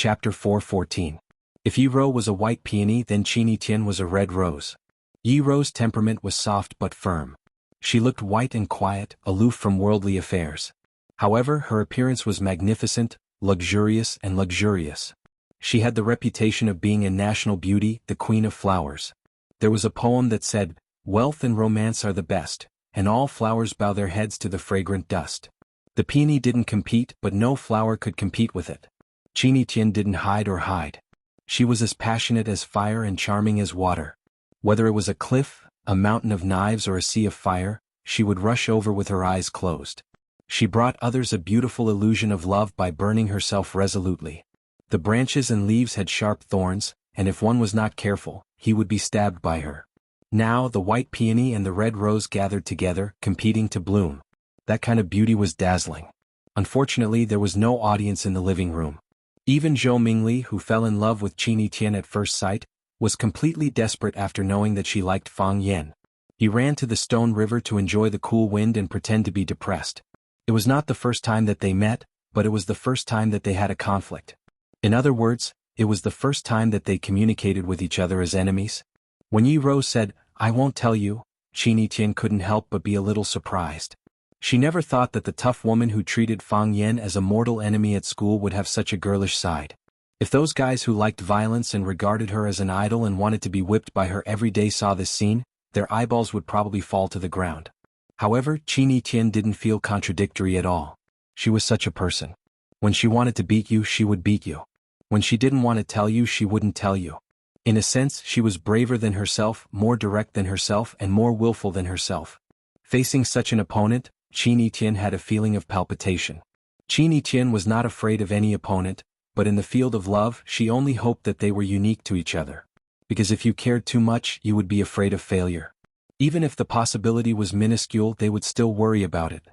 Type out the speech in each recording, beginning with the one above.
Chapter 4:14. If Yi Ro was a white peony, then Qini Tian was a red rose. Yi Ro's temperament was soft but firm. She looked white and quiet, aloof from worldly affairs. However, her appearance was magnificent, luxurious and luxurious. She had the reputation of being a national beauty, the queen of flowers. There was a poem that said, "Wealth and romance are the best, and all flowers bow their heads to the fragrant dust." The peony didn't compete, but no flower could compete with it. Qini Tian didn't hide. She was as passionate as fire and charming as water. Whether it was a cliff, a mountain of knives or a sea of fire, she would rush over with her eyes closed. She brought others a beautiful illusion of love by burning herself resolutely. The branches and leaves had sharp thorns, and if one was not careful, he would be stabbed by her. Now the white peony and the red rose gathered together, competing to bloom. That kind of beauty was dazzling. Unfortunately, there was no audience in the living room. Even Zhou Mingli, who fell in love with Qini Tian at first sight, was completely desperate after knowing that she liked Fang Yan. He ran to the stone river to enjoy the cool wind and pretend to be depressed. It was not the first time that they met, but it was the first time that they had a conflict. In other words, it was the first time that they communicated with each other as enemies. When Yi Ro said, "I won't tell you," Qini Tian couldn't help but be a little surprised. She never thought that the tough woman who treated Fang Yan as a mortal enemy at school would have such a girlish side. If those guys who liked violence and regarded her as an idol and wanted to be whipped by her every day saw this scene, their eyeballs would probably fall to the ground. However, Qini Tian didn't feel contradictory at all. She was such a person. When she wanted to beat you, she would beat you. When she didn't want to tell you, she wouldn't tell you. In a sense, she was braver than herself, more direct than herself, and more willful than herself. Facing such an opponent, Qini Tian had a feeling of palpitation. Qini Tian was not afraid of any opponent, but in the field of love, she only hoped that they were unique to each other. Because if you cared too much, you would be afraid of failure. Even if the possibility was minuscule, they would still worry about it.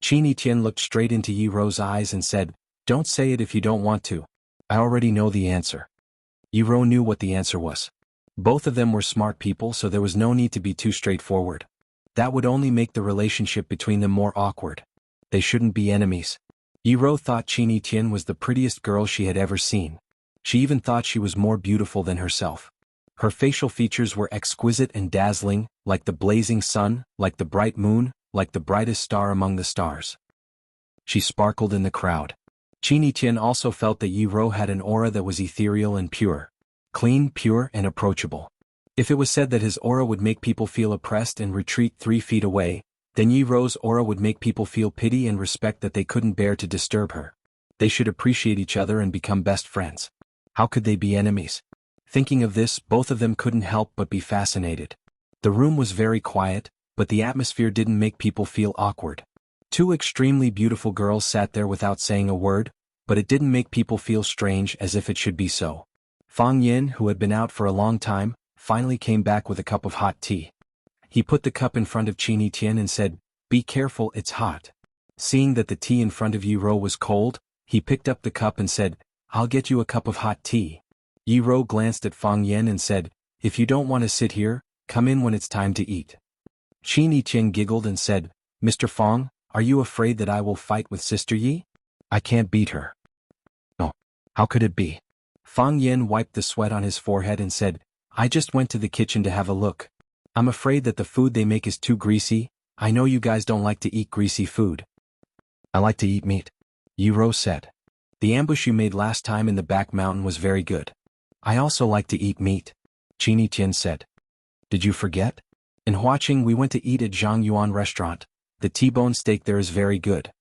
Qini Tian looked straight into Yi Ro's eyes and said, "Don't say it if you don't want to. I already know the answer." Yi Ro knew what the answer was. Both of them were smart people, so there was no need to be too straightforward. That would only make the relationship between them more awkward. They shouldn't be enemies. Yi Ro thought Qini Tian was the prettiest girl she had ever seen. She even thought she was more beautiful than herself. Her facial features were exquisite and dazzling, like the blazing sun, like the bright moon, like the brightest star among the stars. She sparkled in the crowd. Qini Tian also felt that Yi Ro had an aura that was ethereal and pure. Clean, pure, and approachable. If it was said that his aura would make people feel oppressed and retreat 3 feet away, then Yi Ro's aura would make people feel pity and respect that they couldn't bear to disturb her. They should appreciate each other and become best friends. How could they be enemies? Thinking of this, both of them couldn't help but be fascinated. The room was very quiet, but the atmosphere didn't make people feel awkward. 2 extremely beautiful girls sat there without saying a word, but it didn't make people feel strange as if it should be so. Fang Yan, who had been out for a long time, finally came back with a cup of hot tea. He put the cup in front of Qini Tian and said, "Be careful, it's hot." Seeing that the tea in front of Yi Ro was cold, he picked up the cup and said, "I'll get you a cup of hot tea." Yi Ro glanced at Fang Yan and said, "If you don't want to sit here, come in when it's time to eat." Qini Tian giggled and said, "Mr. Fang, are you afraid that I will fight with Sister Yi? I can't beat her." "No. How could it be?" Fang Yan wiped the sweat on his forehead and said, "I just went to the kitchen to have a look. I'm afraid that the food they make is too greasy. I know you guys don't like to eat greasy food." "I like to eat meat," Yi Ro said. "The ambush you made last time in the back mountain was very good." "I also like to eat meat," Qini Tian said. "Did you forget? In Huaqing we went to eat at Zhang Yuan restaurant. The T-bone steak there is very good."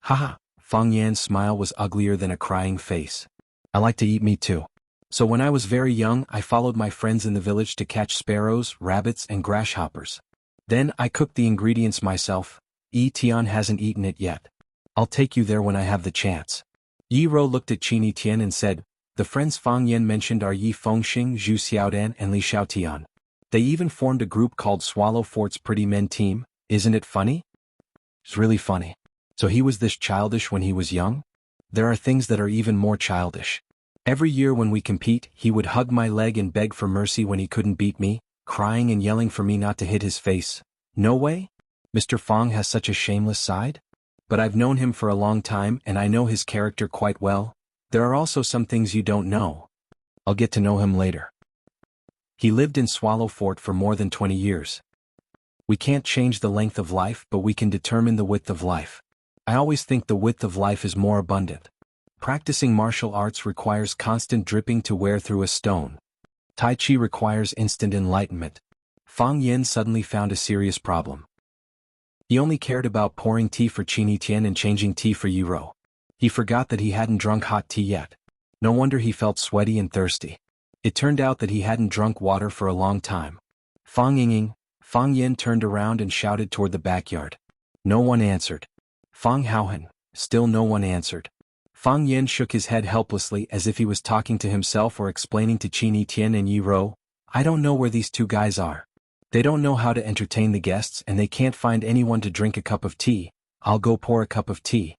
"Haha," Fang Yan's smile was uglier than a crying face. "I like to eat meat too. So when I was very young, I followed my friends in the village to catch sparrows, rabbits, and grasshoppers. Then I cooked the ingredients myself. Tian hasn't eaten it yet. I'll take you there when I have the chance." Yi Ro looked at Qini Tian and said, "The friends Fang Yan mentioned are Yi Fengxing, Zhu Xiaodan, and Li Xiaotian. They even formed a group called Swallow Fort's Pretty Men Team. Isn't it funny?" "It's really funny. So he was this childish when he was young? There are things that are even more childish. Every year when we compete, he would hug my leg and beg for mercy when he couldn't beat me, crying and yelling for me not to hit his face. No way? Mr. Fang has such a shameless side? But I've known him for a long time and I know his character quite well. There are also some things you don't know. I'll get to know him later. He lived in Swallow Fort for more than 20 years. We can't change the length of life, but we can determine the width of life. I always think the width of life is more abundant. Practicing martial arts requires constant dripping to wear through a stone. Tai Chi requires instant enlightenment. Fang Yin suddenly found a serious problem. He only cared about pouring tea for Qini Tian and changing tea for Yiro. He forgot that he hadn't drunk hot tea yet. No wonder he felt sweaty and thirsty. It turned out that he hadn't drunk water for a long time. Fang Yin turned around and shouted toward the backyard. No one answered. Fang Haohan, still no one answered. Fang Yin shook his head helplessly as if he was talking to himself or explaining to Qini Tian and Yiro, I don't know where these two guys are. They don't know how to entertain the guests and they can't find anyone to drink a cup of tea. I'll go pour a cup of tea.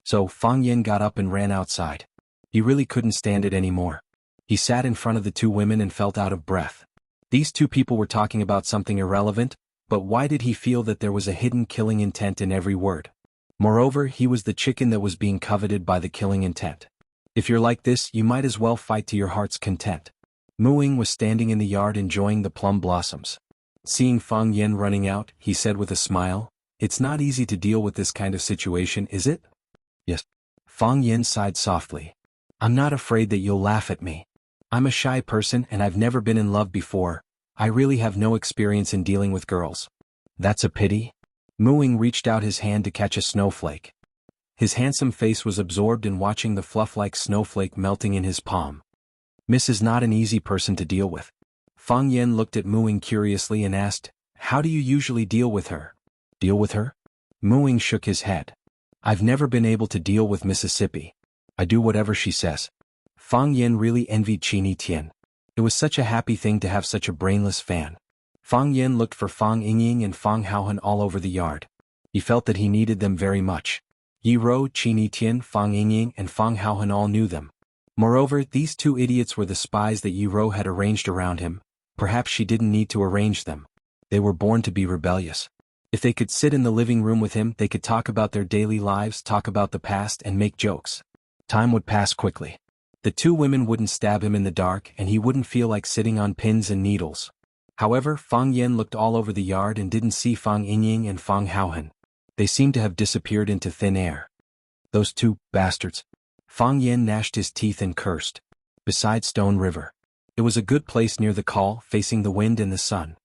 So Fang Yin got up and ran outside. He really couldn't stand it anymore. He sat in front of the two women and felt out of breath. These two people were talking about something irrelevant, but why did he feel that there was a hidden killing intent in every word? Moreover, he was the chicken that was being coveted by the killing intent. If you're like this, you might as well fight to your heart's content. Muing was standing in the yard enjoying the plum blossoms. Seeing Fang Yin running out, he said with a smile, It's not easy to deal with this kind of situation, is it? Yes. Fang Yin sighed softly. I'm not afraid that you'll laugh at me. I'm a shy person and I've never been in love before. I really have no experience in dealing with girls. That's a pity. Muing reached out his hand to catch a snowflake. His handsome face was absorbed in watching the fluff-like snowflake melting in his palm. Miss is not an easy person to deal with. Fang Yin looked at Muing curiously and asked, How do you usually deal with her? Deal with her? Muing shook his head. I've never been able to deal with Mississippi. I do whatever she says. Fang Yin really envied Qini Tian. It was such a happy thing to have such a brainless fan. Fang Yin looked for Fang Yingying and Fang Haohan all over the yard. He felt that he needed them very much. Yiro, Qini Tian, Fang Yingying and Fang Haohan all knew them. Moreover, these two idiots were the spies that Yiro had arranged around him. Perhaps she didn't need to arrange them. They were born to be rebellious. If they could sit in the living room with him, they could talk about their daily lives, talk about the past, and make jokes. Time would pass quickly. The two women wouldn't stab him in the dark and he wouldn't feel like sitting on pins and needles. However, Fang Yin looked all over the yard and didn't see Fang Yingying and Fang Haohan. They seemed to have disappeared into thin air. Those two bastards. Fang Yin gnashed his teeth and cursed. Beside Stone River. It was a good place near the call, facing the wind and the sun.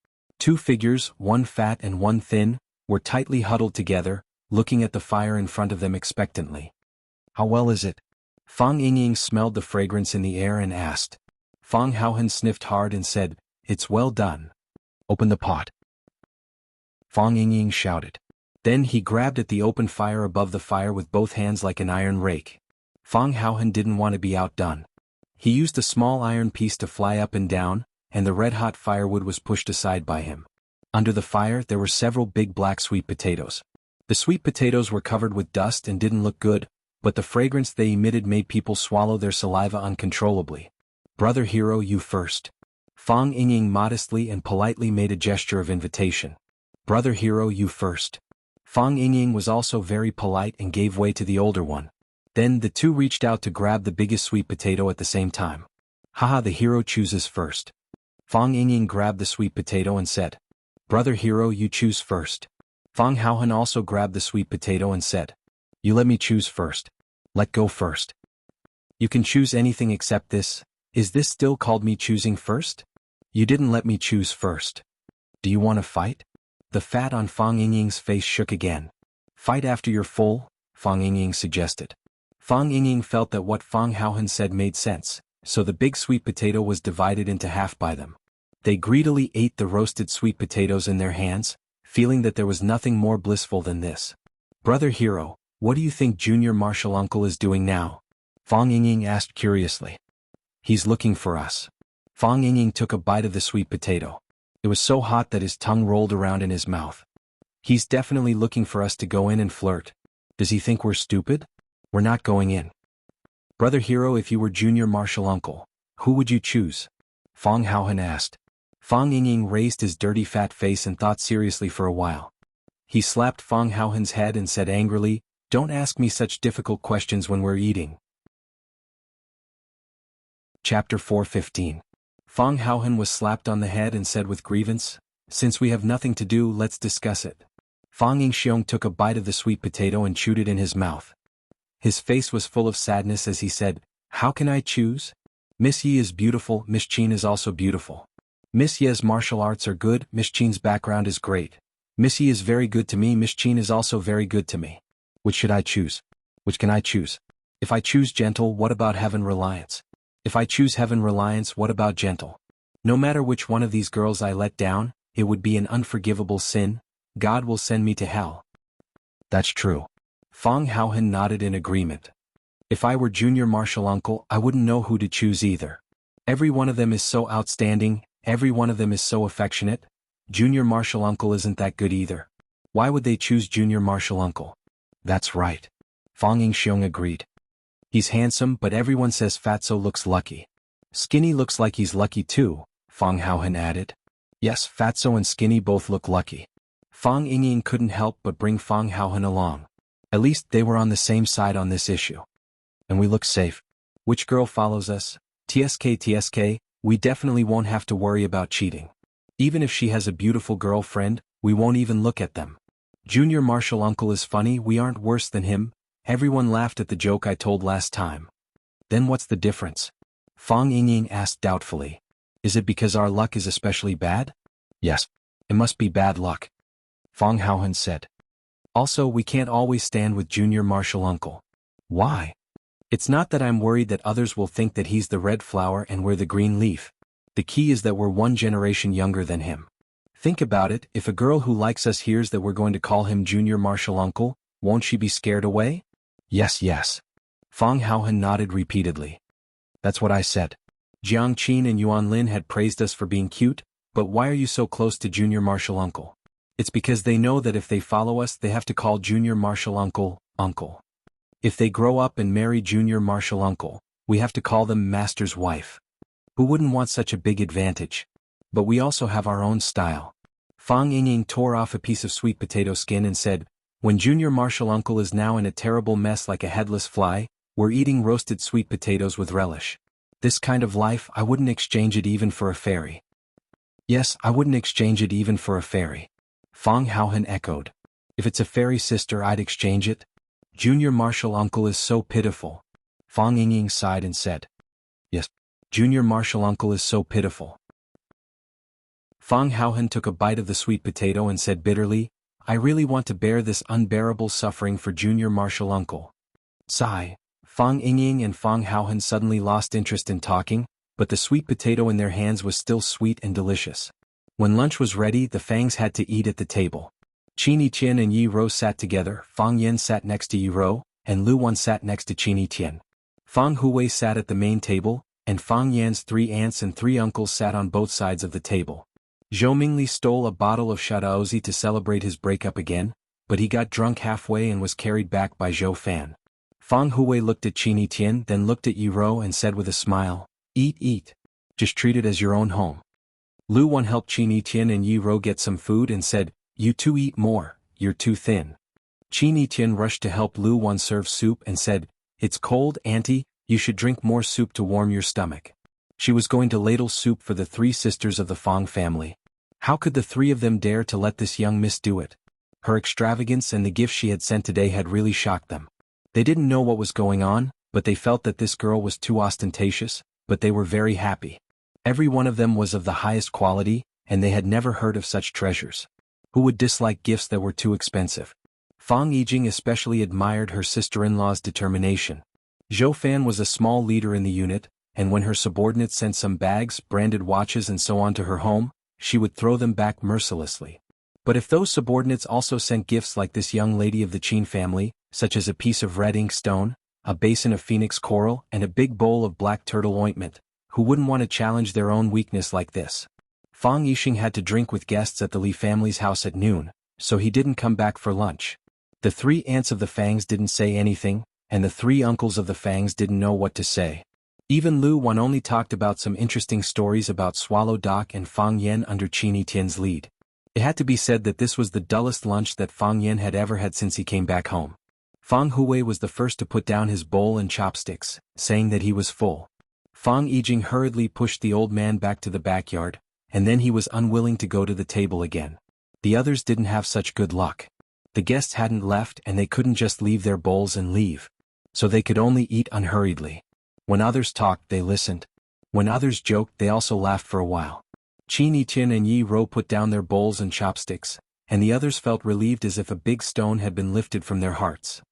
Two figures, one fat and one thin, were tightly huddled together, looking at the fire in front of them expectantly. How well is it? Fang Yingying smelled the fragrance in the air and asked. Fang Haohan sniffed hard and said, It's well done. Open the pot. Fang Yingying shouted. Then he grabbed at the open fire above the fire with both hands like an iron rake. Fang Haohan didn't want to be outdone. He used a small iron piece to fly up and down, and the red-hot firewood was pushed aside by him. Under the fire there were several big black sweet potatoes. The sweet potatoes were covered with dust and didn't look good, but the fragrance they emitted made people swallow their saliva uncontrollably. Brother Hero, you first. Fang Yingying modestly and politely made a gesture of invitation. Brother Hero, you first. Fang Yingying was also very polite and gave way to the older one. Then the two reached out to grab the biggest sweet potato at the same time. Haha, the hero chooses first. Fang Yingying grabbed the sweet potato and said, Brother Hero, you choose first. Fang Haohan also grabbed the sweet potato and said, You let me choose first. Let go first. You can choose anything except this. Is this still called me choosing first? You didn't let me choose first. Do you want to fight? The fat on Fang Yingying's face shook again. Fight after you're full, Fang Yingying suggested. Fang Yingying felt that what Fang Haohan said made sense, so the big sweet potato was divided into half by them. They greedily ate the roasted sweet potatoes in their hands, feeling that there was nothing more blissful than this. Brother Hero, what do you think Junior Martial Uncle is doing now? Fang Yingying asked curiously. He's looking for us. Fang Yingying took a bite of the sweet potato. It was so hot that his tongue rolled around in his mouth. He's definitely looking for us to go in and flirt. Does he think we're stupid? We're not going in. Brother Hero, if you were Junior Martial Uncle, who would you choose? Fang Haohan asked. Fang Yingying raised his dirty fat face and thought seriously for a while. He slapped Fang Haohan's head and said angrily, Don't ask me such difficult questions when we're eating. Chapter 4:15. Fang Haohan was slapped on the head and said with grievance, "Since we have nothing to do, let's discuss it." Fang Yingxiong took a bite of the sweet potato and chewed it in his mouth. His face was full of sadness as he said, "How can I choose? Miss Yi is beautiful, Miss Qin is also beautiful. Miss Ye's martial arts are good, Miss Qin's background is great. Miss Yi is very good to me, Miss Qin is also very good to me. Which should I choose? Which can I choose? If I choose gentle, what about heaven reliance? If I choose heaven reliance, what about gentle? No matter which one of these girls I let down, it would be an unforgivable sin. God will send me to hell." "That's true." Fang Haohan nodded in agreement. "If I were junior martial uncle, I wouldn't know who to choose either. Every one of them is so outstanding, every one of them is so affectionate. Junior martial uncle isn't that good either. Why would they choose junior martial uncle?" "That's right." Fang Yingxiong agreed. "He's handsome, but everyone says Fatso looks lucky. Skinny looks like he's lucky too," Fang Haohan added. "Yes, Fatso and Skinny both look lucky." Fang Yingying couldn't help but bring Fang Haohan along. At least they were on the same side on this issue. "And we look safe. Which girl follows us? TSK, we definitely won't have to worry about cheating. Even if she has a beautiful girlfriend, we won't even look at them. Junior martial uncle is funny, we aren't worse than him. Everyone laughed at the joke I told last time." "Then what's the difference?" Fang Yingying asked doubtfully. "Is it because our luck is especially bad?" "Yes. It must be bad luck," Fang Haohan said. "Also, we can't always stand with junior martial uncle." "Why?" "It's not that I'm worried that others will think that he's the red flower and we're the green leaf. The key is that we're one generation younger than him. Think about it, if a girl who likes us hears that we're going to call him junior martial uncle, won't she be scared away?" Yes. Fang Haohan nodded repeatedly. "That's what I said. Jiang Qin and Yuan Lin had praised us for being cute, but why are you so close to junior martial uncle? It's because they know that if they follow us they have to call junior martial uncle, uncle. If they grow up and marry junior martial uncle, we have to call them master's wife. Who wouldn't want such a big advantage? But we also have our own style." Fang Yingying tore off a piece of sweet potato skin and said, "When junior martial uncle is now in a terrible mess like a headless fly, we're eating roasted sweet potatoes with relish. This kind of life, I wouldn't exchange it even for a fairy." "Yes, I wouldn't exchange it even for a fairy," Fang Haohan echoed. "If it's a fairy sister, I'd exchange it. Junior martial uncle is so pitiful." Fang Yingying sighed and said, "Yes, junior martial uncle is so pitiful." Fang Haohan took a bite of the sweet potato and said bitterly, "I really want to bear this unbearable suffering for junior martial uncle." Sigh. Fang Yingying and Fang Haohan suddenly lost interest in talking, but the sweet potato in their hands was still sweet and delicious. When lunch was ready, the Fangs had to eat at the table. Qin Tian and Yi Rou sat together, Fang Yan sat next to Yi Rou, and Lu Wan sat next to Qin Tian. Fang Huwei sat at the main table, and Fang Yan's 3 aunts and 3 uncles sat on both sides of the table. Zhou Mingli stole a bottle of Shadaozi to celebrate his breakup again, but he got drunk halfway and was carried back by Zhou Fan. Fang Huwei looked at Qin Tian, then looked at Yi Rou and said with a smile, Eat. Just treat it as your own home." Lu Wan helped Qin Tian and Yi Rou get some food and said, "You two eat more, you're too thin." Qin Tian rushed to help Lu Wan serve soup and said, "It's cold, auntie, you should drink more soup to warm your stomach." She was going to ladle soup for the 3 sisters of the Fang family. How could the 3 of them dare to let this young miss do it? Her extravagance and the gifts she had sent today had really shocked them. They didn't know what was going on, but they felt that this girl was too ostentatious, but they were very happy. Every one of them was of the highest quality, and they had never heard of such treasures. Who would dislike gifts that were too expensive? Fang Yijing especially admired her sister-in-law's determination. Zhou Fan was a small leader in the unit, and when her subordinates sent some bags, branded watches and so on to her home, she would throw them back mercilessly. But if those subordinates also sent gifts like this young lady of the Qin family, such as a piece of red ink stone, a basin of phoenix coral and a big bowl of black turtle ointment, who wouldn't want to challenge their own weakness like this? Fang Yixing had to drink with guests at the Li family's house at noon, so he didn't come back for lunch. The 3 aunts of the Fangs didn't say anything, and the 3 uncles of the Fangs didn't know what to say. Even Lu Wan only talked about some interesting stories about Swallow Dock and Fang Yan under Qin Tian's lead. It had to be said that this was the dullest lunch that Fang Yan had ever had since he came back home. Fang Huwei was the first to put down his bowl and chopsticks, saying that he was full. Fang Yijing hurriedly pushed the old man back to the backyard, and then he was unwilling to go to the table again. The others didn't have such good luck. The guests hadn't left and they couldn't just leave their bowls and leave. So they could only eat unhurriedly. When others talked, they listened. When others joked, they also laughed for a while. Qin Yiqian and Yi Rou put down their bowls and chopsticks, and the others felt relieved as if a big stone had been lifted from their hearts.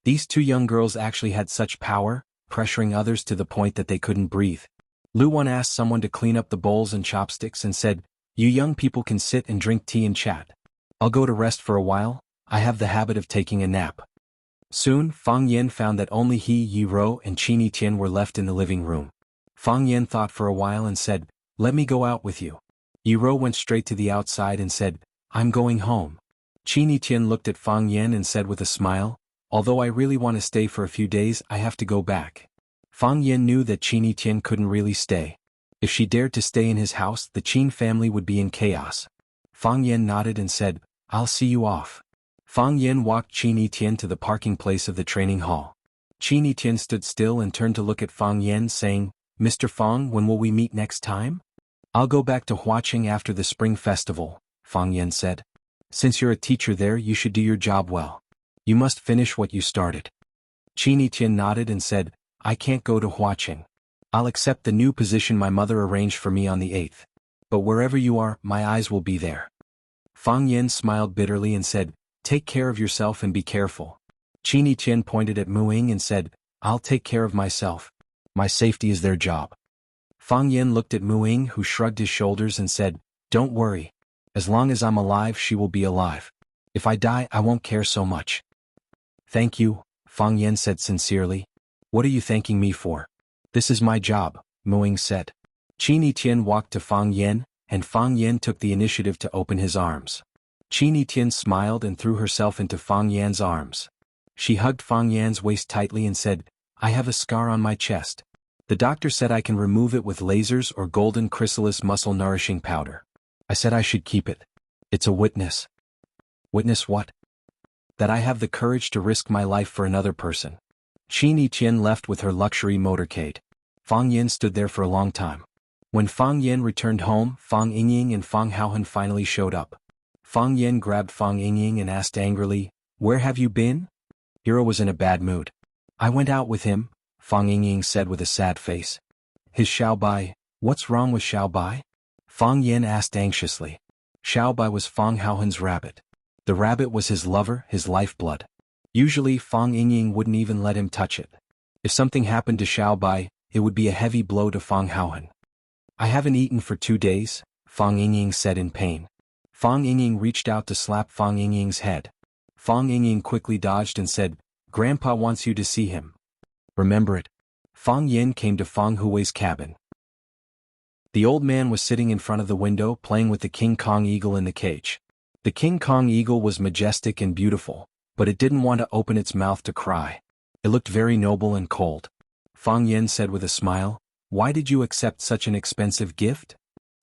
These two young girls actually had such power, pressuring others to the point that they couldn't breathe. Lu Wan asked someone to clean up the bowls and chopsticks and said, "You young people can sit and drink tea and chat. I'll go to rest for a while, I have the habit of taking a nap." Soon, Fang Yen found that only he, Yi Rou, and Qin Yiqian were left in the living room. Fang Yen thought for a while and said, "Let me go out with you." Yi Rou went straight to the outside and said, "I'm going home." Qin Yiqian looked at Fang Yen and said with a smile, "Although I really want to stay for a few days, I have to go back." Fang Yen knew that Qin Yiqian couldn't really stay. If she dared to stay in his house, the Qin family would be in chaos. Fang Yen nodded and said, "I'll see you off." Fang Yen walked Qin Yiqian to the parking place of the training hall. Qin Yiqian stood still and turned to look at Fang Yen, saying, "Mr. Fang, when will we meet next time?" "I'll go back to Huaqing after the spring festival," Fang Yen said. "Since you're a teacher there, you should do your job well. You must finish what you started." Qin Yiqian nodded and said, "I can't go to Huaqing. I'll accept the new position my mother arranged for me on the 8th. But wherever you are, my eyes will be there." Fang Yen smiled bitterly and said, "Take care of yourself and be careful." Qin Yiqian pointed at Mu Ying and said, "I'll take care of myself. My safety is their job." Fang Yen looked at Mu Ying, who shrugged his shoulders and said, "Don't worry. As long as I'm alive, she will be alive. If I die, I won't care so much." "Thank you," Fang Yen said sincerely. "What are you thanking me for?" "This is my job," Mu Ying said. Qin Yiqian walked to Fang Yen, and Fang Yen took the initiative to open his arms. Qin Yiqian smiled and threw herself into Fang Yan's arms. She hugged Fang Yan's waist tightly and said, "I have a scar on my chest. The doctor said I can remove it with lasers or golden chrysalis muscle nourishing powder. I said I should keep it. It's a witness." "Witness what?" "That I have the courage to risk my life for another person." Qin Yiqian left with her luxury motorcade. Fang Yen stood there for a long time. When Fang Yen returned home, Fang Yingying and Fang Haohan finally showed up. Fang Yen grabbed Fang Yingying and asked angrily, "Where have you been?" Hero was in a bad mood. "I went out with him," Fang Yingying said with a sad face. "His Xiaobai, what's wrong with Xiaobai?" Fang Yen asked anxiously. Xiaobai was Fang Haohan's rabbit. The rabbit was his lover, his lifeblood. Usually Fang Yingying wouldn't even let him touch it. If something happened to Xiaobai, it would be a heavy blow to Fang Haohan. "I haven't eaten for 2 days, Fang Yingying said in pain. Fang Yingying reached out to slap Fang Yingying's head. Fang Yingying quickly dodged and said, "Grandpa wants you to see him. Remember it." Fang Yen came to Fang Hui's cabin. The old man was sitting in front of the window playing with the King Kong eagle in the cage. The King Kong eagle was majestic and beautiful, but it didn't want to open its mouth to cry. It looked very noble and cold. Fang Yen said with a smile, "Why did you accept such an expensive gift?"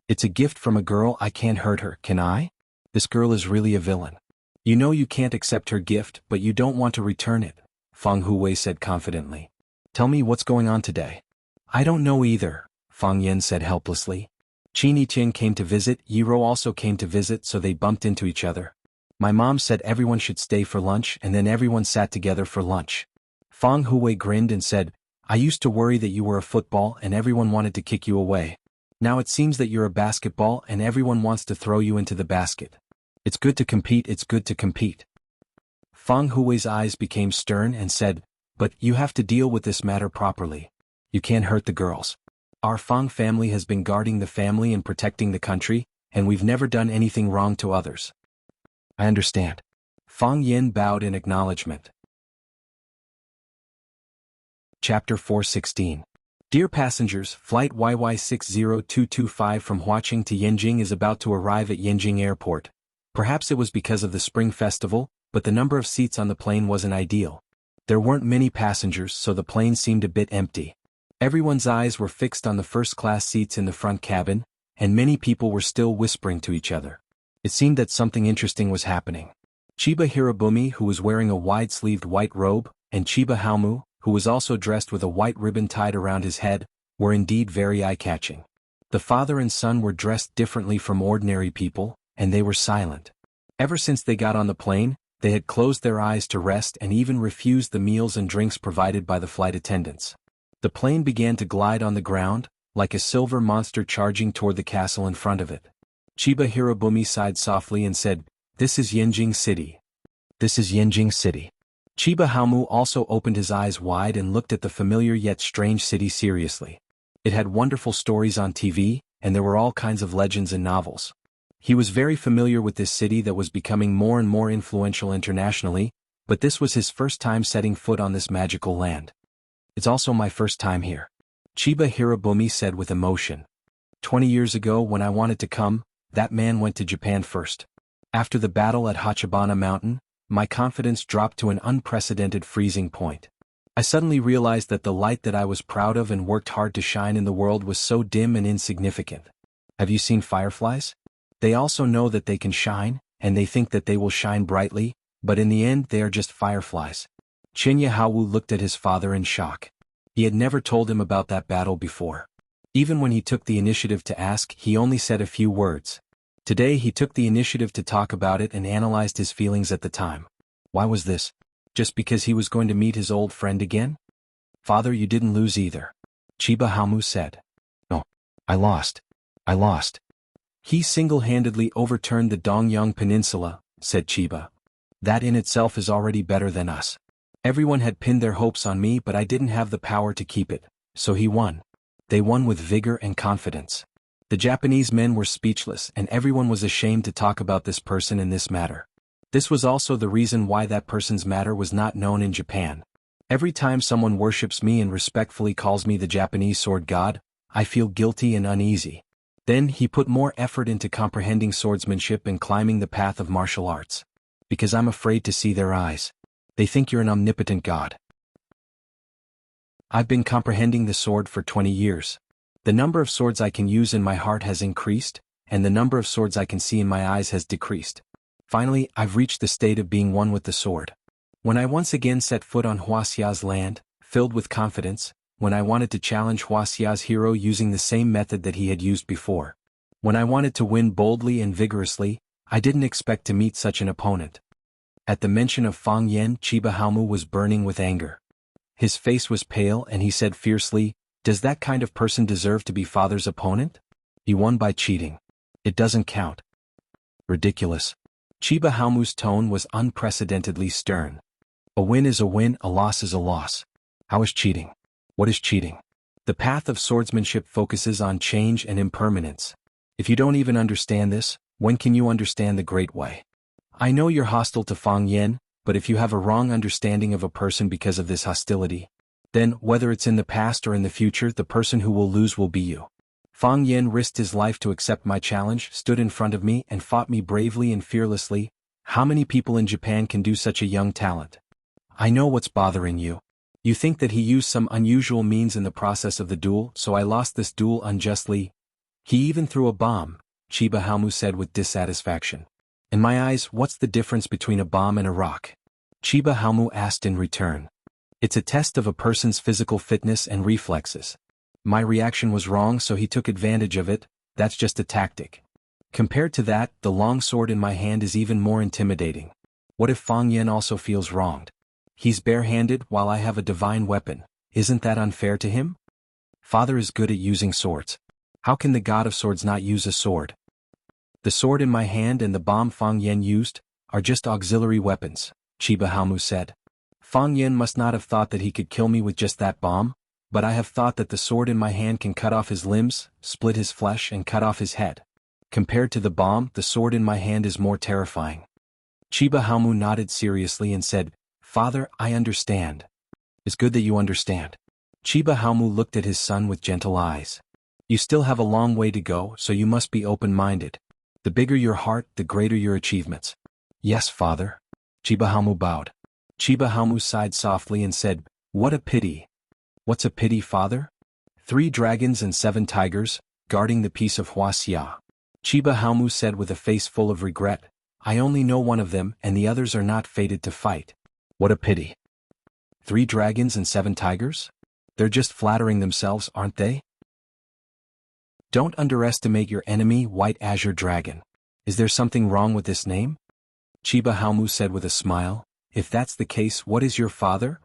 "It's a gift from a girl, I can't hurt her, can I? This girl is really a villain." "You know you can't accept her gift, but you don't want to return it," Fang Hui said confidently. "Tell me what's going on today." "I don't know either," Fang Yen said helplessly. Qin Yiqian came to visit, Yi Rou also came to visit, so they bumped into each other. "My mom said everyone should stay for lunch, and then everyone sat together for lunch." Fang Hui grinned and said, "I used to worry that you were a football and everyone wanted to kick you away. Now it seems that you're a basketball and everyone wants to throw you into the basket. It's good to compete, it's good to compete." Fang Hui's eyes became stern and said, "But you have to deal with this matter properly. You can't hurt the girls. Our Fang family has been guarding the family and protecting the country, and we've never done anything wrong to others." "I understand." Fang Yen bowed in acknowledgement. Chapter 416. Dear passengers, Flight YY60225 from Huaqing to Yanjing is about to arrive at Yanjing Airport. Perhaps it was because of the Spring Festival, but the number of seats on the plane wasn't ideal. There weren't many passengers, so the plane seemed a bit empty. Everyone's eyes were fixed on the first-class seats in the front cabin, and many people were still whispering to each other. It seemed that something interesting was happening. Chiba Hirobumi, who was wearing a wide-sleeved white robe, and Chiba Haomu, who was also dressed with a white ribbon tied around his head, were indeed very eye-catching. The father and son were dressed differently from ordinary people, and they were silent. Ever since they got on the plane, they had closed their eyes to rest and even refused the meals and drinks provided by the flight attendants. The plane began to glide on the ground, like a silver monster charging toward the castle in front of it. Chiba Hirobumi sighed softly and said, "This is Yenjing City. This is Yenjing City." Chiba Haomu also opened his eyes wide and looked at the familiar yet strange city seriously. It had wonderful stories on TV, and there were all kinds of legends and novels. He was very familiar with this city that was becoming more and more influential internationally, but this was his first time setting foot on this magical land. "It's also my first time here," Chiba Hirobumi said with emotion. 20 years ago when I wanted to come, that man went to Japan first. After the battle at Hachibana Mountain, my confidence dropped to an unprecedented freezing point. I suddenly realized that the light that I was proud of and worked hard to shine in the world was so dim and insignificant. Have you seen fireflies? They also know that they can shine, and they think that they will shine brightly, but in the end they are just fireflies. Chinya Haowu looked at his father in shock. He had never told him about that battle before. Even when he took the initiative to ask, he only said a few words. Today he took the initiative to talk about it and analyzed his feelings at the time. Why was this? Just because he was going to meet his old friend again? "Father, you didn't lose either," Chiba Haomu said. "No, I lost. I lost. He single-handedly overturned the Dongyang Peninsula," said Chiba. "That in itself is already better than us. Everyone had pinned their hopes on me, but I didn't have the power to keep it, so he won." They won with vigor and confidence. The Japanese men were speechless, and everyone was ashamed to talk about this person in this matter. This was also the reason why that person's matter was not known in Japan. Every time someone worships me and respectfully calls me the Japanese sword god, I feel guilty and uneasy. Then he put more effort into comprehending swordsmanship and climbing the path of martial arts. Because I'm afraid to see their eyes. They think you're an omnipotent god. I've been comprehending the sword for 20 years. The number of swords I can use in my heart has increased, and the number of swords I can see in my eyes has decreased. Finally, I've reached the state of being one with the sword. When I once again set foot on Huaxia's land, filled with confidence, when I wanted to challenge Huaxia's hero using the same method that he had used before. When I wanted to win boldly and vigorously, I didn't expect to meet such an opponent. At the mention of Fang Yen, Chiba Haomu was burning with anger. His face was pale and he said fiercely, "Does that kind of person deserve to be father's opponent? He won by cheating. It doesn't count." Ridiculous. Chiba Haomu's tone was unprecedentedly stern. A win is a win, a loss is a loss. How is cheating? What is cheating? The path of swordsmanship focuses on change and impermanence. If you don't even understand this, when can you understand the great way? I know you're hostile to Fang Yen, but if you have a wrong understanding of a person because of this hostility, then, whether it's in the past or in the future, the person who will lose will be you. Fang Yen risked his life to accept my challenge, stood in front of me and fought me bravely and fearlessly. How many people in Japan can do such a young talent? I know what's bothering you. You think that he used some unusual means in the process of the duel, so I lost this duel unjustly. He even threw a bomb, Chiba Haomu said with dissatisfaction. In my eyes, what's the difference between a bomb and a rock? Chiba Haomu asked in return. It's a test of a person's physical fitness and reflexes. My reaction was wrong, so he took advantage of it. That's just a tactic. Compared to that, the long sword in my hand is even more intimidating. What if Fang Yen also feels wronged? He's barehanded while I have a divine weapon. Isn't that unfair to him? Father is good at using swords. How can the god of swords not use a sword? The sword in my hand and the bomb Fang Yen used are just auxiliary weapons, Chiba Haomu said. Fang Yen must not have thought that he could kill me with just that bomb, but I have thought that the sword in my hand can cut off his limbs, split his flesh and cut off his head. Compared to the bomb, the sword in my hand is more terrifying. Chiba Haomu nodded seriously and said, "Father, I understand." It's good that you understand. Chiba Haomu looked at his son with gentle eyes. You still have a long way to go, so you must be open-minded. The bigger your heart, the greater your achievements. Yes, father. Chiba Haomu bowed. Chiba Haomu sighed softly and said, "What a pity." What's a pity, father? 3 dragons and 7 tigers, guarding the peace of Huaxia. Chiba Haomu said with a face full of regret, I only know one of them and the others are not fated to fight. What a pity. 3 dragons and 7 tigers? They're just flattering themselves, aren't they? Don't underestimate your enemy, White Azure Dragon. Is there something wrong with this name? Chiba Haomu said with a smile. If that's the case, what is your father?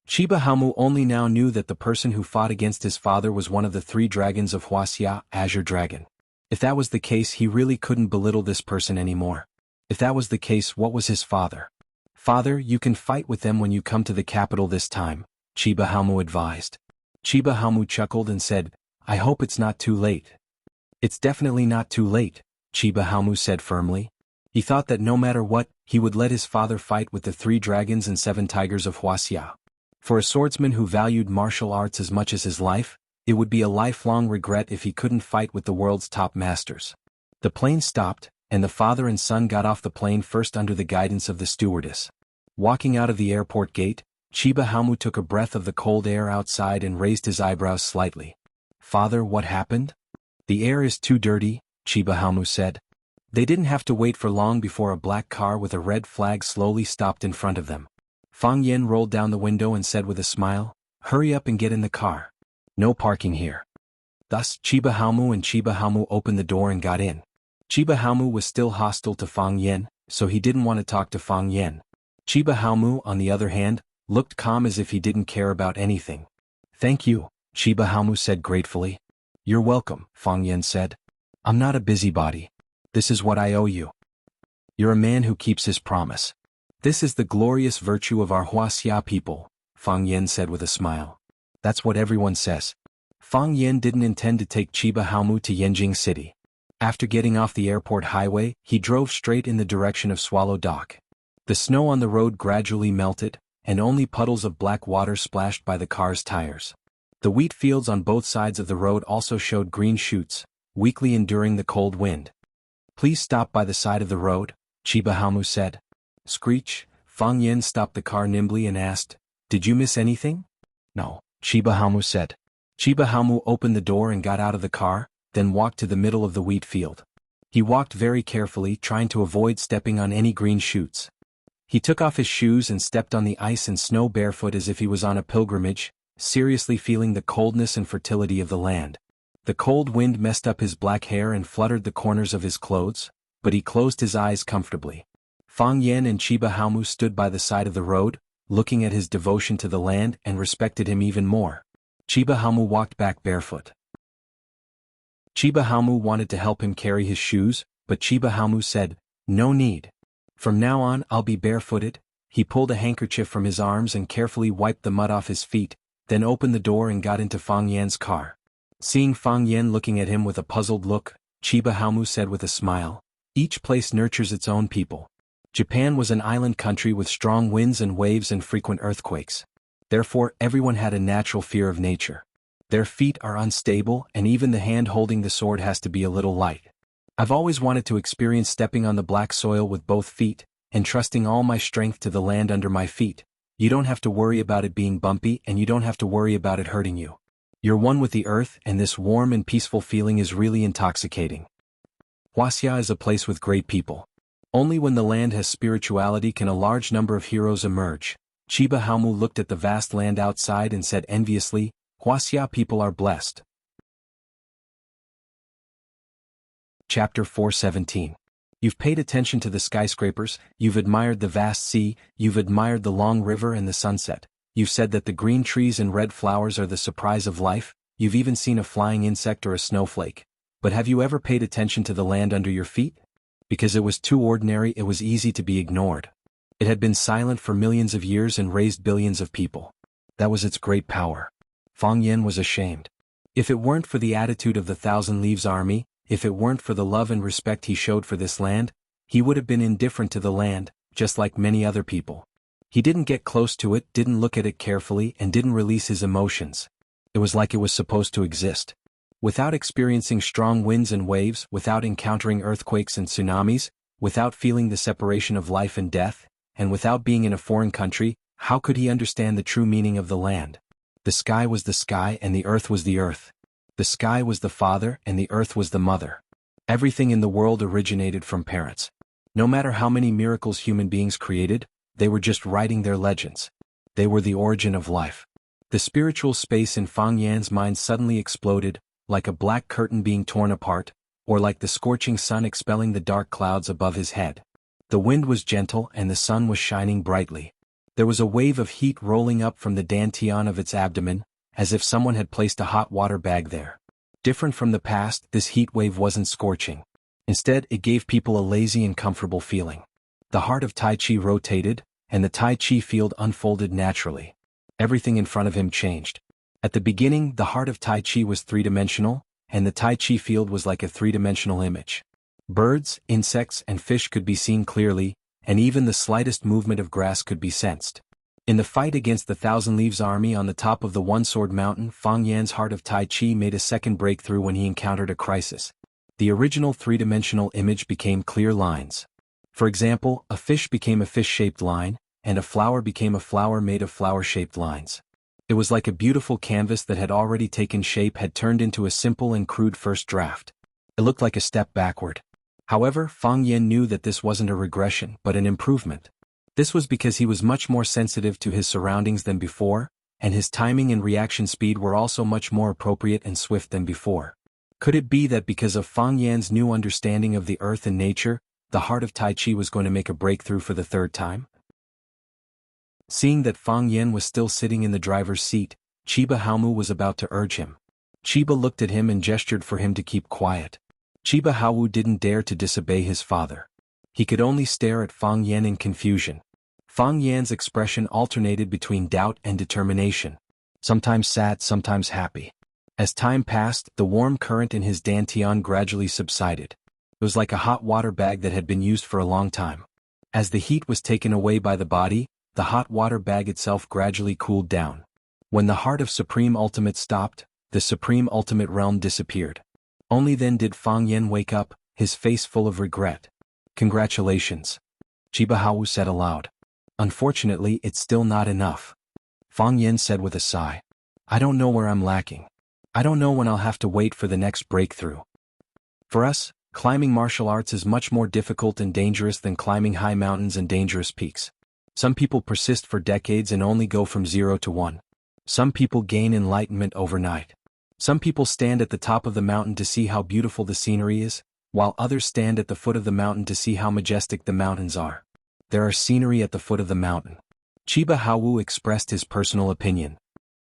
Chiba Haomu only now knew that the person who fought against his father was one of the 3 dragons of Wuxia, Azure Dragon. If that was the case, he really couldn't belittle this person anymore. If that was the case, what was his father? Father, you can fight with them when you come to the capital this time, Chiba Haomu advised. Chiba Haomu chuckled and said, I hope it's not too late. It's definitely not too late, Chiba Haomu said firmly. He thought that no matter what, he would let his father fight with the 3 dragons and 7 tigers of Wuxia. For a swordsman who valued martial arts as much as his life, it would be a lifelong regret if he couldn't fight with the world's top masters. The plane stopped, and the father and son got off the plane first under the guidance of the stewardess. Walking out of the airport gate, Chiba Haomu took a breath of the cold air outside and raised his eyebrows slightly. Father, what happened? The air is too dirty, Chiba Haomu said. They didn't have to wait for long before a black car with a red flag slowly stopped in front of them. Fang Yen rolled down the window and said with a smile, Hurry up and get in the car. No parking here. Thus, Chiba Haomu and Chiba Haomu opened the door and got in. Chiba Haomu was still hostile to Fang Yen, so he didn't want to talk to Fang Yen. Chiba Haomu, on the other hand, looked calm as if he didn't care about anything. Thank you, Chiba Haomu said gratefully. You're welcome, Fang Yen said. I'm not a busybody. This is what I owe you. You're a man who keeps his promise. This is the glorious virtue of our Wuxia people, Fang Yen said with a smile. That's what everyone says. Fang Yen didn't intend to take Chiba Haomu to Yanjing City. After getting off the airport highway, he drove straight in the direction of Swallow Dock. The snow on the road gradually melted, and only puddles of black water splashed by the car's tires. The wheat fields on both sides of the road also showed green shoots, weakly enduring the cold wind. Please stop by the side of the road, Chiba Haomu said. Screech, Fang Yen stopped the car nimbly and asked, Did you miss anything? No, Chiba Haomu said. Chiba Haomu opened the door and got out of the car, then walked to the middle of the wheat field. He walked very carefully, trying to avoid stepping on any green shoots. He took off his shoes and stepped on the ice and snow barefoot as if he was on a pilgrimage, seriously feeling the coldness and fertility of the land. The cold wind messed up his black hair and fluttered the corners of his clothes, but he closed his eyes comfortably. Fang Yen and Chiba Haomu stood by the side of the road, looking at his devotion to the land and respected him even more. Chiba Haomu walked back barefoot. Chiba Haomu wanted to help him carry his shoes, but Chiba Haomu said, No need. From now on I'll be barefooted. He pulled a handkerchief from his arms and carefully wiped the mud off his feet, then opened the door and got into Fang Yen's car. Seeing Fang Yen looking at him with a puzzled look, Chiba Haomu said with a smile, Each place nurtures its own people. Japan was an island country with strong winds and waves and frequent earthquakes. Therefore, everyone had a natural fear of nature. Their feet are unstable, and even the hand holding the sword has to be a little light. I've always wanted to experience stepping on the black soil with both feet, and trusting all my strength to the land under my feet. You don't have to worry about it being bumpy, and you don't have to worry about it hurting you. You're one with the earth, and this warm and peaceful feeling is really intoxicating. Wuxia is a place with great people. Only when the land has spirituality can a large number of heroes emerge. Chiba Haomu looked at the vast land outside and said enviously, Wuxia people are blessed. Chapter 417. You've paid attention to the skyscrapers, you've admired the vast sea, you've admired the long river and the sunset. You've said that the green trees and red flowers are the surprise of life, you've even seen a flying insect or a snowflake. But have you ever paid attention to the land under your feet? Because it was too ordinary, it was easy to be ignored. It had been silent for millions of years and raised billions of people. That was its great power. Fang Yen was ashamed. If it weren't for the attitude of the Thousand Leaves Army, if it weren't for the love and respect he showed for this land, he would have been indifferent to the land, just like many other people. He didn't get close to it, didn't look at it carefully, and didn't release his emotions. It was like it was supposed to exist. Without experiencing strong winds and waves, without encountering earthquakes and tsunamis, without feeling the separation of life and death, and without being in a foreign country, how could he understand the true meaning of the land? The sky was the sky and the earth was the earth. The sky was the father and the earth was the mother. Everything in the world originated from parents. No matter how many miracles human beings created, they were just writing their legends. They were the origin of life. The spiritual space in Fang Yan's mind suddenly exploded, like a black curtain being torn apart, or like the scorching sun expelling the dark clouds above his head. The wind was gentle and the sun was shining brightly. There was a wave of heat rolling up from the dantian of its abdomen, as if someone had placed a hot water bag there. Different from the past, this heat wave wasn't scorching. Instead, it gave people a lazy and comfortable feeling. The heart of Tai Chi rotated, and the Tai Chi field unfolded naturally. Everything in front of him changed. At the beginning, the heart of Tai Chi was three-dimensional, and the Tai Chi field was like a three-dimensional image. Birds, insects, and fish could be seen clearly, and even the slightest movement of grass could be sensed. In the fight against the Thousand Leaves army on the top of the One-Sword Mountain, Fang Yan's heart of Tai Chi made a second breakthrough when he encountered a crisis. The original three-dimensional image became clear lines. For example, a fish became a fish-shaped line, and a flower became a flower made of flower-shaped lines. It was like a beautiful canvas that had already taken shape had turned into a simple and crude first draft. It looked like a step backward. However, Fang Yan knew that this wasn't a regression but an improvement. This was because he was much more sensitive to his surroundings than before, and his timing and reaction speed were also much more appropriate and swift than before. Could it be that because of Fang Yan's new understanding of the earth and nature, the heart of Tai Chi was going to make a breakthrough for the third time? Seeing that Fang Yan was still sitting in the driver's seat, Chiba Haomu was about to urge him. Chiba looked at him and gestured for him to keep quiet. Chiba Haomu didn't dare to disobey his father. He could only stare at Fang Yan in confusion. Fang Yan's expression alternated between doubt and determination. Sometimes sad, sometimes happy. As time passed, the warm current in his dantian gradually subsided. It was like a hot water bag that had been used for a long time. As the heat was taken away by the body, the hot water bag itself gradually cooled down. When the heart of Supreme Ultimate stopped, the Supreme Ultimate realm disappeared. Only then did Fang Yan wake up, his face full of regret. "Congratulations," Chiba Haomu said aloud. "Unfortunately, it's still not enough," Fang Yan said with a sigh. "I don't know where I'm lacking. I don't know when I'll have to wait for the next breakthrough. For us, climbing martial arts is much more difficult and dangerous than climbing high mountains and dangerous peaks. Some people persist for decades and only go from 0 to 1. Some people gain enlightenment overnight. Some people stand at the top of the mountain to see how beautiful the scenery is, while others stand at the foot of the mountain to see how majestic the mountains are. There are scenery at the foot of the mountain." Chiba Haomu expressed his personal opinion.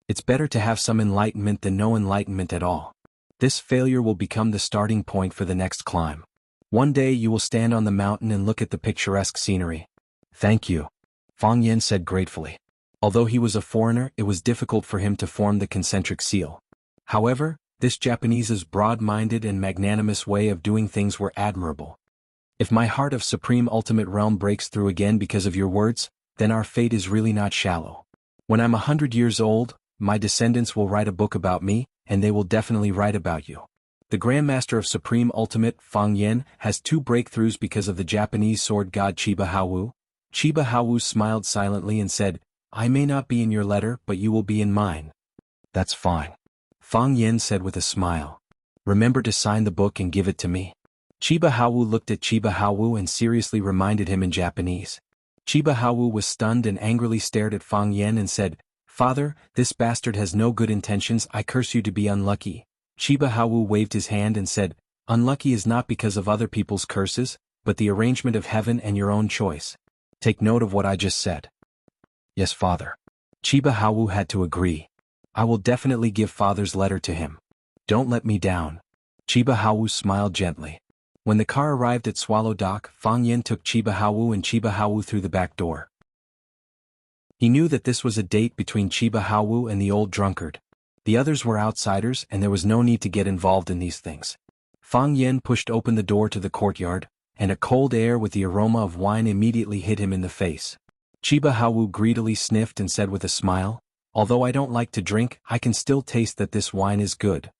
"It's better to have some enlightenment than no enlightenment at all. This failure will become the starting point for the next climb. One day you will stand on the mountain and look at the picturesque scenery." "Thank you," Fang Yan said gratefully. Although he was a foreigner, it was difficult for him to form the concentric seal. However, this Japanese's broad-minded and magnanimous way of doing things were admirable. "If my heart of Supreme Ultimate Realm breaks through again because of your words, then our fate is really not shallow. When I'm 100 years old, my descendants will write a book about me, and they will definitely write about you." The Grandmaster of Supreme Ultimate, Fang Yan, has 2 breakthroughs because of the Japanese sword god Chiba Haomu. Chiba Haomu smiled silently and said, "I may not be in your letter, but you will be in mine." "That's fine," Fang Yan said with a smile. "Remember to sign the book and give it to me." Chiba Haomu looked at Chiba Haomu and seriously reminded him in Japanese. Chiba Haomu was stunned and angrily stared at Fang Yan and said, "Father, this bastard has no good intentions. I curse you to be unlucky." Chiba Haomu waved his hand and said, "Unlucky is not because of other people's curses, but the arrangement of heaven and your own choice. Take note of what I just said." "Yes, father." Chiba Haomu had to agree. "I will definitely give father's letter to him. Don't let me down." Chiba Haomu smiled gently. When the car arrived at Swallow Dock, Fang Yan took Chiba Haomu and Chiba Haomu through the back door. He knew that this was a date between Chiba Haomu and the old drunkard. The others were outsiders and there was no need to get involved in these things. Fang Yan pushed open the door to the courtyard, and a cold air with the aroma of wine immediately hit him in the face. Chiba Haomu greedily sniffed and said with a smile, "Although I don't like to drink, I can still taste that this wine is good."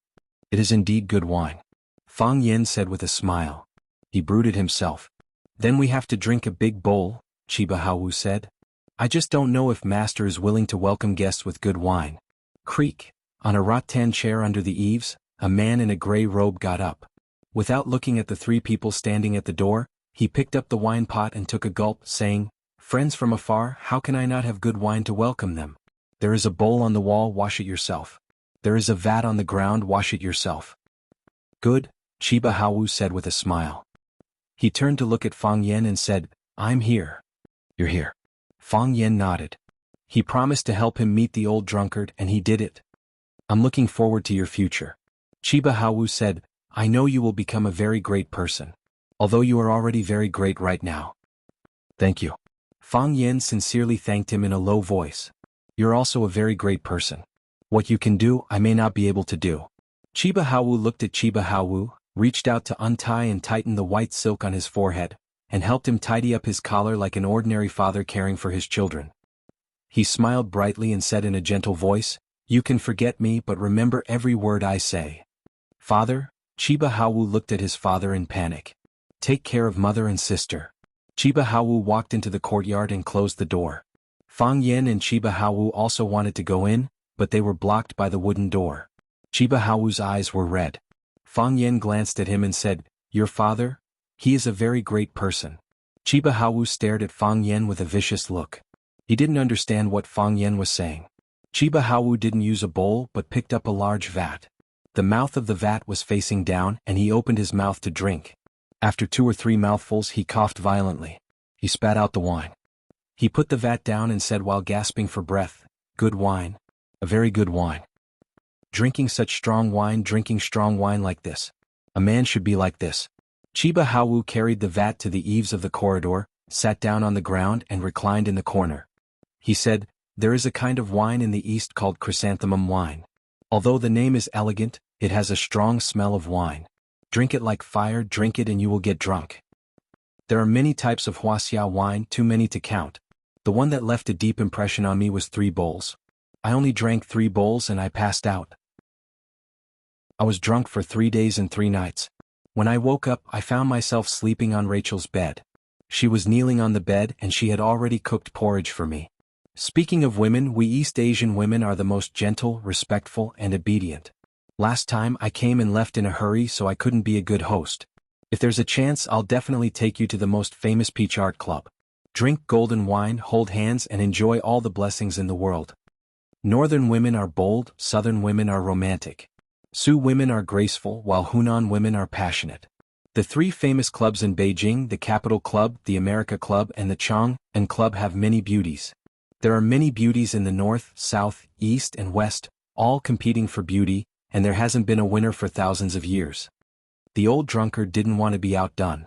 "It is indeed good wine," Fang Yan said with a smile. He brooded himself. "Then we have to drink a big bowl," Chiba Haomu said. "I just don't know if master is willing to welcome guests with good wine." Creak. On a rattan chair under the eaves, a man in a gray robe got up. Without looking at the 3 people standing at the door, he picked up the wine pot and took a gulp, saying, "Friends from afar, how can I not have good wine to welcome them? There is a bowl on the wall, wash it yourself." There is a vat on the ground, wash it yourself. Good, Chiba Haowu said with a smile. He turned to look at Fang Yen and said, I'm here. You're here. Fang Yen nodded. He promised to help him meet the old drunkard and he did it. I'm looking forward to your future. Chiba Haowu said, I know you will become a very great person. Although you are already very great right now. Thank you. Fang Yen sincerely thanked him in a low voice. You're also a very great person. What you can do, I may not be able to do. Chiba Haowu looked at Chiba Haowu, reached out to untie and tighten the white silk on his forehead, and helped him tidy up his collar like an ordinary father caring for his children. He smiled brightly and said in a gentle voice, You can forget me but remember every word I say. Father? Chiba Haowu looked at his father in panic. Take care of mother and sister. Chiba Haowu walked into the courtyard and closed the door. Fang Yen and Chiba Haowu also wanted to go in, but they were blocked by the wooden door. Chiba Haowu's eyes were red. Fang Yen glanced at him and said, Your father? He is a very great person. Chiba Haowu stared at Fang Yen with a vicious look. He didn't understand what Fang Yen was saying. Chiba Haowu didn't use a bowl but picked up a large vat. The mouth of the vat was facing down and he opened his mouth to drink. After 2 or 3 mouthfuls he coughed violently. He spat out the wine. He put the vat down and said while gasping for breath, Good wine. A very good wine. Drinking such strong wine, drinking strong wine like this. A man should be like this. Chiba Haowu carried the vat to the eaves of the corridor, sat down on the ground and reclined in the corner. He said, There is a kind of wine in the East called chrysanthemum wine. Although the name is elegant, it has a strong smell of wine. Drink it like fire, drink it and you will get drunk. There are many types of Wuxia wine, too many to count. The one that left a deep impression on me was 3 bowls. I only drank 3 bowls and I passed out. I was drunk for 3 days and 3 nights. When I woke up, I found myself sleeping on Rachel's bed. She was kneeling on the bed and she had already cooked porridge for me. Speaking of women, we East Asian women are the most gentle, respectful, and obedient. Last time I came and left in a hurry so I couldn't be a good host. If there's a chance, I'll definitely take you to the most famous peach art club. Drink golden wine, hold hands, and enjoy all the blessings in the world. Northern women are bold, southern women are romantic. Sioux women are graceful, while Hunan women are passionate. The 3 famous clubs in Beijing, the Capital Club, the America Club, and the Chang'an Club have many beauties. There are many beauties in the north, south, east, and west, all competing for beauty, and there hasn't been a winner for thousands of years. The old drunkard didn't want to be outdone.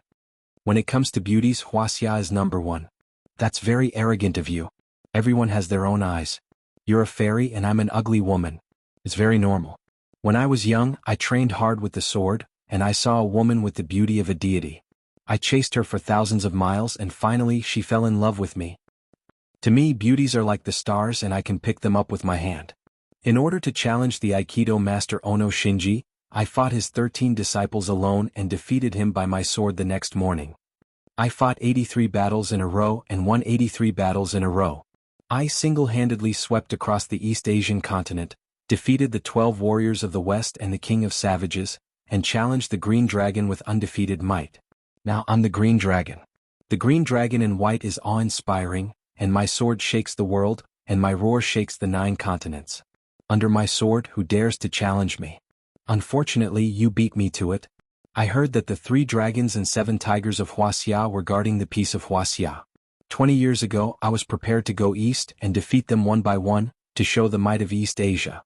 When it comes to beauties, Wuxia is number 1. That's very arrogant of you. Everyone has their own eyes. You're a fairy and I'm an ugly woman. It's very normal. When I was young, I trained hard with the sword, and I saw a woman with the beauty of a deity. I chased her for thousands of miles and finally she fell in love with me. To me, beauties are like the stars and I can pick them up with my hand. In order to challenge the Aikido master Ono Shinji, I fought his 13 disciples alone and defeated him by my sword the next morning. I fought 83 battles in a row and won 83 battles in a row. I single-handedly swept across the East Asian continent, defeated the 12 warriors of the West and the King of Savages, and challenged the Green Dragon with undefeated might. Now I'm the Green Dragon. The Green Dragon in white is awe-inspiring, and my sword shakes the world, and my roar shakes the 9 continents. Under my sword, who dares to challenge me? Unfortunately, you beat me to it. I heard that the 3 dragons and 7 tigers of Wuxia were guarding the peace of Wuxia. 20 years ago, I was prepared to go east and defeat them one by one, to show the might of East Asia.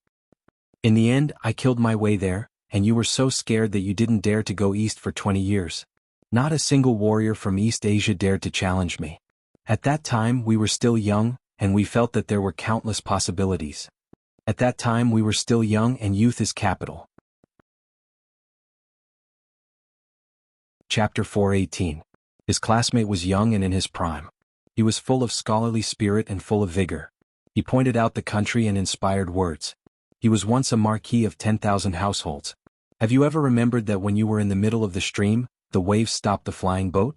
In the end, I killed my way there, and you were so scared that you didn't dare to go east for 20 years. Not a single warrior from East Asia dared to challenge me. At that time we were still young, and we felt that there were countless possibilities. At that time we were still young and youth is capital. Chapter 4:18. His classmate was young and in his prime. He was full of scholarly spirit and full of vigor. He pointed out the country and inspired words. He was once a marquis of 10,000 households. Have you ever remembered that when you were in the middle of the stream, the waves stopped the flying boat?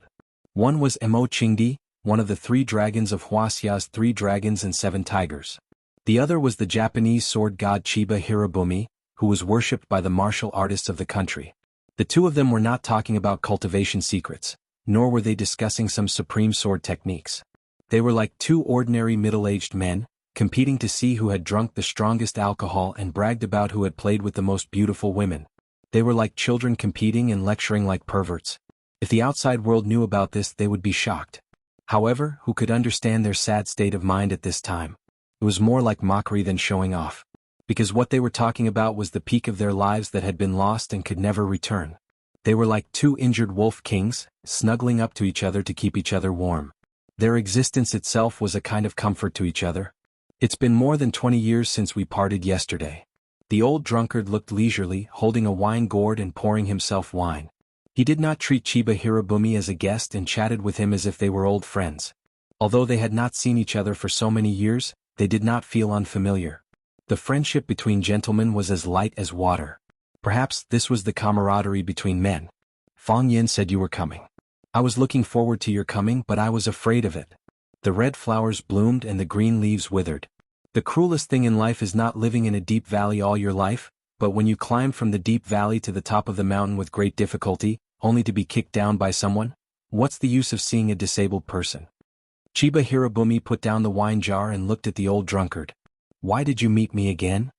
One was Mo Qingdi, one of the 3 dragons of Wuxia's 3 dragons and 7 tigers. The other was the Japanese sword god Chiba Hirobumi, who was worshipped by the martial artists of the country. The 2 of them were not talking about cultivation secrets, nor were they discussing some supreme sword techniques. They were like 2 ordinary middle-aged men, competing to see who had drunk the strongest alcohol and bragged about who had played with the most beautiful women. They were like children competing and lecturing like perverts. If the outside world knew about this, they would be shocked. However, who could understand their sad state of mind at this time? It was more like mockery than showing off. Because what they were talking about was the peak of their lives that had been lost and could never return. They were like two injured wolf kings, snuggling up to each other to keep each other warm. Their existence itself was a kind of comfort to each other. It's been more than 20 years since we parted yesterday. The old drunkard looked leisurely, holding a wine gourd and pouring himself wine. He did not treat Chiba Hirobumi as a guest and chatted with him as if they were old friends. Although they had not seen each other for so many years, they did not feel unfamiliar. The friendship between gentlemen was as light as water. Perhaps this was the camaraderie between men. Fang Yin said you were coming. I was looking forward to your coming, but I was afraid of it. The red flowers bloomed and the green leaves withered. The cruelest thing in life is not living in a deep valley all your life, but when you climb from the deep valley to the top of the mountain with great difficulty, only to be kicked down by someone. What's the use of seeing a disabled person? Chiba Hirobumi put down the wine jar and looked at the old drunkard. Why did you meet me again?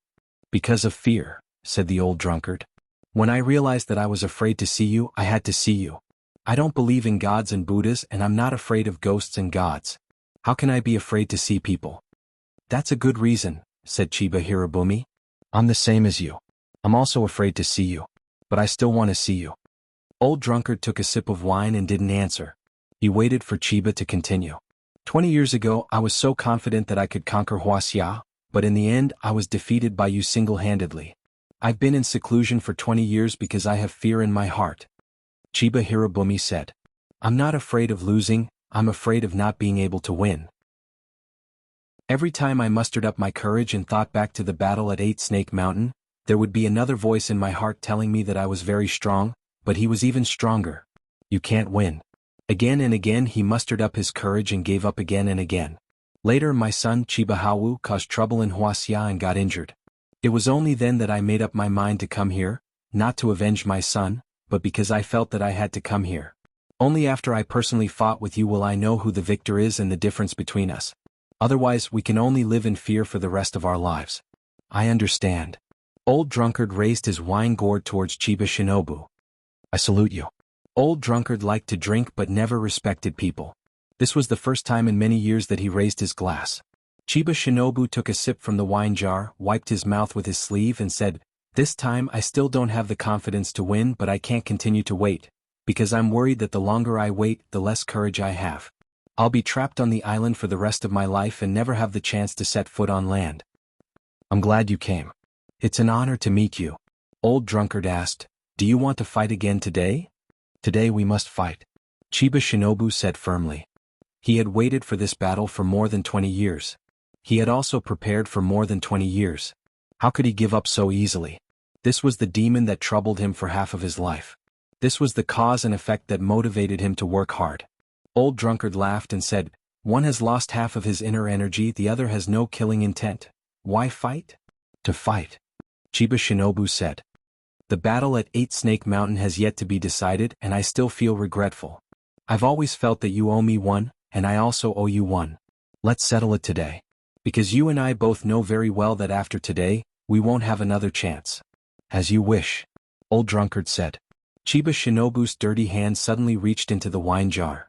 Because of fear, said the old drunkard. When I realized that I was afraid to see you, I had to see you. I don't believe in gods and Buddhas, and I'm not afraid of ghosts and gods. How can I be afraid to see people? That's a good reason, said Chiba Hirobumi. I'm the same as you. I'm also afraid to see you. But I still want to see you. Old drunkard took a sip of wine and didn't answer. He waited for Chiba to continue. 20 years ago I was so confident that I could conquer Wuxia, but in the end I was defeated by you single-handedly. I've been in seclusion for 20 years because I have fear in my heart. Chiba Hirobumi said. I'm not afraid of losing, I'm afraid of not being able to win. Every time I mustered up my courage and thought back to the battle at 8 Snake Mountain, there would be another voice in my heart telling me that I was very strong, but he was even stronger. You can't win. Again and again he mustered up his courage and gave up again and again. Later my son Chiba Hawu caused trouble in Wuxia and got injured. It was only then that I made up my mind to come here, not to avenge my son, but because I felt that I had to come here. Only after I personally fought with you will I know who the victor is and the difference between us. Otherwise we can only live in fear for the rest of our lives. I understand. Old drunkard raised his wine gourd towards Chiba Shinobu. I salute you. Old drunkard liked to drink but never respected people. This was the first time in many years that he raised his glass. Chiba Shinobu took a sip from the wine jar, wiped his mouth with his sleeve and said, This time I still don't have the confidence to win, but I can't continue to wait, because I'm worried that the longer I wait, the less courage I have. I'll be trapped on the island for the rest of my life and never have the chance to set foot on land. I'm glad you came. It's an honor to meet you. Old drunkard asked, Do you want to fight again today? Today we must fight. Chiba Shinobu said firmly. He had waited for this battle for more than 20 years. He had also prepared for more than 20 years. How could he give up so easily? This was the demon that troubled him for half of his life. This was the cause and effect that motivated him to work hard. Old drunkard laughed and said, One has lost half of his inner energy, the other has no killing intent. Why fight? To fight. Chiba Shinobu said. The battle at 8 Snake Mountain has yet to be decided and I still feel regretful. I've always felt that you owe me one, and I also owe you one. Let's settle it today. Because you and I both know very well that after today, we won't have another chance. As you wish. Old drunkard said. Chiba Shinobu's dirty hand suddenly reached into the wine jar.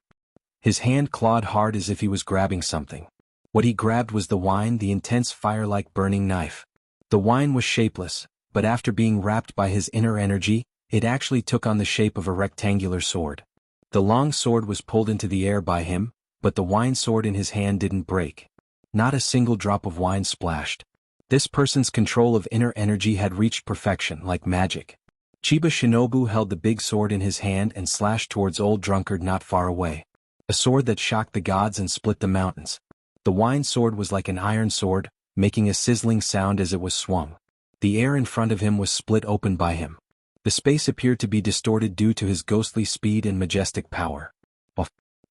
His hand clawed hard as if he was grabbing something. What he grabbed was the wine, the intense fire-like burning knife. The wine was shapeless, but after being wrapped by his inner energy, it actually took on the shape of a rectangular sword. The long sword was pulled into the air by him, but the wine sword in his hand didn't break. Not a single drop of wine splashed. This person's control of inner energy had reached perfection like magic. Chiba Shinobu held the big sword in his hand and slashed towards old drunkard not far away. A sword that shocked the gods and split the mountains. The wine sword was like an iron sword, making a sizzling sound as it was swung. The air in front of him was split open by him. The space appeared to be distorted due to his ghostly speed and majestic power.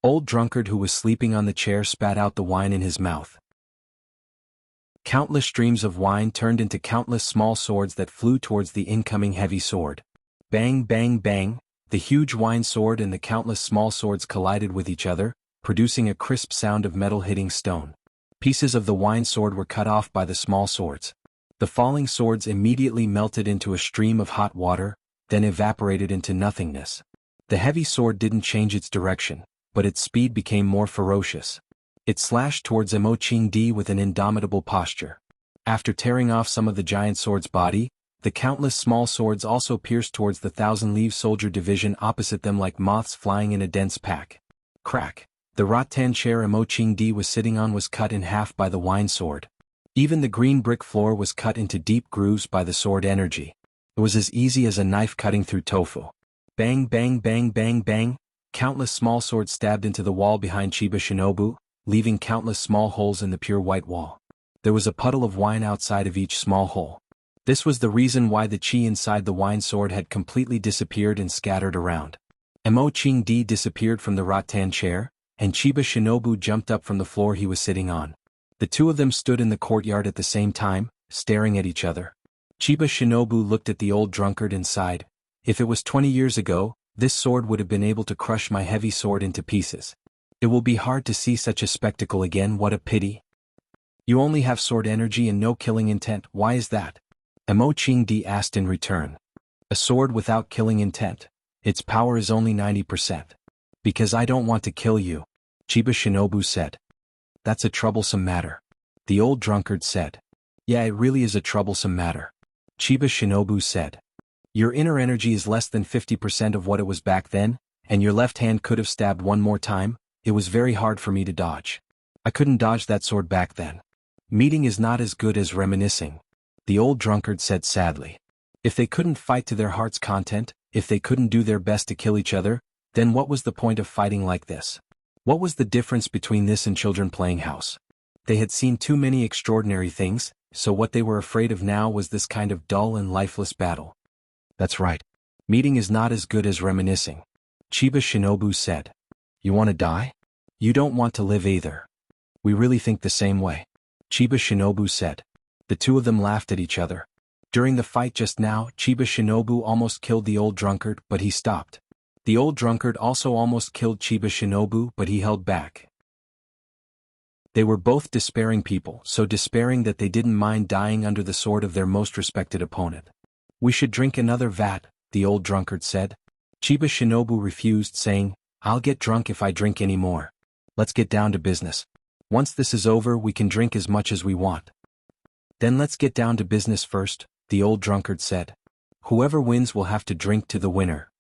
Old drunkard who was sleeping on the chair spat out the wine in his mouth. Countless streams of wine turned into countless small swords that flew towards the incoming heavy sword. Bang, bang, bang, the huge wine sword and the countless small swords collided with each other, producing a crisp sound of metal hitting stone. Pieces of the wine sword were cut off by the small swords. The falling swords immediately melted into a stream of hot water, then evaporated into nothingness. The heavy sword didn't change its direction, but its speed became more ferocious. It slashed towards Mo Qingdi with an indomitable posture. After tearing off some of the giant sword's body, the countless small swords also pierced towards the thousand-leave soldier division opposite them like moths flying in a dense pack. Crack! The rattan chair Mo Qingdi was sitting on was cut in half by the wine sword. Even the green brick floor was cut into deep grooves by the sword energy. It was as easy as a knife cutting through tofu. Bang bang bang bang bang, countless small swords stabbed into the wall behind Chiba Shinobu, leaving countless small holes in the pure white wall. There was a puddle of wine outside of each small hole. This was the reason why the chi inside the wine sword had completely disappeared and scattered around. Mo Qingdi disappeared from the rattan chair, and Chiba Shinobu jumped up from the floor he was sitting on. The two of them stood in the courtyard at the same time, staring at each other. Chiba Shinobu looked at the old drunkard and sighed. If it was 20 years ago, this sword would have been able to crush my heavy sword into pieces. It will be hard to see such a spectacle again, what a pity. You only have sword energy and no killing intent, why is that? Mo Qingdi asked in return. A sword without killing intent. Its power is only 90%. Because I don't want to kill you, Chiba Shinobu said. That's a troublesome matter. The old drunkard said. Yeah, it really is a troublesome matter. Chiba Shinobu said. Your inner energy is less than 50% of what it was back then, and your left hand could have stabbed one more time. It was very hard for me to dodge. I couldn't dodge that sword back then. Meeting is not as good as reminiscing, the old drunkard said sadly. If they couldn't fight to their heart's content, if they couldn't do their best to kill each other, then what was the point of fighting like this? What was the difference between this and children playing house? They had seen too many extraordinary things, so what they were afraid of now was this kind of dull and lifeless battle. That's right. Meeting is not as good as reminiscing, Chiba Shinobu said. You want to die? You don't want to live either. We really think the same way, Chiba Shinobu said. The two of them laughed at each other. During the fight just now, Chiba Shinobu almost killed the old drunkard, but he stopped. The old drunkard also almost killed Chiba Shinobu, but he held back. They were both despairing people, so despairing that they didn't mind dying under the sword of their most respected opponent. We should drink another vat, the old drunkard said. Chiba Shinobu refused, saying, I'll get drunk if I drink any more. Let's get down to business. Once this is over, we can drink as much as we want. Then let's get down to business first, the old drunkard said. Whoever wins will have to drink to the winner.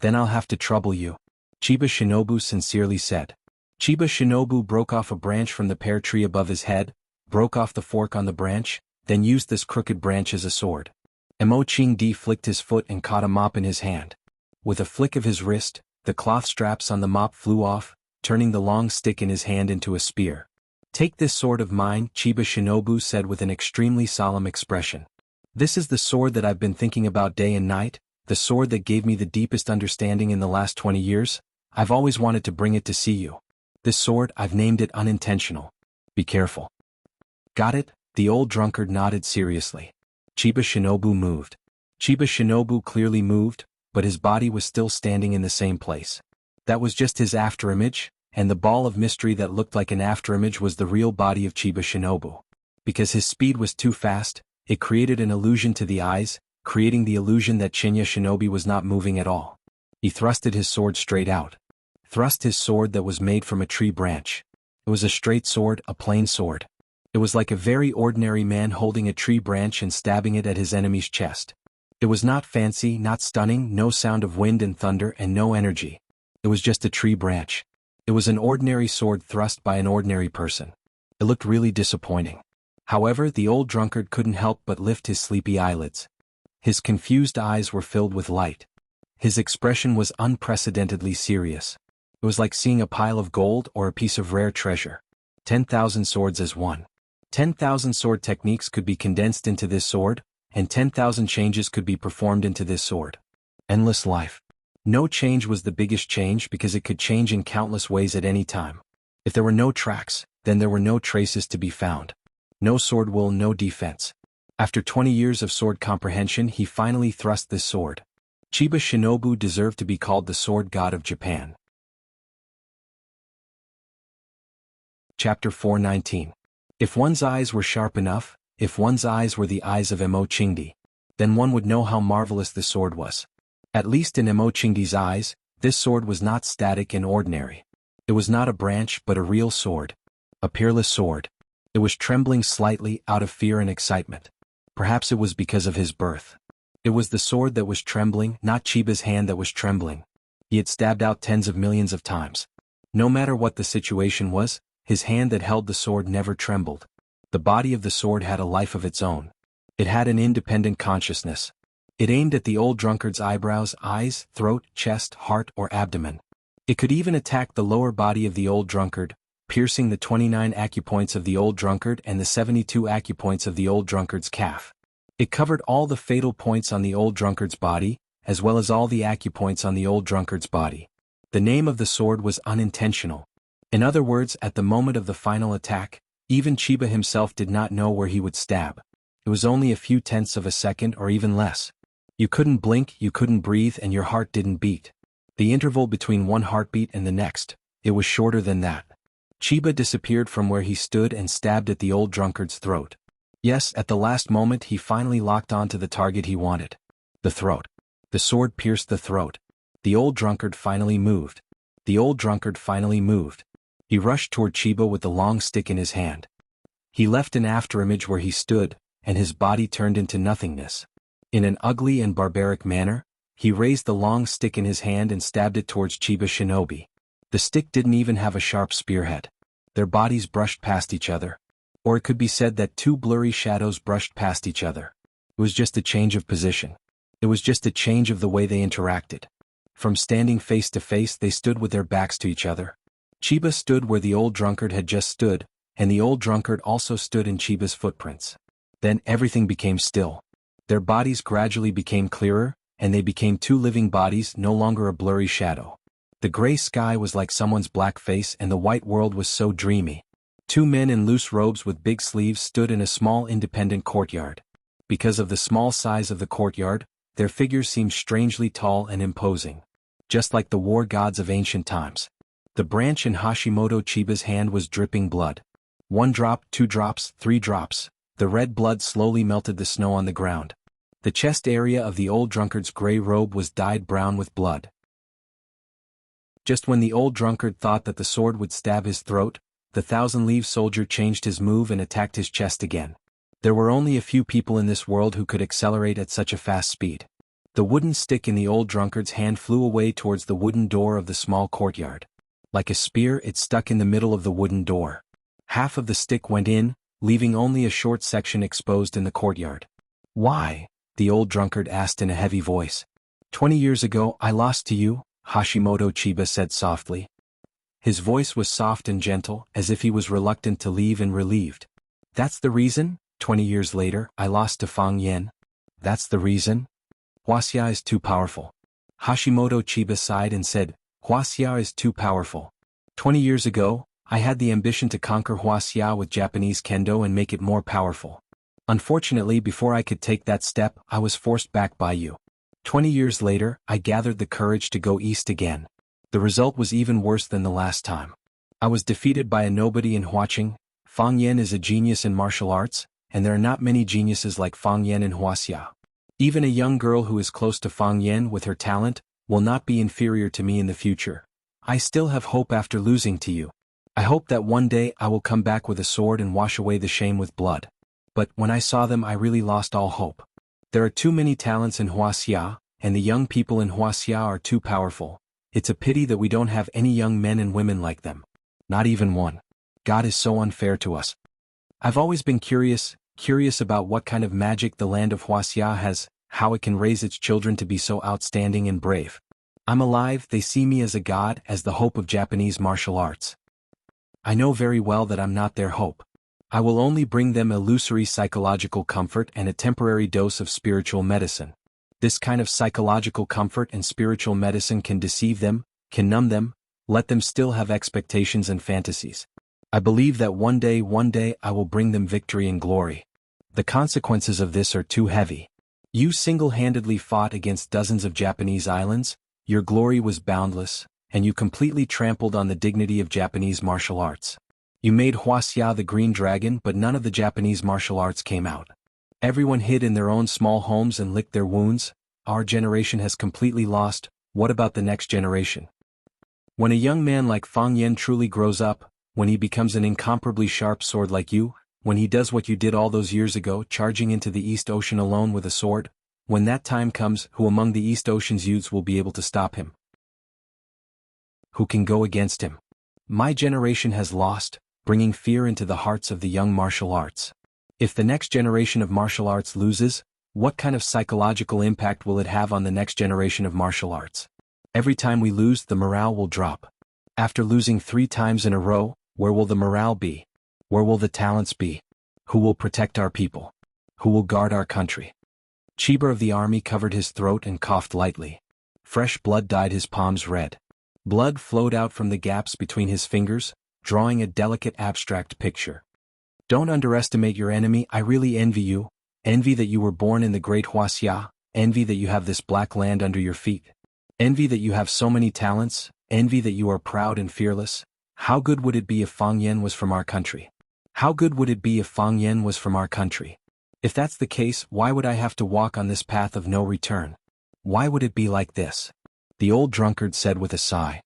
Then I'll have to trouble you, Chiba Shinobu sincerely said. Chiba Shinobu broke off a branch from the pear tree above his head, broke off the fork on the branch, then used this crooked branch as a sword. Mo Qingdi flicked his foot and caught a mop in his hand. With a flick of his wrist, the cloth straps on the mop flew off, turning the long stick in his hand into a spear. Take this sword of mine, Chiba Shinobu said with an extremely solemn expression. This is the sword that I've been thinking about day and night, the sword that gave me the deepest understanding in the last 20 years. I've always wanted to bring it to see you. This sword, I've named it Unintentional. Be careful. Got it? The old drunkard nodded seriously. Chiba Shinobu moved. Chiba Shinobu clearly moved, but his body was still standing in the same place. That was just his afterimage, and the ball of mystery that looked like an afterimage was the real body of Chiba Shinobu. Because his speed was too fast, it created an illusion to the eyes, creating the illusion that Shinya Shinobi was not moving at all. He thrusted his sword straight out. Thrust his sword that was made from a tree branch. It was a straight sword, a plain sword. It was like a very ordinary man holding a tree branch and stabbing it at his enemy's chest. It was not fancy, not stunning, no sound of wind and thunder and no energy. It was just a tree branch. It was an ordinary sword thrust by an ordinary person. It looked really disappointing. However, the old drunkard couldn't help but lift his sleepy eyelids. His confused eyes were filled with light. His expression was unprecedentedly serious. It was like seeing a pile of gold or a piece of rare treasure. 10,000 swords as one. 10,000 sword techniques could be condensed into this sword, and 10,000 changes could be performed into this sword. Endless life. No change was the biggest change because it could change in countless ways at any time. If there were no tracks, then there were no traces to be found. No sword will, no defense. After 20 years of sword comprehension, he finally thrust this sword. Chiba Shinobu deserved to be called the sword god of Japan. Chapter 419. If one's eyes were sharp enough, if one's eyes were the eyes of Mo Qingdi, then one would know how marvelous the sword was. At least in Mo Qingdi's eyes, this sword was not static and ordinary. It was not a branch but a real sword. A peerless sword. It was trembling slightly out of fear and excitement. Perhaps it was because of his birth. It was the sword that was trembling, not Chiba's hand that was trembling. He had stabbed out tens of millions of times. No matter what the situation was, his hand that held the sword never trembled. The body of the sword had a life of its own. It had an independent consciousness. It aimed at the old drunkard's eyebrows, eyes, throat, chest, heart, or abdomen. It could even attack the lower body of the old drunkard, piercing the 29 acupoints of the old drunkard and the 72 acupoints of the old drunkard's calf. It covered all the fatal points on the old drunkard's body, as well as all the acupoints on the old drunkard's body. The name of the sword was unintentional. In other words, at the moment of the final attack, even Chiba himself did not know where he would stab. It was only a few tenths of a second or even less. You couldn't blink, you couldn't breathe, and your heart didn't beat. The interval between one heartbeat and the next, it was shorter than that. Chiba disappeared from where he stood and stabbed at the old drunkard's throat. Yes, at the last moment he finally locked on to the target he wanted. The throat. The sword pierced the throat. The old drunkard finally moved. The old drunkard finally moved. He rushed toward Chiba with the long stick in his hand. He left an afterimage where he stood, and his body turned into nothingness. In an ugly and barbaric manner, he raised the long stick in his hand and stabbed it towards Chiba Shinobi. The stick didn't even have a sharp spearhead. Their bodies brushed past each other. Or it could be said that two blurry shadows brushed past each other. It was just a change of position. It was just a change of the way they interacted. From standing face to face they stood with their backs to each other. Chiba stood where the old drunkard had just stood, and the old drunkard also stood in Chiba's footprints. Then everything became still. Their bodies gradually became clearer, and they became two living bodies, no longer a blurry shadow. The gray sky was like someone's black face and the white world was so dreamy. Two men in loose robes with big sleeves stood in a small independent courtyard. Because of the small size of the courtyard, their figures seemed strangely tall and imposing. Just like the war gods of ancient times. The branch in Hashimoto Chiba's hand was dripping blood. 1 drop, 2 drops, 3 drops. The red blood slowly melted the snow on the ground. The chest area of the old drunkard's gray robe was dyed brown with blood. Just when the old drunkard thought that the sword would stab his throat, the thousand-leaf soldier changed his move and attacked his chest again. There were only a few people in this world who could accelerate at such a fast speed. The wooden stick in the old drunkard's hand flew away towards the wooden door of the small courtyard. Like a spear, it stuck in the middle of the wooden door. Half of the stick went in, leaving only a short section exposed in the courtyard. "Why?" the old drunkard asked in a heavy voice. 20 years ago I lost to you," Hashimoto Chiba said softly. His voice was soft and gentle, as if he was reluctant to leave and relieved. "That's the reason? 20 years later, I lost to Fang Yen? That's the reason? Wuxia is too powerful." Hashimoto Chiba sighed and said, "Wuxia is too powerful. 20 years ago, I had the ambition to conquer Wuxia with Japanese kendo and make it more powerful. Unfortunately, before I could take that step, I was forced back by you. 20 years later, I gathered the courage to go east again. The result was even worse than the last time. I was defeated by a nobody in Huaqing. Fang Yen is a genius in martial arts, and there are not many geniuses like Fang Yen in Wuxia. Even a young girl who is close to Fang Yen with her talent will not be inferior to me in the future. I still have hope after losing to you. I hope that one day I will come back with a sword and wash away the shame with blood. But when I saw them I really lost all hope. There are too many talents in Wuxia, and the young people in Wuxia are too powerful. It's a pity that we don't have any young men and women like them. Not even one. God is so unfair to us. I've always been curious about what kind of magic the land of Wuxia has, how it can raise its children to be so outstanding and brave. I'm alive, they see me as a god, as the hope of Japanese martial arts. I know very well that I'm not their hope. I will only bring them illusory psychological comfort and a temporary dose of spiritual medicine. This kind of psychological comfort and spiritual medicine can deceive them, can numb them, let them still have expectations and fantasies. I believe that one day I will bring them victory and glory. The consequences of this are too heavy. You single-handedly fought against dozens of Japanese islands, your glory was boundless, and you completely trampled on the dignity of Japanese martial arts. You made Wuxia the Green Dragon, but none of the Japanese martial arts came out. Everyone hid in their own small homes and licked their wounds. Our generation has completely lost. What about the next generation? When a young man like Fang Yan truly grows up, when he becomes an incomparably sharp sword like you, when he does what you did all those years ago, charging into the East Ocean alone with a sword, when that time comes, who among the East Ocean's youths will be able to stop him? Who can go against him? My generation has lost, bringing fear into the hearts of the young martial arts. If the next generation of martial arts loses, what kind of psychological impact will it have on the next generation of martial arts? Every time we lose, the morale will drop. After losing 3 times in a row, where will the morale be? Where will the talents be? Who will protect our people? Who will guard our country? Chiba of the army covered his throat and coughed lightly. Fresh blood dyed his palms red. Blood flowed out from the gaps between his fingers, drawing a delicate abstract picture. Don't underestimate your enemy. I really envy you. Envy that you were born in the great Wuxia. Envy that you have this black land under your feet. Envy that you have so many talents. Envy that you are proud and fearless. How good would it be if Fang Yan was from our country? How good would it be if Fang Yan was from our country? If that's the case, why would I have to walk on this path of no return? Why would it be like this? The old drunkard said with a sigh.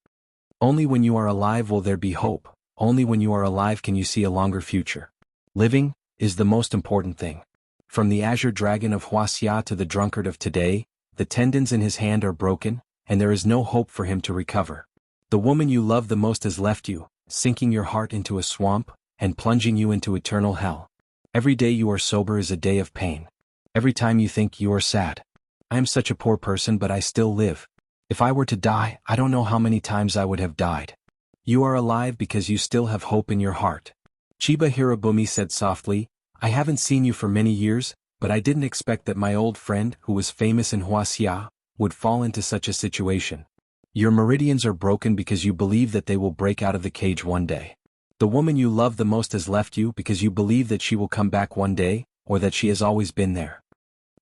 Only when you are alive will there be hope. Only when you are alive can you see a longer future. Living is the most important thing. From the azure dragon of Wuxia to the drunkard of today, the tendons in his hand are broken, and there is no hope for him to recover. The woman you love the most has left you, sinking your heart into a swamp, and plunging you into eternal hell. Every day you are sober is a day of pain. Every time you think you are sad. I am such a poor person, but I still live. If I were to die, I don't know how many times I would have died. You are alive because you still have hope in your heart. Chiba Hirobumi said softly, I haven't seen you for many years, but I didn't expect that my old friend, who was famous in Wuxia, would fall into such a situation. Your meridians are broken because you believe that they will break out of the cage one day. The woman you love the most has left you because you believe that she will come back one day, or that she has always been there.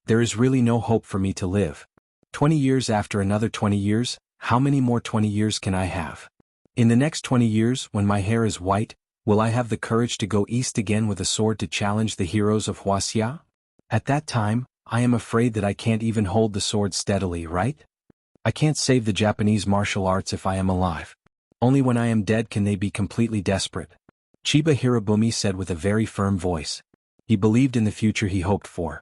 There is really no hope for me to live. 20 years after another 20 years, how many more 20 years can I have? In the next 20 years, when my hair is white, will I have the courage to go east again with a sword to challenge the heroes of Wuxia? At that time, I am afraid that I can't even hold the sword steadily, right? I can't save the Japanese martial arts if I am alive. Only when I am dead can they be completely desperate. Chiba Hirobumi said with a very firm voice. He believed in the future he hoped for.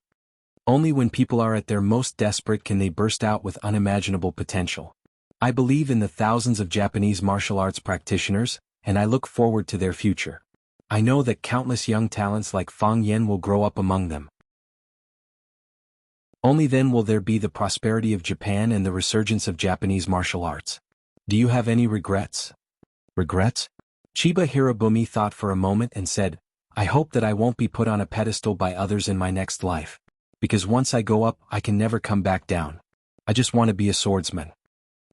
Only when people are at their most desperate can they burst out with unimaginable potential. I believe in the thousands of Japanese martial arts practitioners, and I look forward to their future. I know that countless young talents like Fang Yan will grow up among them. Only then will there be the prosperity of Japan and the resurgence of Japanese martial arts. Do you have any regrets? Regrets? Chiba Hirobumi thought for a moment and said, I hope that I won't be put on a pedestal by others in my next life. Because once I go up, I can never come back down. I just want to be a swordsman.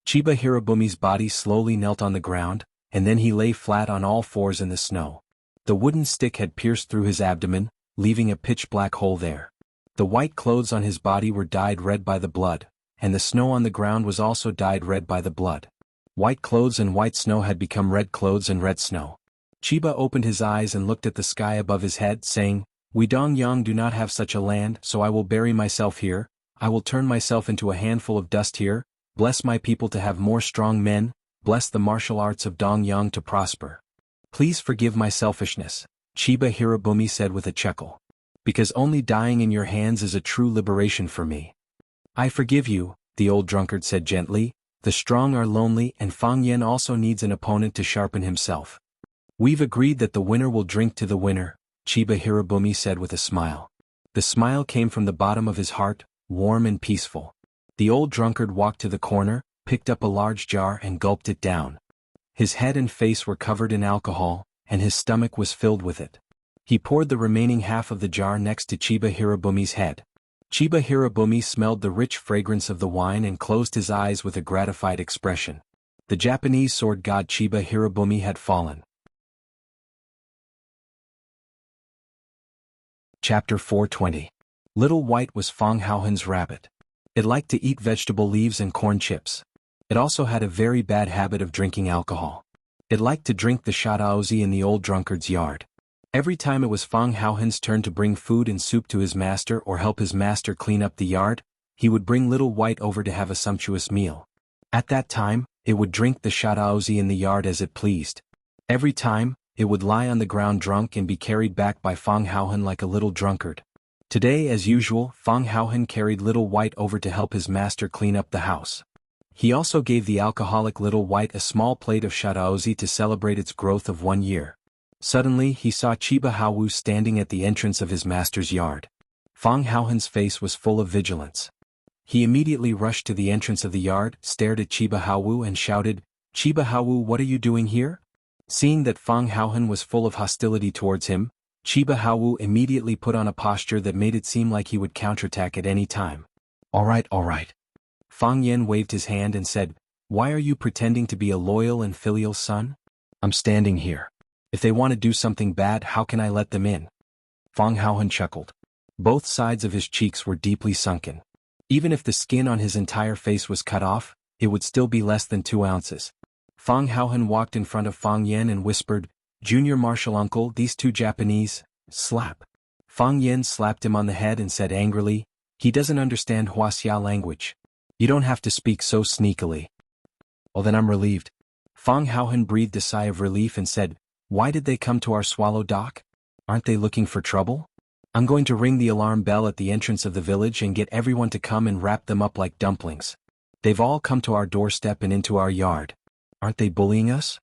Chiba Hirobumi's body slowly knelt on the ground, and then he lay flat on all fours in the snow. The wooden stick had pierced through his abdomen, leaving a pitch-black hole there. The white clothes on his body were dyed red by the blood, and the snow on the ground was also dyed red by the blood. White clothes and white snow had become red clothes and red snow. Chiba opened his eyes and looked at the sky above his head, saying, We Dongyang do not have such a land, so I will bury myself here. I will turn myself into a handful of dust here. Bless my people to have more strong men. Bless the martial arts of Dongyang to prosper. Please forgive my selfishness, Chiba Hirobumi said with a chuckle. Because only dying in your hands is a true liberation for me. I forgive you, the old drunkard said gently. The strong are lonely and Fang Yan also needs an opponent to sharpen himself. We've agreed that the winner will drink to the winner, Chiba Hirobumi said with a smile. The smile came from the bottom of his heart, warm and peaceful. The old drunkard walked to the corner, picked up a large jar and gulped it down. His head and face were covered in alcohol, and his stomach was filled with it. He poured the remaining half of the jar next to Chiba Hirobumi's head. Chiba Hirobumi smelled the rich fragrance of the wine and closed his eyes with a gratified expression. The Japanese sword god Chiba Hirobumi had fallen. Chapter 420. Little White was Fang Haohen's rabbit. It liked to eat vegetable leaves and corn chips. It also had a very bad habit of drinking alcohol. It liked to drink the shadaozi in the old drunkard's yard. Every time it was Fang Haohen's turn to bring food and soup to his master or help his master clean up the yard, he would bring Little White over to have a sumptuous meal. At that time, it would drink the shadaozi in the yard as it pleased. Every time, it would lie on the ground drunk and be carried back by Fang Haohen like a little drunkard. Today, as usual, Fang Haohen carried Little White over to help his master clean up the house. He also gave the alcoholic Little White a small plate of shadaozi to celebrate its growth of 1 year. Suddenly, he saw Chiba Haowu standing at the entrance of his master's yard. Fang Haohen's face was full of vigilance. He immediately rushed to the entrance of the yard, stared at Chiba Haowu and shouted, "Chiba Haowu, what are you doing here?" Seeing that Fang Haohen was full of hostility towards him, Chiba Haowu immediately put on a posture that made it seem like he would counterattack at any time. All right. Fang Yen waved his hand and said, "Why are you pretending to be a loyal and filial son? I'm standing here. If they want to do something bad, how can I let them in?" Fang Haohen chuckled. Both sides of his cheeks were deeply sunken. Even if the skin on his entire face was cut off, it would still be less than 2 ounces. Fang Haohen walked in front of Fang Yen and whispered, "Junior Marshal Uncle, these 2 Japanese, slap." Fang Yen slapped him on the head and said angrily, "He doesn't understand Wuxia language. You don't have to speak so sneakily." "Well, then I'm relieved." Fang Haohen breathed a sigh of relief and said, "Why did they come to our swallow dock? Aren't they looking for trouble? I'm going to ring the alarm bell at the entrance of the village and get everyone to come and wrap them up like dumplings. They've all come to our doorstep and into our yard. Aren't they bullying us?"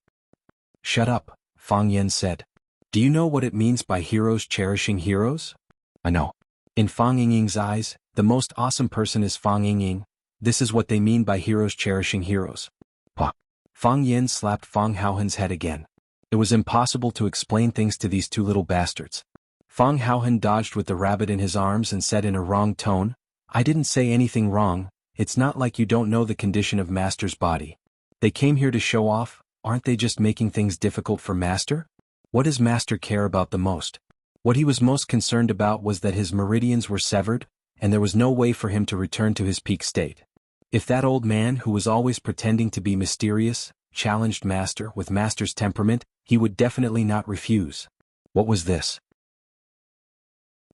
"Shut up," Fang Yen said. "Do you know what it means by heroes cherishing heroes?" "I know." In Fang Yingying's eyes, the most awesome person is Fang Yingying. This is what they mean by heroes cherishing heroes. Huh. Fang Yen slapped Fang Haohen's head again. It was impossible to explain things to these 2 little bastards. Fang Haohen dodged with the rabbit in his arms and said in a wrong tone, "I didn't say anything wrong. It's not like you don't know the condition of Master's body. They came here to show off. Aren't they just making things difficult for Master? What does Master care about the most?" What he was most concerned about was that his meridians were severed, and there was no way for him to return to his peak state. If that old man who was always pretending to be mysterious, challenged Master with Master's temperament, he would definitely not refuse. What was this?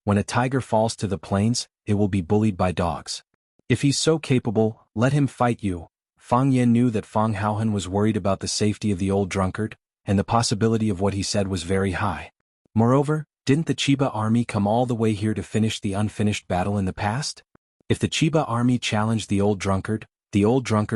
When a tiger falls to the plains, it will be bullied by dogs. If he's so capable, let him fight you. Fang Yen knew that Fang Haohen was worried about the safety of the old drunkard, and the possibility of what he said was very high. Moreover, didn't the Chiba army come all the way here to finish the unfinished battle in the past? If the Chiba army challenged the old drunkard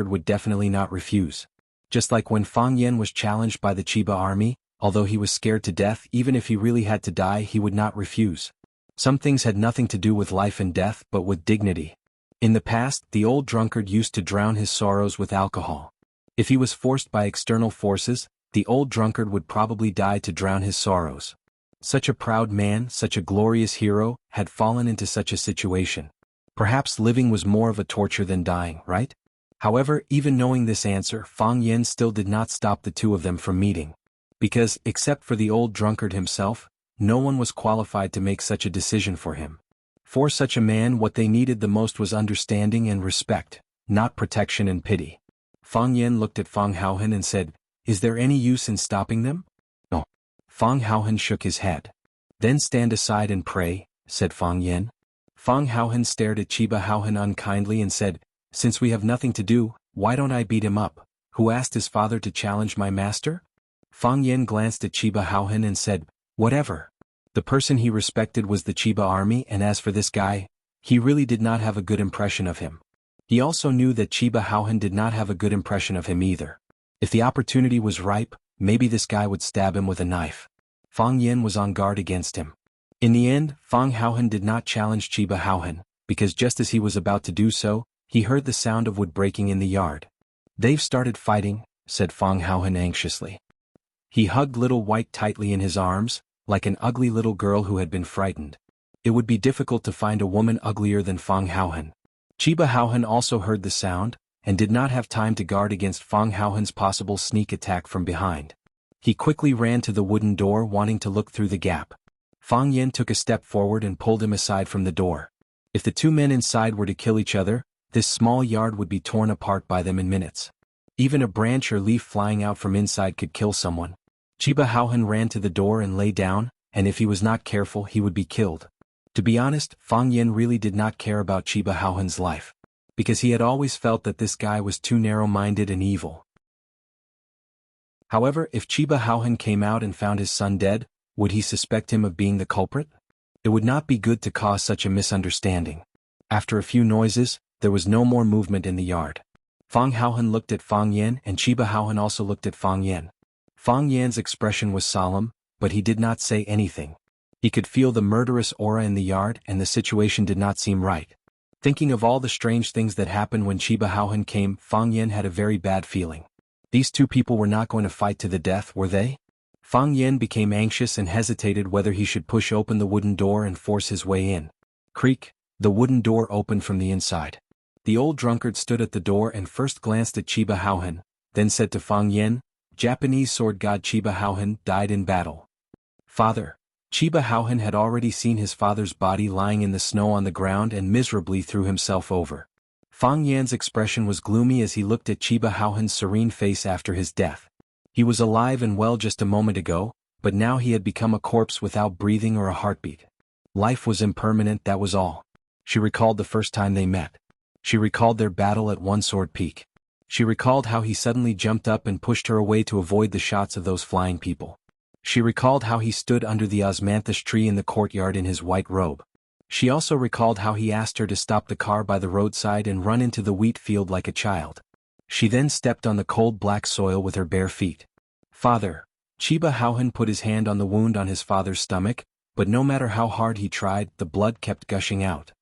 would definitely not refuse. Just like when Fang Yen was challenged by the Chiba army, although he was scared to death, even if he really had to die, he would not refuse. Some things had nothing to do with life and death but with dignity. In the past, the old drunkard used to drown his sorrows with alcohol. If he was forced by external forces, the old drunkard would probably die to drown his sorrows. Such a proud man, such a glorious hero, had fallen into such a situation. Perhaps living was more of a torture than dying, right? However, even knowing this answer, Fang Yen still did not stop the 2 of them from meeting. Because, except for the old drunkard himself, no one was qualified to make such a decision for him. For such a man, what they needed the most was understanding and respect, not protection and pity. Fang Yen looked at Fang Haohen and said, "Is there any use in stopping them?" "No." Fang Haohen shook his head. "Then stand aside and pray," said Fang Yen. Fang Haohen stared at Chiba Haohen unkindly and said, "Since we have nothing to do, why don't I beat him up? Who asked his father to challenge my master?" Fang Yen glanced at Chiba Haohen and said, "Whatever." The person he respected was the Chiba army, and as for this guy, he really did not have a good impression of him. He also knew that Chiba Haohen did not have a good impression of him either. If the opportunity was ripe, maybe this guy would stab him with a knife. Fang Yen was on guard against him. In the end, Fang Haohen did not challenge Chiba Haohen, because just as he was about to do so, he heard the sound of wood breaking in the yard. "They've started fighting," said Fang Haohen anxiously. He hugged Little White tightly in his arms, like an ugly little girl who had been frightened. It would be difficult to find a woman uglier than Fang Haohen. Chiba Haohen also heard the sound, and did not have time to guard against Fang Haohen's possible sneak attack from behind. He quickly ran to the wooden door, wanting to look through the gap. Fang Yen took a step forward and pulled him aside from the door. If the 2 men inside were to kill each other, this small yard would be torn apart by them in minutes. Even a branch or leaf flying out from inside could kill someone. Chiba Haohan ran to the door and lay down, and if he was not careful he would be killed. To be honest, Fang Yen really did not care about Chiba Haohan's life, because he had always felt that this guy was too narrow-minded and evil. However, if Chiba Haohan came out and found his son dead, would he suspect him of being the culprit? It would not be good to cause such a misunderstanding. After a few noises, there was no more movement in the yard. Fang Haohan looked at Fang Yen and Chiba Haohan also looked at Fang Yen. Fang Yan's expression was solemn, but he did not say anything. He could feel the murderous aura in the yard and the situation did not seem right. Thinking of all the strange things that happened when Chiba Haohan came, Fang Yen had a very bad feeling. These two people were not going to fight to the death, were they? Fang Yen became anxious and hesitated whether he should push open the wooden door and force his way in. Creak, the wooden door opened from the inside. The old drunkard stood at the door and first glanced at Chiba Haohan, then said to Fang Yen, "Japanese sword god Chiba Haohan died in battle." Father. Chiba Haohan had already seen his father's body lying in the snow on the ground and miserably threw himself over. Fang Yan's expression was gloomy as he looked at Chiba Haohan's serene face after his death. He was alive and well just a moment ago, but now he had become a corpse without breathing or a heartbeat. Life was impermanent, that was all. She recalled the first time they met. She recalled their battle at One Sword Peak. She recalled how he suddenly jumped up and pushed her away to avoid the shots of those flying people. She recalled how he stood under the osmanthus tree in the courtyard in his white robe. She also recalled how he asked her to stop the car by the roadside and run into the wheat field like a child. She then stepped on the cold black soil with her bare feet. Father. Chiba Haohan put his hand on the wound on his father's stomach, but no matter how hard he tried, the blood kept gushing out.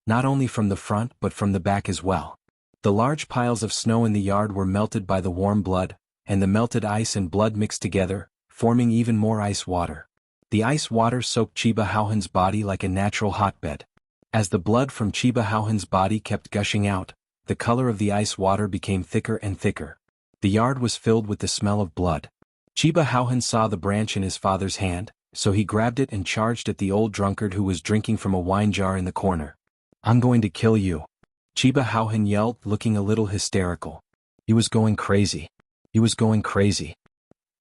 Not only from the front but from the back as well. The large piles of snow in the yard were melted by the warm blood, and the melted ice and blood mixed together, forming even more ice water. The ice water soaked Chiba Haohan's body like a natural hotbed. As the blood from Chiba Haohan's body kept gushing out, the color of the ice water became thicker and thicker. The yard was filled with the smell of blood. Chiba Haohan saw the branch in his father's hand, so he grabbed it and charged at the old drunkard who was drinking from a wine jar in the corner. "I'm going to kill you," Chiba Haohan yelled, looking a little hysterical. He was going crazy. He was going crazy.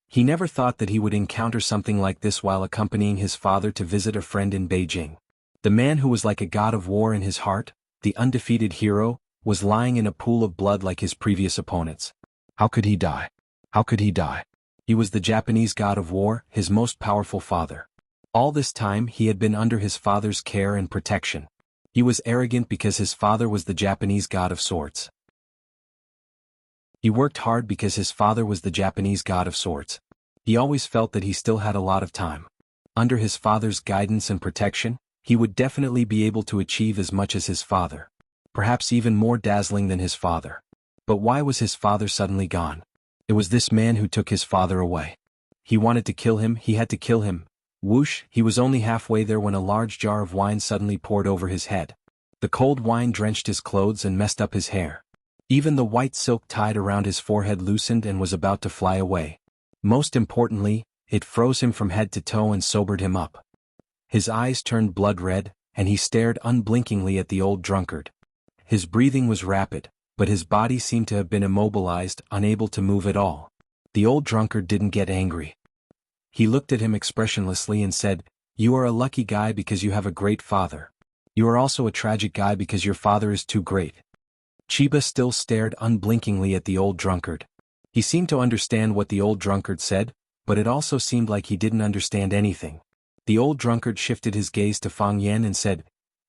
He never thought that he would encounter something like this while accompanying his father to visit a friend in Beijing. The man who was like a god of war in his heart, the undefeated hero, was lying in a pool of blood like his previous opponents. How could he die? How could he die? He was the Japanese god of war, his most powerful father. All this time he had been under his father's care and protection. He was arrogant because his father was the Japanese god of swords. He worked hard because his father was the Japanese god of swords. He always felt that he still had a lot of time. Under his father's guidance and protection, he would definitely be able to achieve as much as his father. Perhaps even more dazzling than his father. But why was his father suddenly gone? It was this man who took his father away. He wanted to kill him, he had to kill him. Whoosh, he was only halfway there when a large jar of wine suddenly poured over his head. The cold wine drenched his clothes and messed up his hair. Even the white silk tied around his forehead loosened and was about to fly away. Most importantly, it froze him from head to toe and sobered him up. His eyes turned blood red, and he stared unblinkingly at the old drunkard. His breathing was rapid, but his body seemed to have been immobilized, unable to move at all. The old drunkard didn't get angry. He looked at him expressionlessly and said, "You are a lucky guy because you have a great father. You are also a tragic guy because your father is too great." Chiba still stared unblinkingly at the old drunkard. He seemed to understand what the old drunkard said, but it also seemed like he didn't understand anything. The old drunkard shifted his gaze to Fang Yen and said,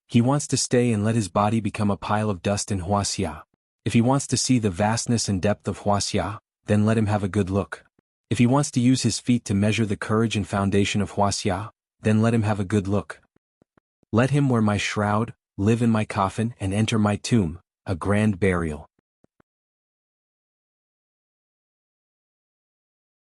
"He wants to stay and let his body become a pile of dust in Wuxia. If he wants to see the vastness and depth of Wuxia, then let him have a good look. If he wants to use his feet to measure the courage and foundation of Wuxia, then let him have a good look. Let him wear my shroud, live in my coffin and enter my tomb, a grand burial."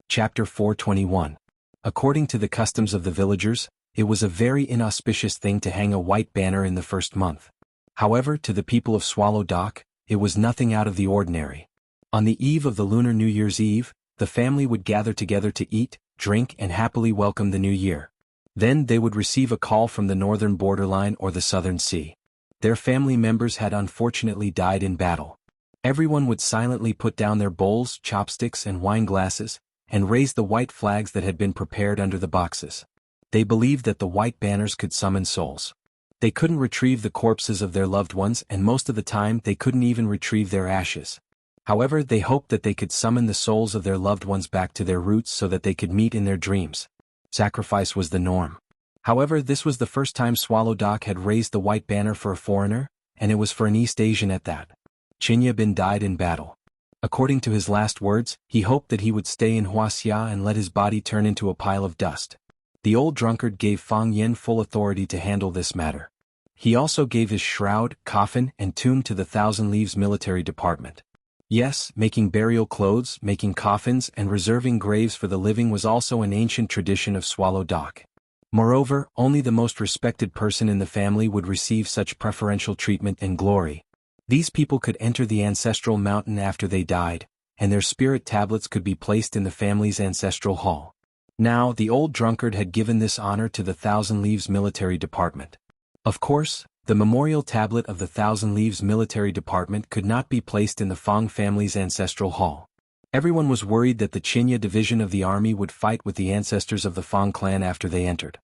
Chapter 421. According to the customs of the villagers, it was a very inauspicious thing to hang a white banner in the first month. However, to the people of Swallow Dock, it was nothing out of the ordinary. On the eve of the Lunar New Year's Eve, the family would gather together to eat, drink and happily welcome the new year. Then they would receive a call from the northern borderline or the southern sea. Their family members had unfortunately died in battle. Everyone would silently put down their bowls, chopsticks and wine glasses, and raise the white flags that had been prepared under the boxes. They believed that the white banners could summon souls. They couldn't retrieve the corpses of their loved ones, and most of the time they couldn't even retrieve their ashes. However, they hoped that they could summon the souls of their loved ones back to their roots so that they could meet in their dreams. Sacrifice was the norm. However, this was the first time Swallow Dock had raised the white banner for a foreigner, and it was for an East Asian at that. Chinya Bin died in battle. According to his last words, he hoped that he would stay in Wuxia and let his body turn into a pile of dust. The old drunkard gave Fang Yen full authority to handle this matter. He also gave his shroud, coffin, and tomb to the Thousand Leaves military department. Yes, making burial clothes, making coffins, and reserving graves for the living was also an ancient tradition of Swallow Dock. Moreover, only the most respected person in the family would receive such preferential treatment and glory. These people could enter the ancestral mountain after they died, and their spirit tablets could be placed in the family's ancestral hall. Now, the old drunkard had given this honor to the Thousand Leaves military department. Of course, the memorial tablet of the Thousand Leaves military department could not be placed in the Fang family's ancestral hall. Everyone was worried that the Chinya division of the army would fight with the ancestors of the Fang clan after they entered.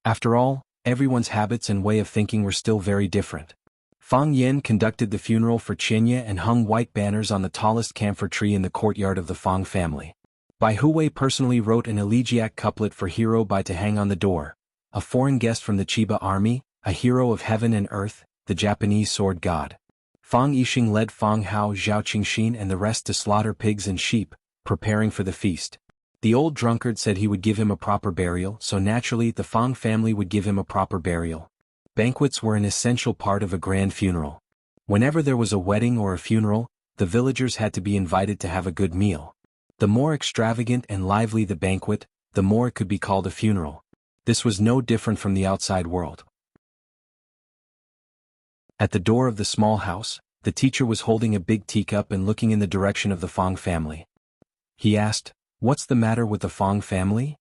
After all, everyone's habits and way of thinking were still very different. Fang Yen conducted the funeral for Chinya and hung white banners on the tallest camphor tree in the courtyard of the Fang family. Bai Huwei personally wrote an elegiac couplet for Hero Bai to hang on the door, a foreign guest from the Chiba army, a hero of heaven and earth, the Japanese sword god. Fang Yixing led Fang Hao, Zhao Qingxin and the rest to slaughter pigs and sheep, preparing for the feast. The old drunkard said he would give him a proper burial, so naturally the Fang family would give him a proper burial. Banquets were an essential part of a grand funeral. Whenever there was a wedding or a funeral, the villagers had to be invited to have a good meal. The more extravagant and lively the banquet, the more it could be called a funeral. This was no different from the outside world. At the door of the small house, the teacher was holding a big teacup and looking in the direction of the Fang family. He asked, "What's the matter with the Fang family?"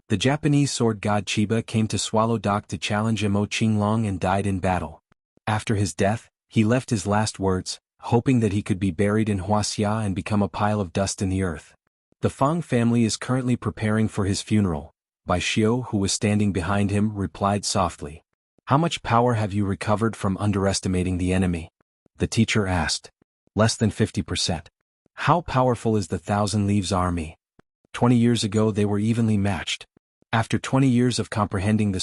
The Japanese sword god Chiba came to Swallow Dock to challenge Mo Qinglong and died in battle. After his death, he left his last words, hoping that he could be buried in Wuxia and become a pile of dust in the earth. The Fang family is currently preparing for his funeral. Bai Xiao, who was standing behind him, replied softly. "How much power have you recovered from underestimating the enemy?" The teacher asked. "Less than 50%. How powerful is the Thousand Leaves army?" 20 years ago they were evenly matched. After 20 years of comprehending the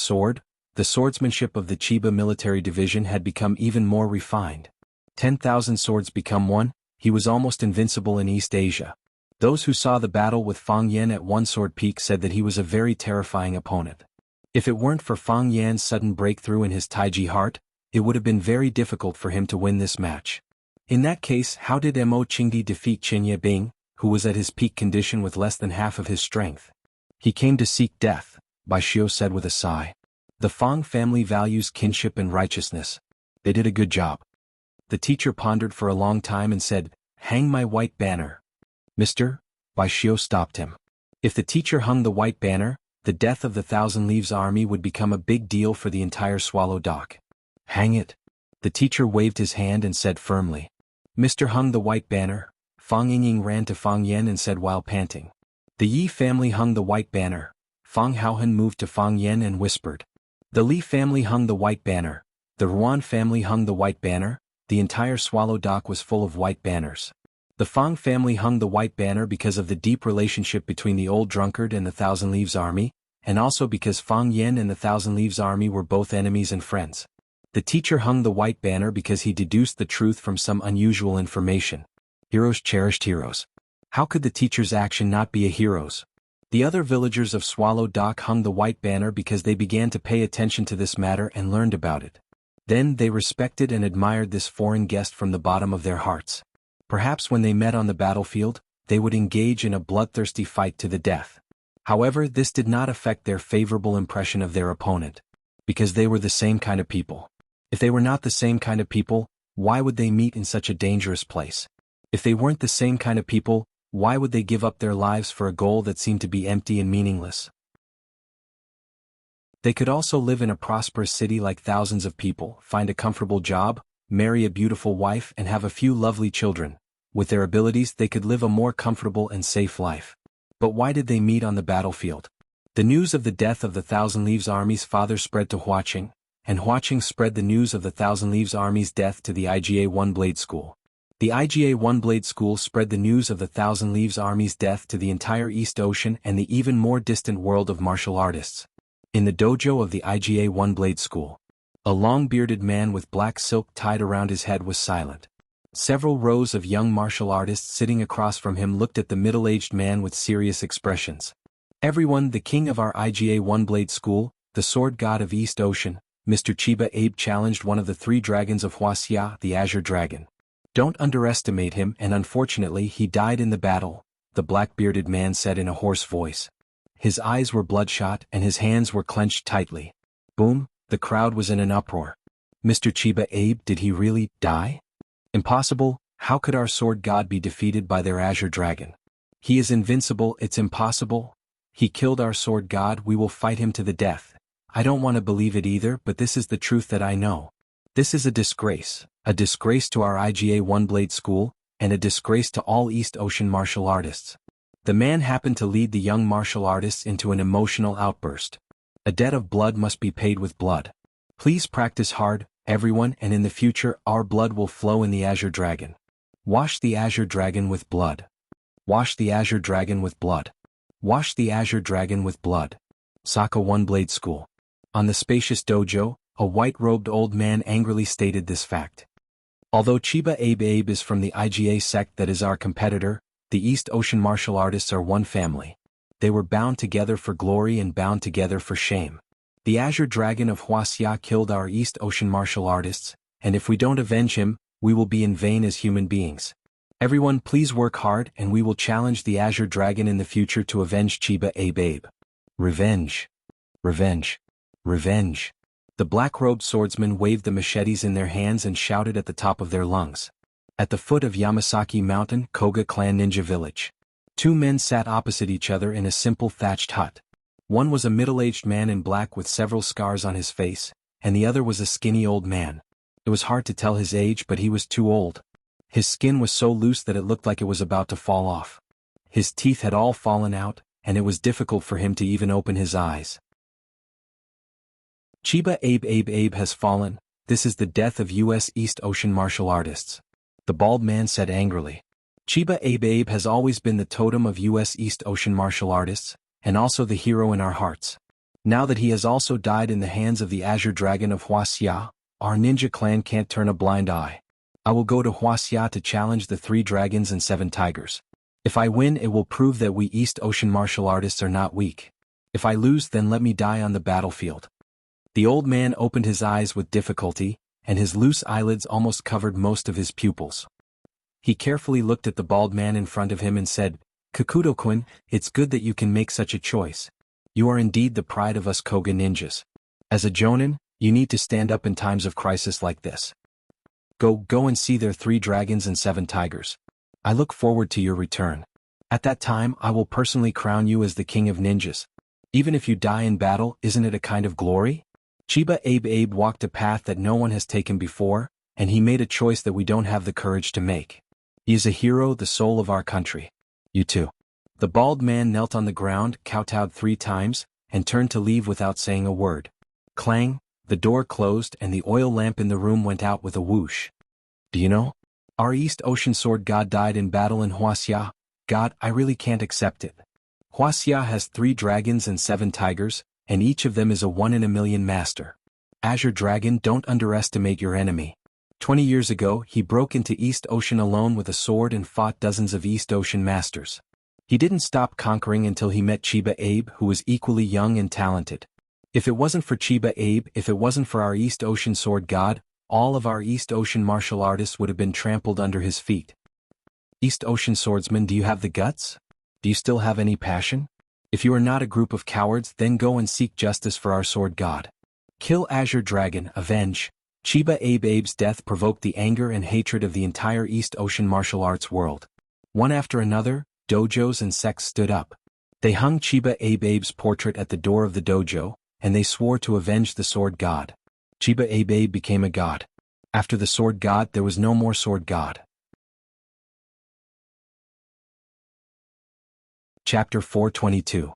swordsmanship of the Chiba military division had become even more refined. 10,000 swords become one, he was almost invincible in East Asia. Those who saw the battle with Fang Yen at One Sword Peak said that he was a very terrifying opponent. If it weren't for Fang Yan's sudden breakthrough in his Taiji heart, it would have been very difficult for him to win this match. In that case, how did Mo Qingdi defeat Chinya Bing, who was at his peak condition with less than half of his strength? "He came to seek death," Bai Xiao said with a sigh. "The Fang family values kinship and righteousness. They did a good job." The teacher pondered for a long time and said, "Hang my white banner." "Mister," Bai Xiao stopped him. If the teacher hung the white banner, the death of the Thousand Leaves army would become a big deal for the entire Swallow Dock. "Hang it." The teacher waved his hand and said firmly. "Mister hung the white banner." Fang Yingying ran to Fang Yen and said while panting. The Yi family hung the white banner. Fang Haohan moved to Fang Yen and whispered. The Li family hung the white banner. The Ruan family hung the white banner. The entire Swallow Dock was full of white banners. The Fang family hung the white banner because of the deep relationship between the old drunkard and the Thousand Leaves army, and also because Fang Yen and the Thousand Leaves army were both enemies and friends. The teacher hung the white banner because he deduced the truth from some unusual information. Heroes cherished heroes. How could the teacher's action not be a hero's? The other villagers of Swallow Dock hung the white banner because they began to pay attention to this matter and learned about it. Then they respected and admired this foreign guest from the bottom of their hearts. Perhaps when they met on the battlefield, they would engage in a bloodthirsty fight to the death. However, this did not affect their favorable impression of their opponent, because they were the same kind of people. If they were not the same kind of people, why would they meet in such a dangerous place? If they weren't the same kind of people, why would they give up their lives for a goal that seemed to be empty and meaningless? They could also live in a prosperous city like thousands of people, find a comfortable job, marry a beautiful wife and have a few lovely children, With their abilities they could live a more comfortable and safe life. But why did they meet on the battlefield? The news of the death of the Thousand Leaves Army's father spread to Huaqing, and Huaqing spread the news of the Thousand Leaves Army's death to the IGA One Blade School. The IGA One Blade School spread the news of the Thousand Leaves Army's death to the entire East Ocean and the even more distant world of martial artists. In the dojo of the IGA One Blade School, a long-bearded man with black silk tied around his head was silent. Several rows of young martial artists sitting across from him looked at the middle-aged man with serious expressions. Everyone, the king of our IGA One Blade School, the sword god of East Ocean, Mr. Chiba Abe challenged one of the three dragons of Wuxia, the Azure Dragon. Don't underestimate him, and unfortunately he died in the battle, the black-bearded man said in a hoarse voice. His eyes were bloodshot and his hands were clenched tightly. Boom, the crowd was in an uproar. Mr. Chiba Abe, did he really die? Impossible, how could our sword god be defeated by their Azure Dragon? He is invincible, it's impossible. He killed our sword god, we will fight him to the death. I don't want to believe it either, but this is the truth that I know. This is a disgrace to our IGA One Blade School, and a disgrace to all East Ocean martial artists. The man happened to lead the young martial artists into an emotional outburst. A debt of blood must be paid with blood. Please practice hard, everyone, and in the future our blood will flow in the Azure Dragon. Wash the Azure Dragon with blood. Wash the Azure Dragon with blood. Wash the Azure Dragon with blood. Saka One Blade School. On the spacious dojo, a white-robed old man angrily stated this fact. Although Chiba Abe is from the IGA sect that is our competitor, the East Ocean martial artists are one family. They were bound together for glory and bound together for shame. The Azure Dragon of Wuxia killed our East Ocean martial artists, and if we don't avenge him, we will be in vain as human beings. Everyone please work hard and we will challenge the Azure Dragon in the future to avenge Chiba Abe. Revenge. Revenge. Revenge. The black-robed swordsmen waved the machetes in their hands and shouted at the top of their lungs. At the foot of Yamasaki Mountain, Koga Clan Ninja Village, two men sat opposite each other in a simple thatched hut. One was a middle-aged man in black with several scars on his face, and the other was a skinny old man. It was hard to tell his age, but he was too old. His skin was so loose that it looked like it was about to fall off. His teeth had all fallen out, and it was difficult for him to even open his eyes. Chiba Abe has fallen. This is the death of U.S. East Ocean martial artists. The bald man said angrily. Chiba Abe has always been the totem of U.S. East Ocean martial artists, and also the hero in our hearts. Now that he has also died in the hands of the Azure Dragon of Wuxia, our ninja clan can't turn a blind eye. I will go to Wuxia to challenge the 3 dragons and 7 tigers. If I win, it will prove that we East Ocean martial artists are not weak. If I lose, then let me die on the battlefield. The old man opened his eyes with difficulty, and his loose eyelids almost covered most of his pupils. He carefully looked at the bald man in front of him and said, Kakudo-kun, it's good that you can make such a choice. You are indeed the pride of us Koga ninjas. As a jonin, you need to stand up in times of crisis like this. Go and see their 3 dragons and 7 tigers. I look forward to your return. At that time I will personally crown you as the king of ninjas. Even if you die in battle, isn't it a kind of glory? Chiba Abe walked a path that no one has taken before, and he made a choice that we don't have the courage to make. He is a hero, the soul of our country. You too. The bald man knelt on the ground, kowtowed 3 times, and turned to leave without saying a word. Clang, the door closed and the oil lamp in the room went out with a whoosh. Do you know? Our East Ocean sword god died in battle in Wuxia. God, I really can't accept it. Wuxia has 3 dragons and 7 tigers, and each of them is a 1 in a million master. Azure Dragon, don't underestimate your enemy. 20 years ago, he broke into East Ocean alone with a sword and fought dozens of East Ocean masters. He didn't stop conquering until he met Chiba Abe, who was equally young and talented. If it wasn't for Chiba Abe, if it wasn't for our East Ocean sword god, all of our East Ocean martial artists would have been trampled under his feet. East Ocean swordsman, do you have the guts? Do you still have any passion? If you are not a group of cowards, then go and seek justice for our sword god. Kill Azure Dragon, avenge. Chiba Abe's death provoked the anger and hatred of the entire East Ocean martial arts world. One after another, dojos and sects stood up. They hung Chiba Abe's portrait at the door of the dojo, and they swore to avenge the sword god. Chiba Abe became a god. After the sword god, there was no more sword god. Chapter 422.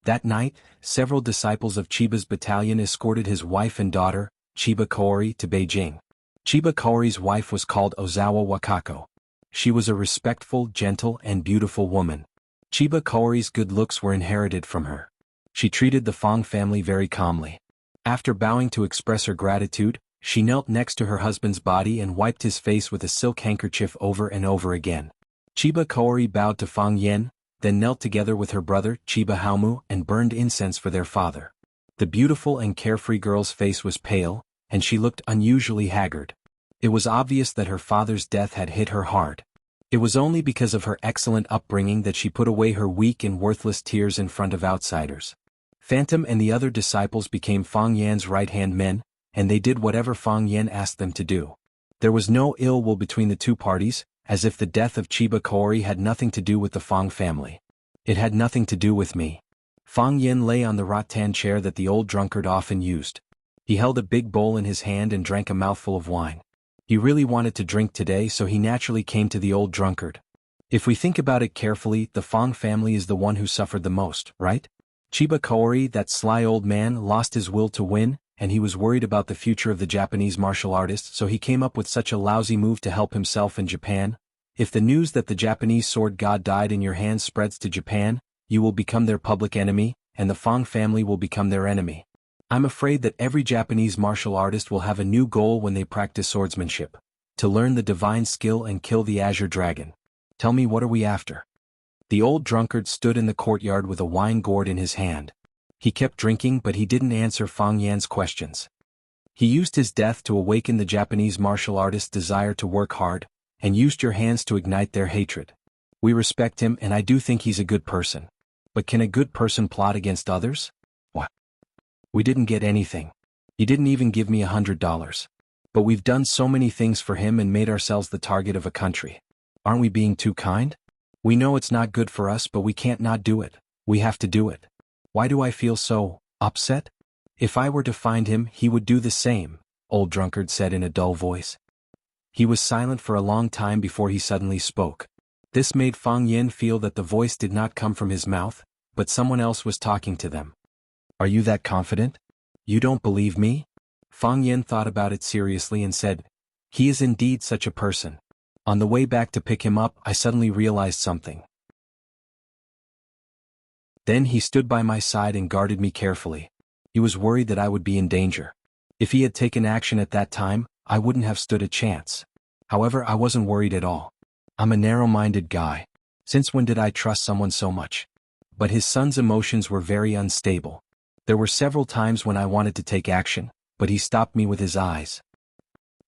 That night, several disciples of Chiba's battalion escorted his wife and daughter, Chiba Kaori, to Beijing. Chiba Kaori's wife was called Ozawa Wakako. She was a respectful, gentle, and beautiful woman. Chiba Kaori's good looks were inherited from her. She treated the Fong family very calmly. After bowing to express her gratitude, she knelt next to her husband's body and wiped his face with a silk handkerchief over and over again. Chiba Kaori bowed to Fang Yen, then knelt together with her brother, Chiba Haomu, and burned incense for their father. The beautiful and carefree girl's face was pale, and she looked unusually haggard. It was obvious that her father's death had hit her hard. It was only because of her excellent upbringing that she put away her weak and worthless tears in front of outsiders. Phantom and the other disciples became Fang Yan's right-hand men, and they did whatever Fang Yan asked them to do. There was no ill will between the two parties, as if the death of Chiba Kaori had nothing to do with the Fong family. It had nothing to do with me. Fang Yen lay on the rattan chair that the old drunkard often used. He held a big bowl in his hand and drank a mouthful of wine. He really wanted to drink today, so he naturally came to the old drunkard. If we think about it carefully, the Fong family is the one who suffered the most, right? Chiba Kaori, that sly old man, lost his will to win, and he was worried about the future of the Japanese martial artist, so he came up with such a lousy move to help himself and Japan. If the news that the Japanese sword god died in your hands spreads to Japan, you will become their public enemy, and the Fong family will become their enemy. I'm afraid that every Japanese martial artist will have a new goal when they practice swordsmanship: to learn the divine skill and kill the Azure Dragon. Tell me, what are we after? The old drunkard stood in the courtyard with a wine gourd in his hand. He kept drinking, but he didn't answer Fang Yan's questions. He used his death to awaken the Japanese martial artist's desire to work hard, and used your hands to ignite their hatred. We respect him, and I do think he's a good person. But can a good person plot against others? What? We didn't get anything. He didn't even give me $100. But we've done so many things for him and made ourselves the target of a country. Aren't we being too kind? We know it's not good for us, but we can't not do it. We have to do it. Why do I feel so upset? If I were to find him, he would do the same, old drunkard said in a dull voice. He was silent for a long time before he suddenly spoke. This made Fang Yen feel that the voice did not come from his mouth, but someone else was talking to them. Are you that confident? You don't believe me? Fang Yen thought about it seriously and said, he is indeed such a person. On the way back to pick him up, I suddenly realized something. Then he stood by my side and guarded me carefully. He was worried that I would be in danger. If he had taken action at that time, I wouldn't have stood a chance. However, I wasn't worried at all. I'm a narrow-minded guy. Since when did I trust someone so much? But his son's emotions were very unstable. There were several times when I wanted to take action, but he stopped me with his eyes.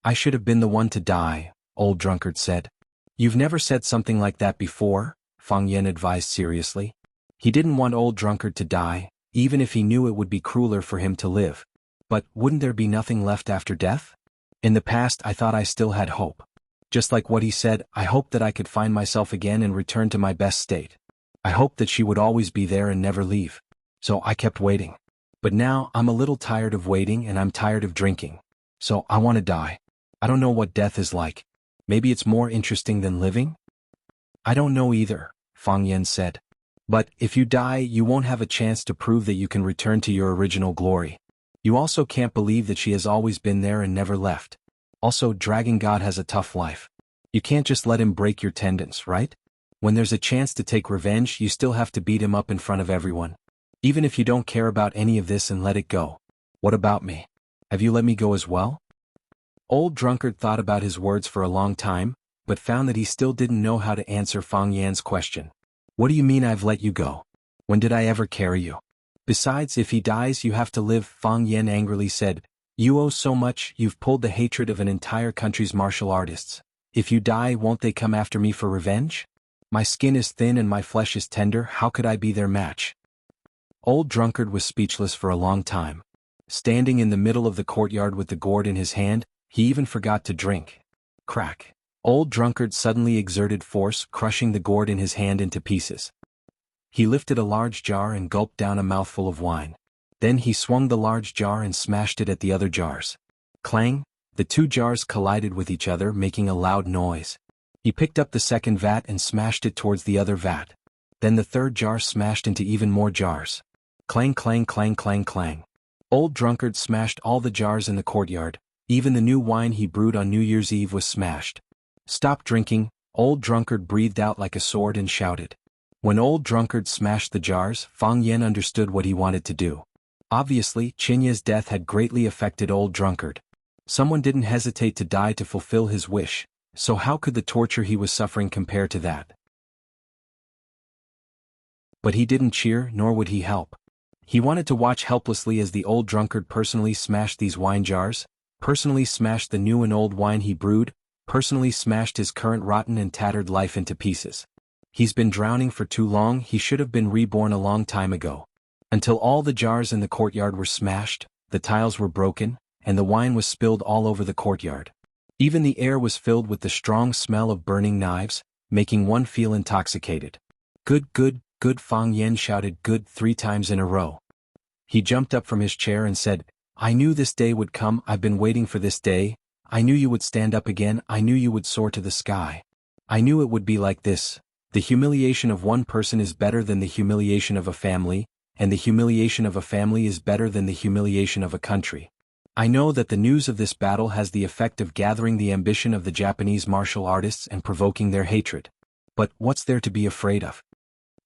I should have been the one to die, old drunkard said. You've never said something like that before, Fang Yen advised seriously. He didn't want old drunkard to die, even if he knew it would be crueler for him to live. But wouldn't there be nothing left after death? In the past, I thought I still had hope. Just like what he said, I hoped that I could find myself again and return to my best state. I hoped that she would always be there and never leave. So I kept waiting. But now, I'm a little tired of waiting and I'm tired of drinking. So I want to die. I don't know what death is like. Maybe it's more interesting than living? I don't know either, Fang Yen said. But if you die, you won't have a chance to prove that you can return to your original glory. You also can't believe that she has always been there and never left. Also, Dragon God has a tough life. You can't just let him break your tendons, right? When there's a chance to take revenge, you still have to beat him up in front of everyone. Even if you don't care about any of this and let it go. What about me? Have you let me go as well? Old drunkard thought about his words for a long time, but found that he still didn't know how to answer Fang Yan's question. What do you mean I've let you go? When did I ever carry you? Besides, if he dies, you have to live, Fang Yen angrily said. You owe so much, you've pulled the hatred of an entire country's martial artists. If you die, won't they come after me for revenge? My skin is thin and my flesh is tender, how could I be their match? Old drunkard was speechless for a long time. Standing in the middle of the courtyard with the gourd in his hand, he even forgot to drink. Crack. Old drunkard suddenly exerted force, crushing the gourd in his hand into pieces. He lifted a large jar and gulped down a mouthful of wine. Then he swung the large jar and smashed it at the other jars. Clang! The two jars collided with each other, making a loud noise. He picked up the second vat and smashed it towards the other vat. Then the third jar smashed into even more jars. Clang clang clang clang clang. Old Drunkard smashed all the jars in the courtyard, even the new wine he brewed on New Year's Eve was smashed. Stop drinking, Old Drunkard breathed out like a sword and shouted. When Old Drunkard smashed the jars, Fang Yen understood what he wanted to do. Obviously, Qinya's death had greatly affected Old Drunkard. Someone didn't hesitate to die to fulfill his wish, so how could the torture he was suffering compare to that? But he didn't cheer, nor would he help. He wanted to watch helplessly as the Old Drunkard personally smashed these wine jars, personally smashed the new and old wine he brewed, personally smashed his current rotten and tattered life into pieces. He's been drowning for too long, he should have been reborn a long time ago. Until all the jars in the courtyard were smashed, the tiles were broken, and the wine was spilled all over the courtyard. Even the air was filled with the strong smell of burning knives, making one feel intoxicated. Good, good, good, Fang Yen shouted good 3 times in a row. He jumped up from his chair and said, I knew this day would come, I've been waiting for this day, I knew you would stand up again, I knew you would soar to the sky. I knew it would be like this. The humiliation of one person is better than the humiliation of a family, and the humiliation of a family is better than the humiliation of a country. I know that the news of this battle has the effect of gathering the ambition of the Japanese martial artists and provoking their hatred. But what's there to be afraid of?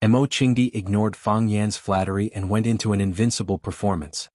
Mo Qingdi ignored Fang Yan's flattery and went into an invincible performance.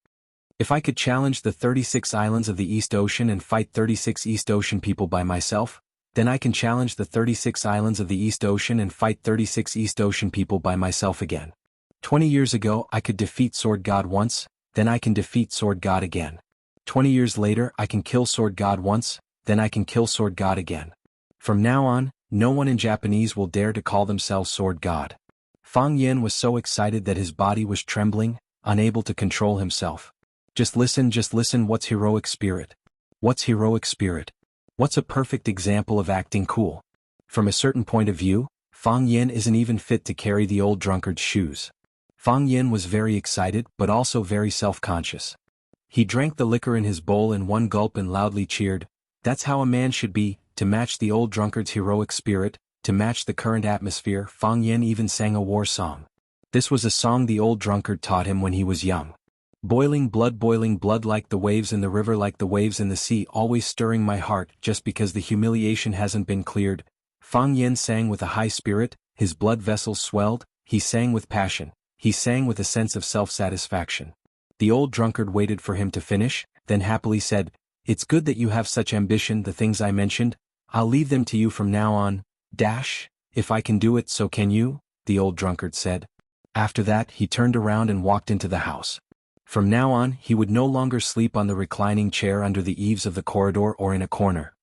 If I could challenge the 36 islands of the East Ocean and fight 36 East Ocean people by myself, then I can challenge the 36 islands of the East Ocean and fight 36 East Ocean people by myself again. 20 years ago I could defeat Sword God once, then I can defeat Sword God again. 20 years later I can kill Sword God once, then I can kill Sword God again. From now on, no one in Japanese will dare to call themselves Sword God. Fang Yen was so excited that his body was trembling, unable to control himself. Just listen, what's heroic spirit? What's heroic spirit? What's a perfect example of acting cool? From a certain point of view, Fang Yen isn't even fit to carry the Old Drunkard's shoes. Fang Yen was very excited but also very self-conscious. He drank the liquor in his bowl in one gulp and loudly cheered, that's how a man should be, to match the Old Drunkard's heroic spirit, to match the current atmosphere. Fang Yen even sang a war song. This was a song the Old Drunkard taught him when he was young. Boiling blood like the waves in the river, like the waves in the sea, always stirring my heart just because the humiliation hasn't been cleared. Fang Yen sang with a high spirit, his blood vessels swelled, he sang with passion, he sang with a sense of self-satisfaction. The Old Drunkard waited for him to finish, then happily said, it's good that you have such ambition, the things I mentioned, I'll leave them to you from now on. If I can do it, so can you, the Old Drunkard said. After that he turned around and walked into the house. From now on he would no longer sleep on the reclining chair under the eaves of the corridor or in a corner.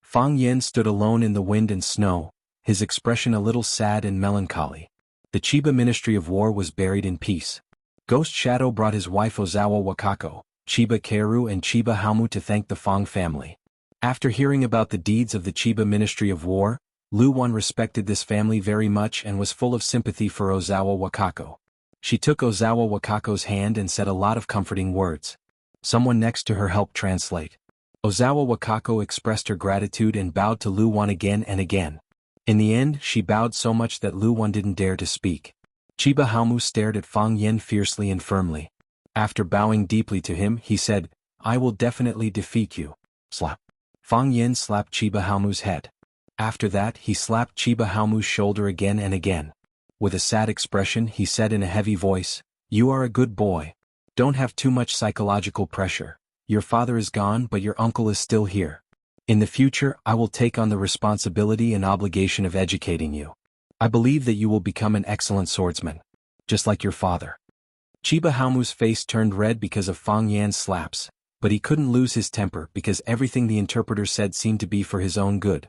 Fang Yen stood alone in the wind and snow, his expression a little sad and melancholy. The Chiba Ministry of War was buried in peace. Ghost Shadow brought his wife Ozawa Wakako, Chiba Keru and Chiba Haomu to thank the Fang family. After hearing about the deeds of the Chiba Ministry of War, Lu Wan respected this family very much and was full of sympathy for Ozawa Wakako. She took Ozawa Wakako's hand and said a lot of comforting words. Someone next to her helped translate. Ozawa Wakako expressed her gratitude and bowed to Lu Wan again and again. In the end she bowed so much that Lu Wan didn't dare to speak. Chiba Haomu stared at Fang Yen fiercely and firmly. After bowing deeply to him he said, I will definitely defeat you. Slap. Fang Yen slapped Chiba Haomu's head. After that he slapped Chiba Haomu's shoulder again and again. With a sad expression he said in a heavy voice, you are a good boy. Don't have too much psychological pressure. Your father is gone but your uncle is still here. In the future I will take on the responsibility and obligation of educating you. I believe that you will become an excellent swordsman. Just like your father. Chiba Haomu's face turned red because of Fang Yan's slaps, but he couldn't lose his temper because everything the interpreter said seemed to be for his own good.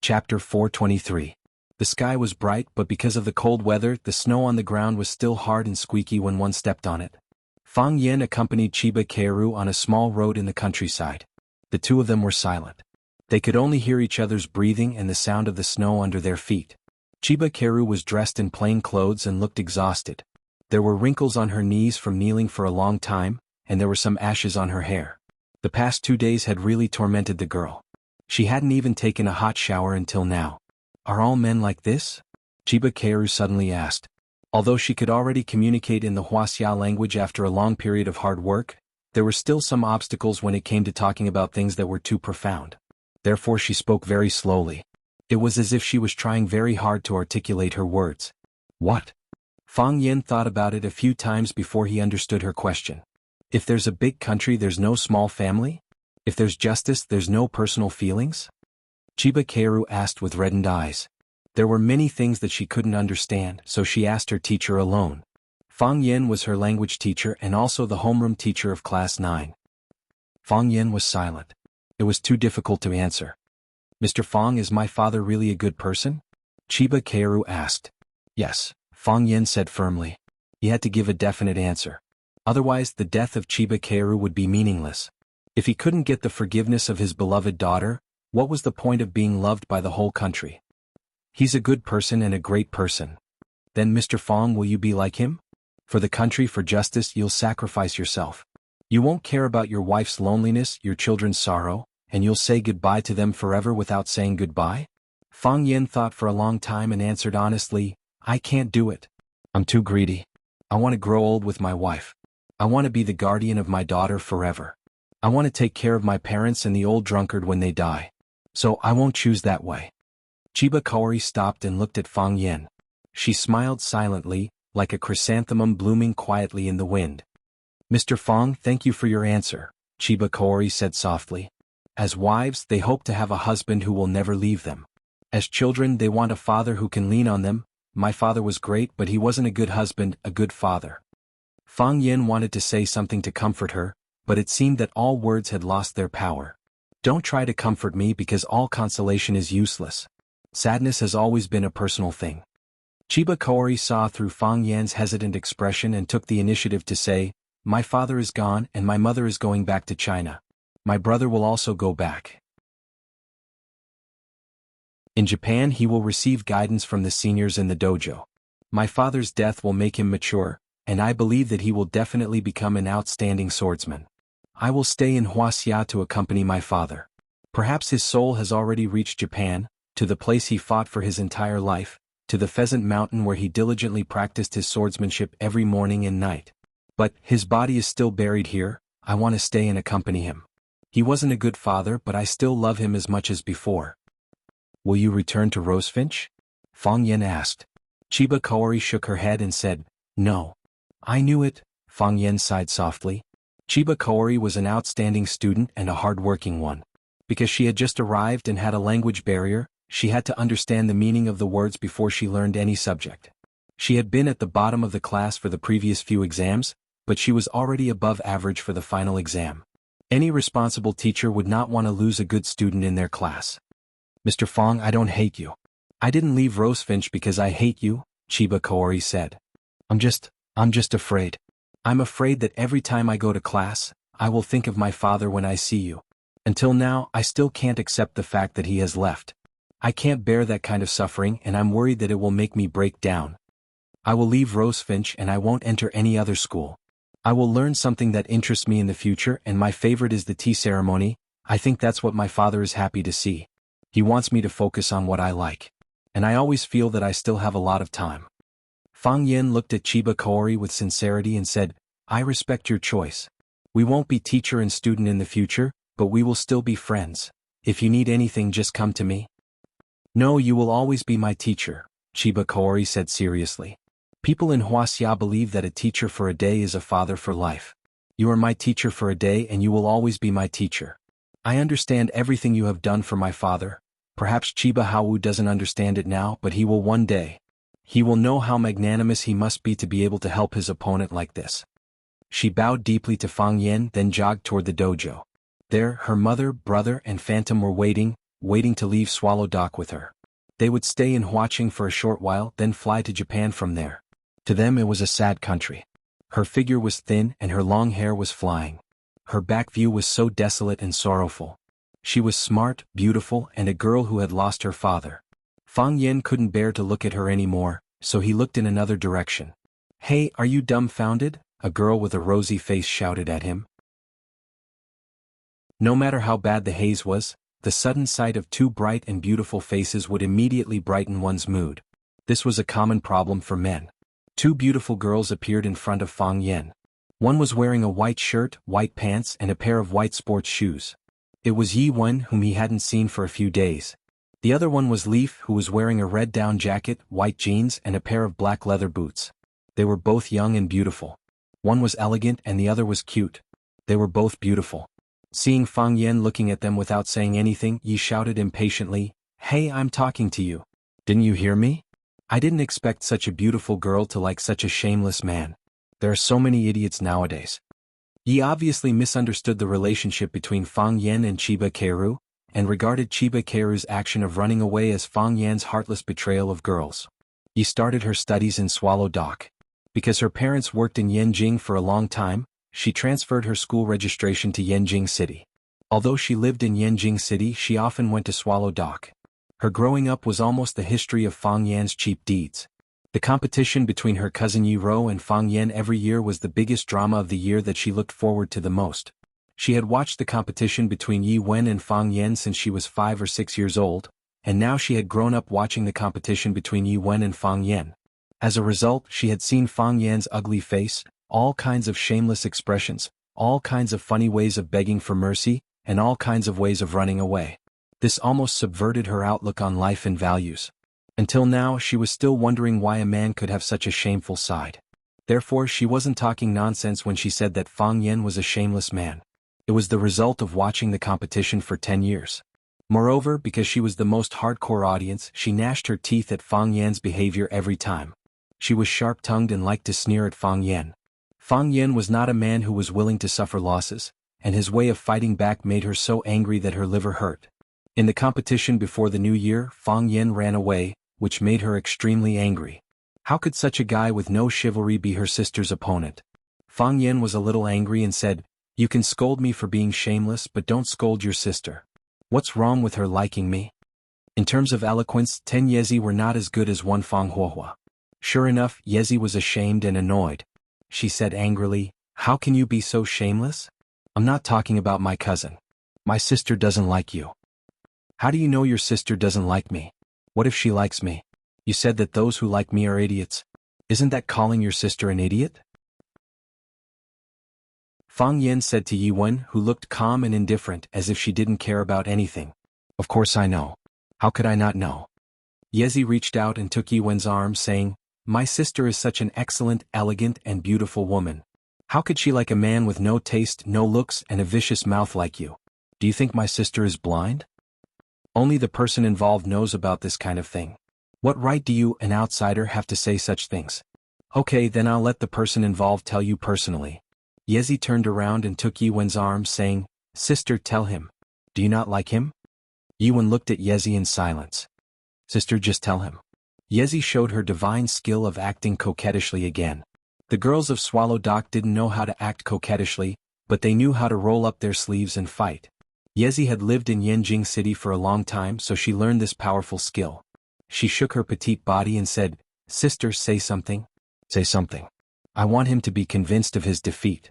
Chapter 423. The sky was bright but because of the cold weather the snow on the ground was still hard and squeaky when one stepped on it. Fang Yen accompanied Chiba Keru on a small road in the countryside. The two of them were silent. They could only hear each other's breathing and the sound of the snow under their feet. Chiba Keru was dressed in plain clothes and looked exhausted. There were wrinkles on her knees from kneeling for a long time, and there were some ashes on her hair. The past 2 days had really tormented the girl. She hadn't even taken a hot shower until now. Are all men like this? Chiba Kaoru suddenly asked. Although she could already communicate in the Wuxia language after a long period of hard work, there were still some obstacles when it came to talking about things that were too profound. Therefore she spoke very slowly. It was as if she was trying very hard to articulate her words. What? Fang Yen thought about it a few times before he understood her question. If there's a big country, there's no small family? If there's justice, there's no personal feelings? Chiba Kaoru asked with reddened eyes. There were many things that she couldn't understand, so she asked her teacher alone. Fang Yen was her language teacher and also the homeroom teacher of class 9. Fang Yen was silent. It was too difficult to answer. Mr. Fang, is my father really a good person? Chiba Kaoru asked. Yes, Fang Yen said firmly. He had to give a definite answer. Otherwise the death of Chiba Kaoru would be meaningless. If he couldn't get the forgiveness of his beloved daughter, what was the point of being loved by the whole country? He's a good person and a great person. Then Mr. Fang, will you be like him? For the country, for justice, you'll sacrifice yourself. You won't care about your wife's loneliness, your children's sorrow, and you'll say goodbye to them forever without saying goodbye? Fang Yen thought for a long time and answered honestly, I can't do it. I'm too greedy. I want to grow old with my wife. I want to be the guardian of my daughter forever. I want to take care of my parents and the old drunkard when they die. So I won't choose that way. Chiba Kaori stopped and looked at Fang Yen. She smiled silently, like a chrysanthemum blooming quietly in the wind. Mr. Fang, thank you for your answer, Chiba Kaori said softly. As wives, they hope to have a husband who will never leave them. As children, they want a father who can lean on them. My father was great, but he wasn't a good husband, a good father. Fang Yen wanted to say something to comfort her, but it seemed that all words had lost their power. Don't try to comfort me because all consolation is useless. Sadness has always been a personal thing. Chiba Kaori saw through Fang Yan's hesitant expression and took the initiative to say, my father is gone and my mother is going back to China. My brother will also go back. In Japan he will receive guidance from the seniors in the dojo. My father's death will make him mature, and I believe that he will definitely become an outstanding swordsman. I will stay in Wuxia to accompany my father. Perhaps his soul has already reached Japan, to the place he fought for his entire life, to the Pheasant Mountain where he diligently practiced his swordsmanship every morning and night. But his body is still buried here. I want to stay and accompany him. He wasn't a good father, but I still love him as much as before. Will you return to Rosefinch? Fang Yen asked. Chiba Kaori shook her head and said, no. I knew it, Fang Yen sighed softly. Chiba Kaori was an outstanding student and a hard-working one. Because she had just arrived and had a language barrier, she had to understand the meaning of the words before she learned any subject. She had been at the bottom of the class for the previous few exams, but she was already above average for the final exam. Any responsible teacher would not want to lose a good student in their class. Mr. Fang, I don't hate you. I didn't leave Rosefinch because I hate you, Chiba Kaori said. I'm just afraid. I'm afraid that every time I go to class, I will think of my father when I see you. Until now, I still can't accept the fact that he has left. I can't bear that kind of suffering and I'm worried that it will make me break down. I will leave Rosefinch and I won't enter any other school. I will learn something that interests me in the future and my favorite is the tea ceremony. I think that's what my father is happy to see. He wants me to focus on what I like. And I always feel that I still have a lot of time. Fang Yen looked at Chiba Kaori with sincerity and said, I respect your choice. We won't be teacher and student in the future, but we will still be friends. If you need anything, just come to me. No, you will always be my teacher, Chiba Kaori said seriously. People in Wuxia believe that a teacher for a day is a father for life. You are my teacher for a day and you will always be my teacher. I understand everything you have done for my father. Perhaps Chiba Haowu doesn't understand it now, but he will one day. He will know how magnanimous he must be to be able to help his opponent like this. She bowed deeply to Fang Yen, then jogged toward the dojo. There, her mother, brother, and Phantom were waiting to leave Swallow Dock with her. They would stay in Huaqing for a short while, then fly to Japan from there. To them it was a sad country. Her figure was thin and her long hair was flying. Her back view was so desolate and sorrowful. She was smart, beautiful, and a girl who had lost her father. Fang Yen couldn't bear to look at her anymore, so he looked in another direction. Hey, are you dumbfounded? A girl with a rosy face shouted at him. No matter how bad the haze was, The sudden sight of two bright and beautiful faces would immediately brighten one's mood. This was a common problem for men. Two beautiful girls appeared in front of Fang Yan. One was wearing a white shirt, white pants and a pair of white sports shoes. It was Yi Wen, whom he hadn't seen for a few days. The other one was Leaf, who was wearing a red down jacket, white jeans and a pair of black leather boots. They were both young and beautiful. One was elegant and the other was cute. They were both beautiful. Seeing Fang Yan looking at them without saying anything, Yi shouted impatiently, "Hey, I'm talking to you. Didn't you hear me? I didn't expect such a beautiful girl to like such a shameless man. There are so many idiots nowadays." Yi obviously misunderstood the relationship between Fang Yan and Chiba Keiru, and regarded Chiba Keiru's action of running away as Fang Yan's heartless betrayal of girls. Yi started her studies in Swallow Dock. Because her parents worked in Yanjing for a long time, she transferred her school registration to Yanjing City. Although she lived in Yanjing City, she often went to Swallow Dock. Her growing up was almost the history of Fang Yan's cheap deeds. The competition between her cousin Yi Ro and Fang Yan every year was the biggest drama of the year that she looked forward to the most. She had watched the competition between Yi Wen and Fang Yan since she was 5 or 6 years old, and now she had grown up watching the competition between Yi Wen and Fang Yan. As a result, she had seen Fang Yan's ugly face, all kinds of shameless expressions, all kinds of funny ways of begging for mercy, and all kinds of ways of running away. This almost subverted her outlook on life and values. Until now, she was still wondering why a man could have such a shameful side. Therefore, she wasn't talking nonsense when she said that Fang Yan was a shameless man. It was the result of watching the competition for 10 years. Moreover, because she was the most hardcore audience, she gnashed her teeth at Fang Yan's behavior every time. She was sharp-tongued and liked to sneer at Fang Yan. Fang Yan was not a man who was willing to suffer losses, and his way of fighting back made her so angry that her liver hurt. In the competition before the new year, Fang Yan ran away, which made her extremely angry. How could such a guy with no chivalry be her sister's opponent? Fang Yan was a little angry and said, "You can scold me for being shameless, but don't scold your sister. What's wrong with her liking me?" In terms of eloquence, 10 Yezi were not as good as one Fang Huohua. Sure enough, Yezi was ashamed and annoyed. She said angrily, "How can you be so shameless? I'm not talking about my cousin. My sister doesn't like you." "How do you know your sister doesn't like me? What if she likes me? You said that those who like me are idiots. Isn't that calling your sister an idiot?" Fang Yan said to Yi Wen, who looked calm and indifferent as if she didn't care about anything. "Of course I know. How could I not know?" Yezi reached out and took Yi Wen's arm, saying, "My sister is such an excellent, elegant, and beautiful woman. How could she like a man with no taste, no looks, and a vicious mouth like you? Do you think my sister is blind? Only the person involved knows about this kind of thing. What right do you, an outsider, have to say such things? Okay, then I'll let the person involved tell you personally." Yezi turned around and took Yi Wen's arm, saying, "Sister, tell him. Do you not like him?" Yi Wen looked at Yezi in silence. "Sister, just tell him." Yezi showed her divine skill of acting coquettishly again. The girls of Swallow Dock didn't know how to act coquettishly, but they knew how to roll up their sleeves and fight. Yezi had lived in Yanjing City for a long time, so she learned this powerful skill. She shook her petite body and said, "Sister, say something. Say something. I want him to be convinced of his defeat."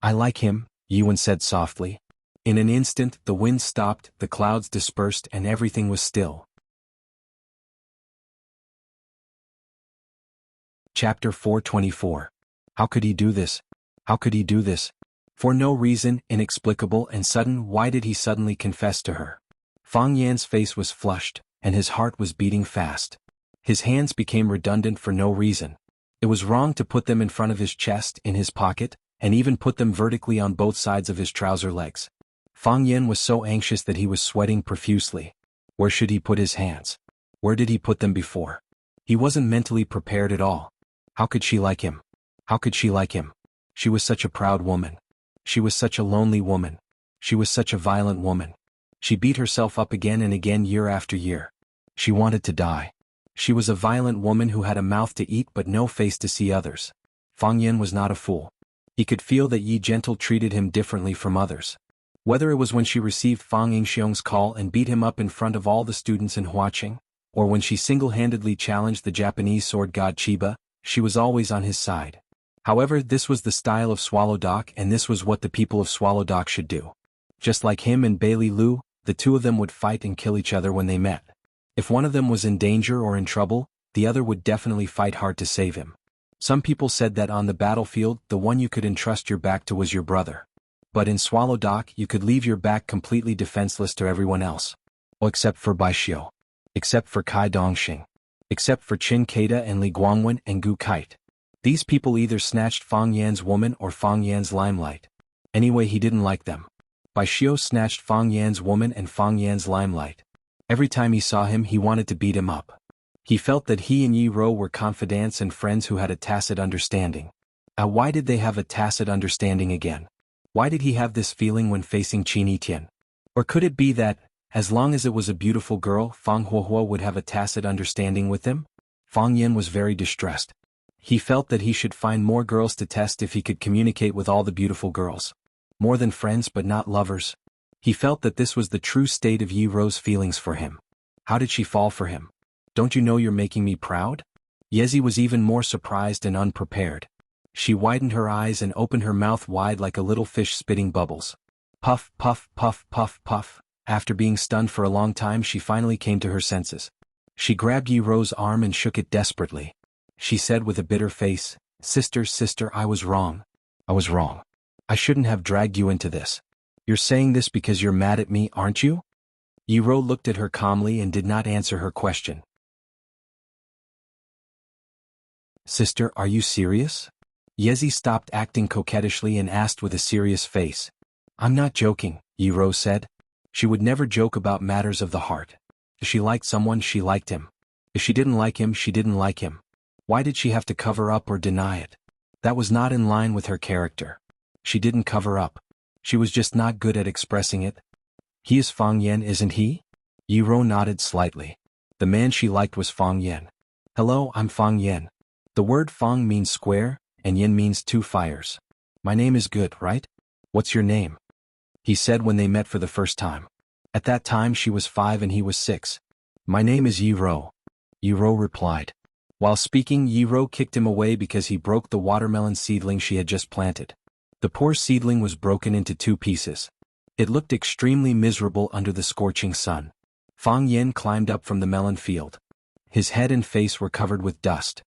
"I like him," Yi Wen said softly. In an instant, the wind stopped, the clouds dispersed, and everything was still. Chapter 424. How could he do this? How could he do this? For no reason, inexplicable and sudden, why did he suddenly confess to her? Fang Yan's face was flushed, and his heart was beating fast. His hands became redundant for no reason. It was wrong to put them in front of his chest, in his pocket, and even put them vertically on both sides of his trouser legs. Fang Yan was so anxious that he was sweating profusely. Where should he put his hands? Where did he put them before? He wasn't mentally prepared at all. How could she like him? How could she like him? She was such a proud woman. She was such a lonely woman. She was such a violent woman. She beat herself up again and again year after year. She wanted to die. She was a violent woman who had a mouth to eat but no face to see others. Fang Yan was not a fool. He could feel that Yi Gentle treated him differently from others. Whether it was when she received Fang Yingxiong's call and beat him up in front of all the students in Huaqing, or when she single-handedly challenged the Japanese sword god Chiba, she was always on his side. However, this was the style of Swallow Dock, and this was what the people of Swallow Dock should do. Just like him and Bailey Lu, the two of them would fight and kill each other when they met. If one of them was in danger or in trouble, the other would definitely fight hard to save him. Some people said that on the battlefield, the one you could entrust your back to was your brother. But in Swallow Dock, you could leave your back completely defenseless to everyone else. Oh, except for Bai Xiu. Except for Kai Dongxing. Except for Qin Keida and Li Guangwen and Gu Kite. These people either snatched Fang Yan's woman or Fang Yan's limelight. Anyway, he didn't like them. Bai Xiu snatched Fang Yan's woman and Fang Yan's limelight. Every time he saw him, he wanted to beat him up. He felt that he and Yi Rou were confidants and friends who had a tacit understanding. Why did they have a tacit understanding again? Why did he have this feeling when facing Qin Tian? Or could it be that, as long as it was a beautiful girl, Fang Huohuo would have a tacit understanding with him? Fang Yan was very distressed. He felt that he should find more girls to test if he could communicate with all the beautiful girls. More than friends but not lovers. He felt that this was the true state of Yi Rou's feelings for him. How did she fall for him? Don't you know you're making me proud? Yezi was even more surprised and unprepared. She widened her eyes and opened her mouth wide like a little fish spitting bubbles. Puff, puff, puff, puff, puff. After being stunned for a long time, she finally came to her senses. She grabbed Yi Rou's arm and shook it desperately. She said with a bitter face, "Sister, sister, I was wrong. I was wrong. I shouldn't have dragged you into this. You're saying this because you're mad at me, aren't you?" Yi Rou looked at her calmly and did not answer her question. "Sister, are you serious?" Yezi stopped acting coquettishly and asked with a serious face. "I'm not joking," Yi Rou said. She would never joke about matters of the heart. If she liked someone, she liked him. If she didn't like him, she didn't like him. Why did she have to cover up or deny it? That was not in line with her character. She didn't cover up. She was just not good at expressing it. "He is Fang Yan, isn't he?" Yi Rou nodded slightly. The man she liked was Fang Yan. "Hello, I'm Fang Yan." The word Fang means square, and Yan means two fires. "My name is good, right? What's your name?" he said when they met for the first time. At that time she was 5 and he was 6. "My name is Yi Rou," Yi Rou replied. While speaking, Yi Rou kicked him away because he broke the watermelon seedling she had just planted. The poor seedling was broken into 2 pieces. It looked extremely miserable under the scorching sun. Fang Yan climbed up from the melon field. His head and face were covered with dust.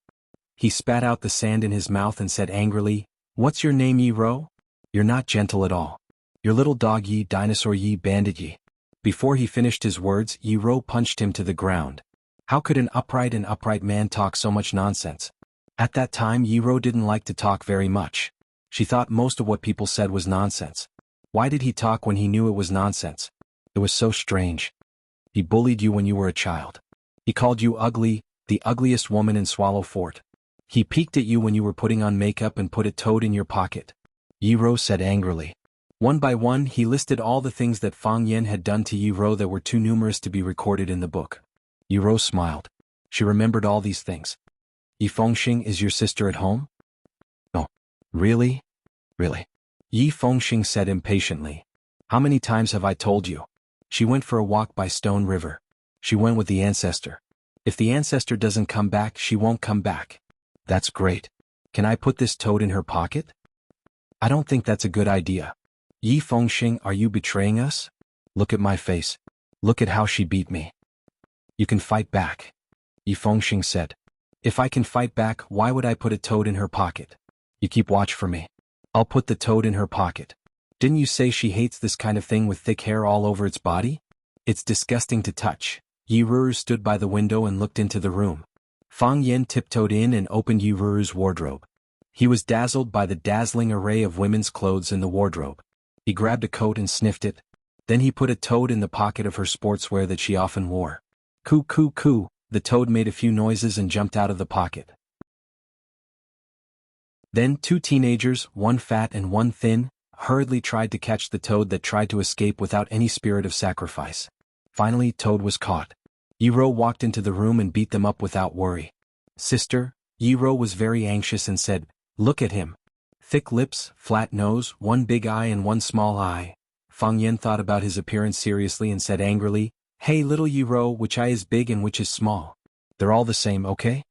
He spat out the sand in his mouth and said angrily, "What's your name, Yi Rou? You're not gentle at all. Your little dog Yi dinosaur Yi bandit Yi." Before he finished his words, Yi Rou punched him to the ground. How could an upright man talk so much nonsense? At that time Yi Rou didn't like to talk very much. She thought most of what people said was nonsense. Why did he talk when he knew it was nonsense? It was so strange. He bullied you when you were a child. He called you ugly, the ugliest woman in Swallow Fort. He peeked at you when you were putting on makeup and put a toad in your pocket. Yi Rou said angrily. One by one he listed all the things that Fang Yan had done to Yi Rou that were too numerous to be recorded in the book. Yi Rou smiled. She remembered all these things. "Yi Fengxing is your sister at home?" "No." "Really? Really?" Yi Fengxing said impatiently. "How many times have I told you? She went for a walk by Stone River. She went with the ancestor. If the ancestor doesn't come back, she won't come back." "That's great. Can I put this toad in her pocket?" "I don't think that's a good idea." "Yi Fengxing, are you betraying us? Look at my face. Look at how she beat me." "You can fight back," Yi Fengxing said. "If I can fight back, why would I put a toad in her pocket? You keep watch for me. I'll put the toad in her pocket." "Didn't you say she hates this kind of thing with thick hair all over its body? It's disgusting to touch." Yi Ruru stood by the window and looked into the room. Fang Yan tiptoed in and opened Yi Ruru's wardrobe. He was dazzled by the dazzling array of women's clothes in the wardrobe. He grabbed a coat and sniffed it. Then he put a toad in the pocket of her sportswear that she often wore. Coo coo coo, the toad made a few noises and jumped out of the pocket. Then 2 teenagers, one fat and one thin, hurriedly tried to catch the toad that tried to escape without any spirit of sacrifice. Finally, Toad was caught. Yi Rou walked into the room and beat them up without worry. "Sister," Yi Rou was very anxious and said, "Look at him. Thick lips, flat nose, one big eye and one small eye." Fang Yan thought about his appearance seriously and said angrily, "Hey little Yi Rou, which eye is big and which is small? They're all the same, okay?"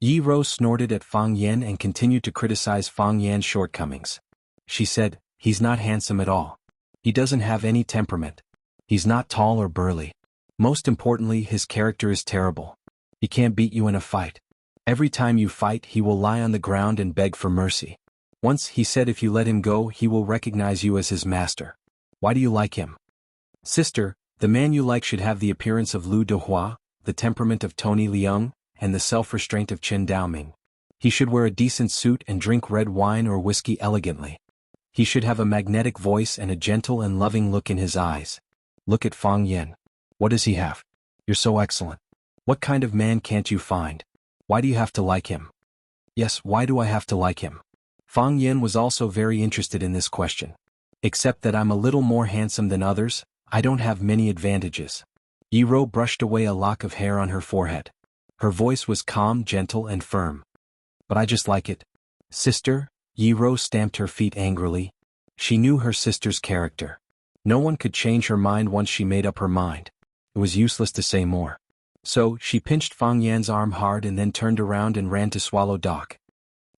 Yi Rou snorted at Fang Yan and continued to criticize Fang Yan's shortcomings. She said, "He's not handsome at all. He doesn't have any temperament. He's not tall or burly. Most importantly, his character is terrible. He can't beat you in a fight. Every time you fight, he will lie on the ground and beg for mercy. Once he said if you let him go, he will recognize you as his master. Why do you like him? Sister, the man you like should have the appearance of Lu Dehua, the temperament of Tony Leung, and the self-restraint of Chen Daoming. He should wear a decent suit and drink red wine or whiskey elegantly. He should have a magnetic voice and a gentle and loving look in his eyes. Look at Fang Yen. What does he have? You're so excellent. What kind of man can't you find? Why do you have to like him? Yes, why do I have to like him? Fang Yen was also very interested in this question. Except that I'm a little more handsome than others, I don't have many advantages. Yi Ro brushed away a lock of hair on her forehead. Her voice was calm, gentle, and firm. But I just like it. Sister, Yi Ro stamped her feet angrily. She knew her sister's character. No one could change her mind once she made up her mind. It was useless to say more. So, she pinched Fang Yan's arm hard and then turned around and ran to swallow dock.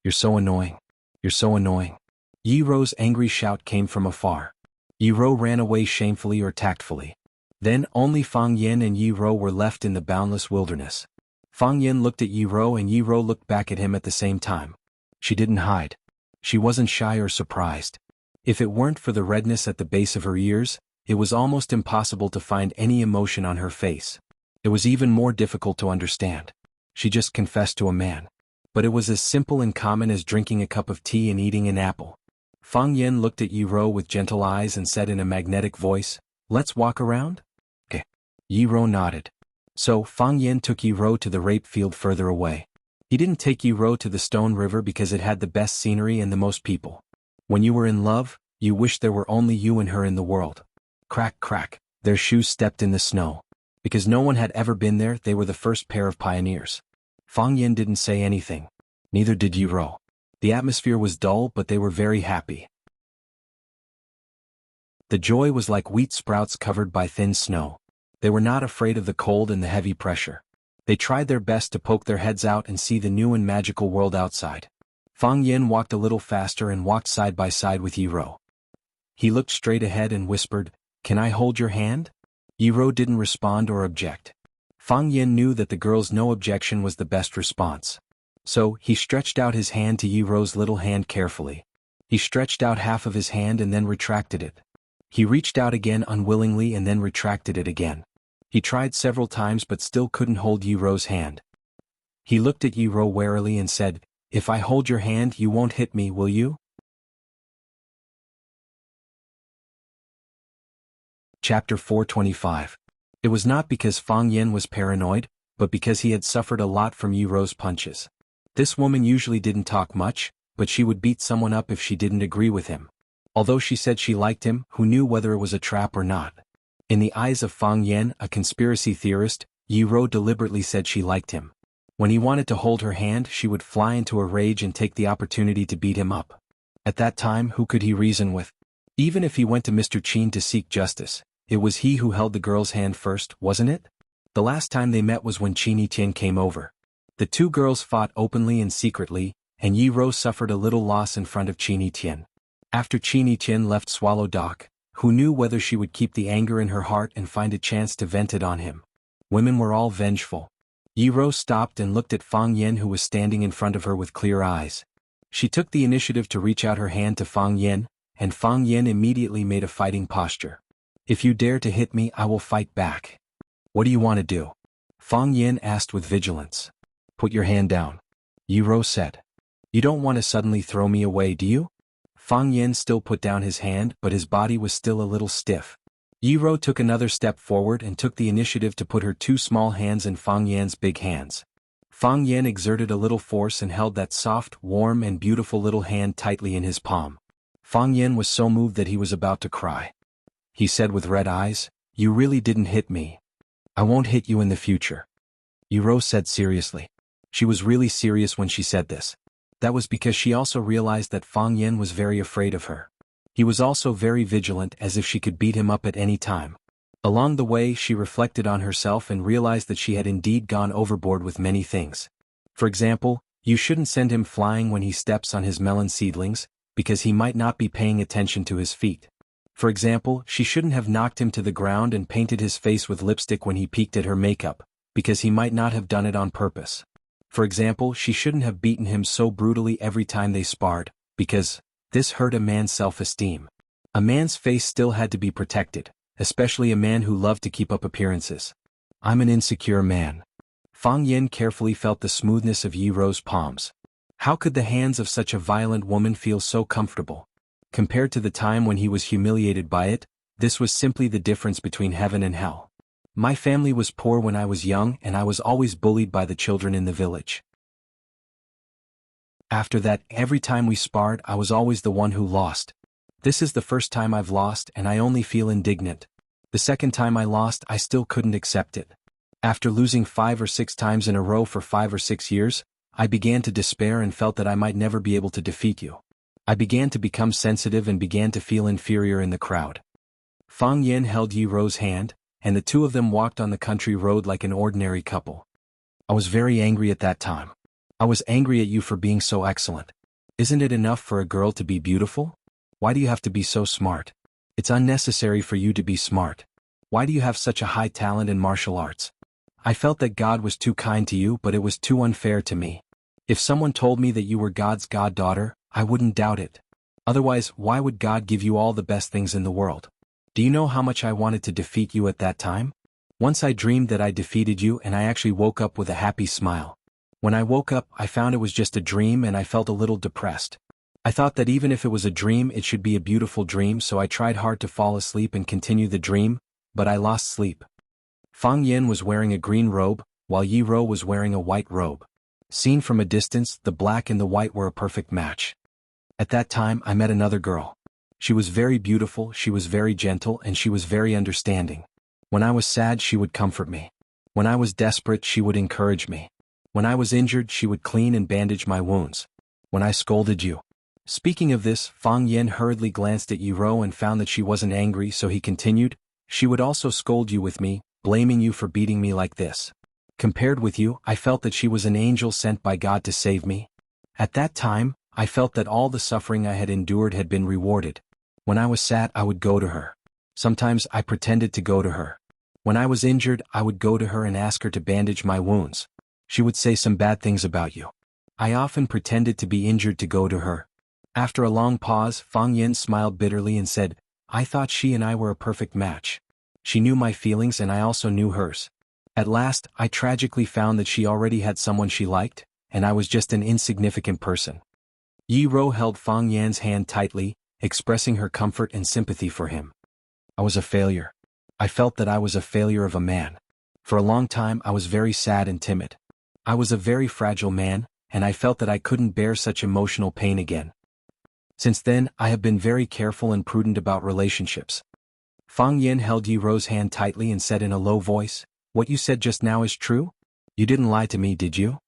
You're so annoying. You're so annoying. Yi Ro's angry shout came from afar. Yi Ro ran away shamefully or tactfully. Then only Fang Yan and Yi Ro were left in the boundless wilderness. Fang Yan looked at Yi Ro and Yi Ro looked back at him at the same time. She didn't hide. She wasn't shy or surprised. If it weren't for the redness at the base of her ears, it was almost impossible to find any emotion on her face. It was even more difficult to understand. She just confessed to a man. But it was as simple and common as drinking a cup of tea and eating an apple. Fang Yan looked at Yi Ro with gentle eyes and said in a magnetic voice, "Let's walk around?" Okay. Yi Ro nodded. So, Fang Yan took Yi Ro to the rape field further away. He didn't take Yi Ro to the Stone River because it had the best scenery and the most people. When you were in love, you wished there were only you and her in the world. Crack, crack, their shoes stepped in the snow. Because no one had ever been there, they were the first pair of pioneers. Fang Yan didn't say anything. Neither did Yi Ro. The atmosphere was dull, but they were very happy. The joy was like wheat sprouts covered by thin snow. They were not afraid of the cold and the heavy pressure. They tried their best to poke their heads out and see the new and magical world outside. Fang Yan walked a little faster and walked side by side with Yi Ro. He looked straight ahead and whispered, "Can I hold your hand?" Yi Ro didn't respond or object. Fang Yan knew that the girl's no objection was the best response. So, he stretched out his hand to Yi Ro's little hand carefully. He stretched out half of his hand and then retracted it. He reached out again unwillingly and then retracted it again. He tried several times but still couldn't hold Yi Ro's hand. He looked at Yi Ro warily and said, "If I hold your hand, you won't hit me, will you?" Chapter 425. It was not because Fang Yan was paranoid, but because he had suffered a lot from Yi Ro's punches. This woman usually didn't talk much, but she would beat someone up if she didn't agree with him. Although she said she liked him, who knew whether it was a trap or not? In the eyes of Fang Yan, a conspiracy theorist, Yi Ro deliberately said she liked him. When he wanted to hold her hand, she would fly into a rage and take the opportunity to beat him up. At that time, who could he reason with? Even if he went to Mr. Qin to seek justice, it was he who held the girl's hand first, wasn't it? The last time they met was when Qin Tian came over. The two girls fought openly and secretly, and Yi Ro suffered a little loss in front of Qin Tian. After Qin Tian left Swallow Dock, who knew whether she would keep the anger in her heart and find a chance to vent it on him? Women were all vengeful. Yi Ro stopped and looked at Fang Yan, who was standing in front of her with clear eyes. She took the initiative to reach out her hand to Fang Yan, and Fang Yan immediately made a fighting posture. "If you dare to hit me, I will fight back." "What do you want to do?" Fang Yan asked with vigilance. "Put your hand down," Yi Ro said. "You don't want to suddenly throw me away, do you?" Fang Yan still put down his hand, but his body was still a little stiff. Yi Ro took another step forward and took the initiative to put her two small hands in Fang Yan's big hands. Fang Yan exerted a little force and held that soft, warm and beautiful little hand tightly in his palm. Fang Yan was so moved that he was about to cry. He said with red eyes, "You really didn't hit me. I won't hit you in the future." Yi Ro said seriously. She was really serious when she said this. That was because she also realized that Fang Yan was very afraid of her. He was also very vigilant, as if she could beat him up at any time. Along the way, she reflected on herself and realized that she had indeed gone overboard with many things. For example, you shouldn't send him flying when he steps on his melon seedlings, because he might not be paying attention to his feet. For example, she shouldn't have knocked him to the ground and painted his face with lipstick when he peeked at her makeup, because he might not have done it on purpose. For example, she shouldn't have beaten him so brutally every time they sparred, because this hurt a man's self-esteem. A man's face still had to be protected, especially a man who loved to keep up appearances. I'm an insecure man. Fang Yin carefully felt the smoothness of Yi Rou's palms. How could the hands of such a violent woman feel so comfortable? Compared to the time when he was humiliated by it, this was simply the difference between heaven and hell. My family was poor when I was young and I was always bullied by the children in the village. After that, every time we sparred, I was always the one who lost. This is the first time I've lost and I only feel indignant. The second time I lost, I still couldn't accept it. After losing 5 or 6 times in a row for 5 or 6 years, I began to despair and felt that I might never be able to defeat you. I began to become sensitive and began to feel inferior in the crowd. Fang Yin held Yi Rou's hand, and the two of them walked on the country road like an ordinary couple. I was very angry at that time. I was angry at you for being so excellent. Isn't it enough for a girl to be beautiful? Why do you have to be so smart? It's unnecessary for you to be smart. Why do you have such a high talent in martial arts? I felt that God was too kind to you, but it was too unfair to me. If someone told me that you were God's goddaughter, I wouldn't doubt it. Otherwise, why would God give you all the best things in the world? Do you know how much I wanted to defeat you at that time? Once I dreamed that I defeated you and I actually woke up with a happy smile. When I woke up, I found it was just a dream and I felt a little depressed. I thought that even if it was a dream, it should be a beautiful dream, so I tried hard to fall asleep and continue the dream, but I lost sleep. Fang Yin was wearing a green robe, while Yi Rou was wearing a white robe. Seen from a distance, the black and the white were a perfect match. At that time, I met another girl. She was very beautiful, she was very gentle, and she was very understanding. When I was sad, she would comfort me. When I was desperate, she would encourage me. When I was injured, she would clean and bandage my wounds. When I scolded you. Speaking of this, Fang Yin hurriedly glanced at Yi Rou and found that she wasn't angry, so he continued, she would also scold you with me, blaming you for beating me like this. Compared with you, I felt that she was an angel sent by God to save me. At that time, I felt that all the suffering I had endured had been rewarded. When I was sad, I would go to her. Sometimes I pretended to go to her. When I was injured, I would go to her and ask her to bandage my wounds. She would say some bad things about you. I often pretended to be injured to go to her. After a long pause, Fang Yin smiled bitterly and said, I thought she and I were a perfect match. She knew my feelings and I also knew hers. At last, I tragically found that she already had someone she liked, and I was just an insignificant person. Yi Rou held Fang Yan's hand tightly, expressing her comfort and sympathy for him. I was a failure. I felt that I was a failure of a man. For a long time I was very sad and timid. I was a very fragile man, and I felt that I couldn't bear such emotional pain again. Since then, I have been very careful and prudent about relationships. Fang Yin held Yi Rou's hand tightly and said in a low voice, what you said just now is true? You didn't lie to me, did you?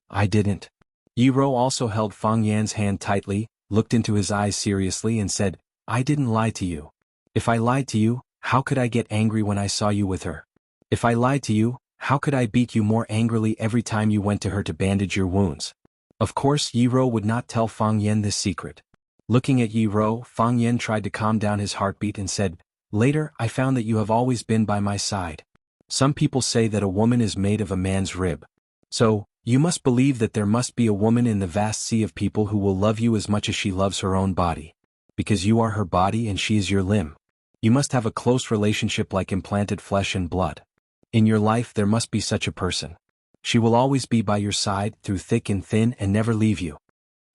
I didn't. Yi Rou also held Fang Yan's hand tightly, looked into his eyes seriously and said, I didn't lie to you. If I lied to you, how could I get angry when I saw you with her? If I lied to you, how could I beat you more angrily every time you went to her to bandage your wounds? Of course, Yi Rou would not tell Fang Yin this secret. Looking at Yi Rou, Fang Yin tried to calm down his heartbeat and said, later, I found that you have always been by my side. Some people say that a woman is made of a man's rib. So, you must believe that there must be a woman in the vast sea of people who will love you as much as she loves her own body. Because you are her body and she is your limb. You must have a close relationship like implanted flesh and blood. In your life there must be such a person. She will always be by your side through thick and thin and never leave you.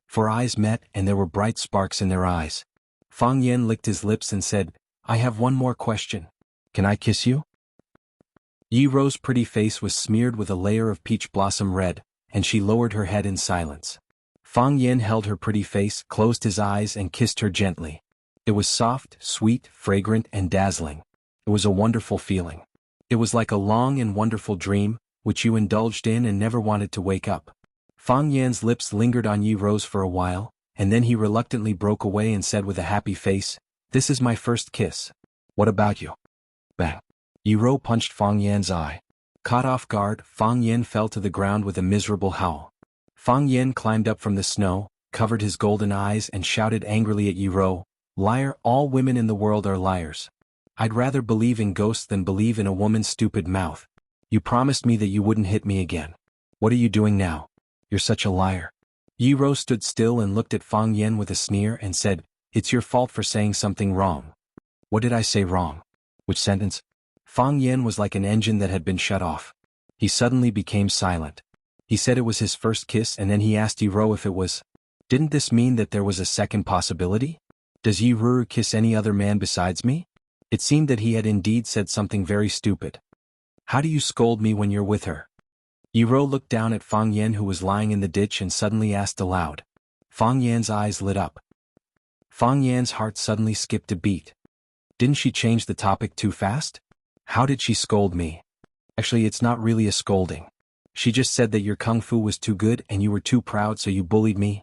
Four eyes met and there were bright sparks in their eyes. Fang Yin licked his lips and said, I have one more question. Can I kiss you? Yi Rou's pretty face was smeared with a layer of peach blossom red, and she lowered her head in silence. Fang Yin held her pretty face, closed his eyes and kissed her gently. It was soft, sweet, fragrant and dazzling. It was a wonderful feeling. It was like a long and wonderful dream, which you indulged in and never wanted to wake up. Fang Yan's lips lingered on Yi Rou's for a while, and then he reluctantly broke away and said with a happy face, This is my first kiss. What about you? Bang. Yi Rou punched Fang Yan's eye. Caught off guard, Fang Yan fell to the ground with a miserable howl. Fang Yan climbed up from the snow, covered his golden eyes and shouted angrily at Yi Ro, "Liar, all women in the world are liars. I'd rather believe in ghosts than believe in a woman's stupid mouth. You promised me that you wouldn't hit me again. What are you doing now? You're such a liar." Yi Ro stood still and looked at Fang Yen with a sneer and said, "It's your fault for saying something wrong." "What did I say wrong? Which sentence?" Fang Yen was like an engine that had been shut off. He suddenly became silent. He said it was his first kiss and then he asked Yi Ro if it was. Didn't this mean that there was a second possibility? Does Yi Ro kiss any other man besides me? It seemed that he had indeed said something very stupid. "How do you scold me when you're with her?" Yi Ro looked down at Fang Yen who was lying in the ditch and suddenly asked aloud. Fang Yan's eyes lit up. Fang Yan's heart suddenly skipped a beat. Didn't she change the topic too fast? How did she scold me? Actually, it's not really a scolding. She just said that your kung fu was too good and you were too proud so you bullied me.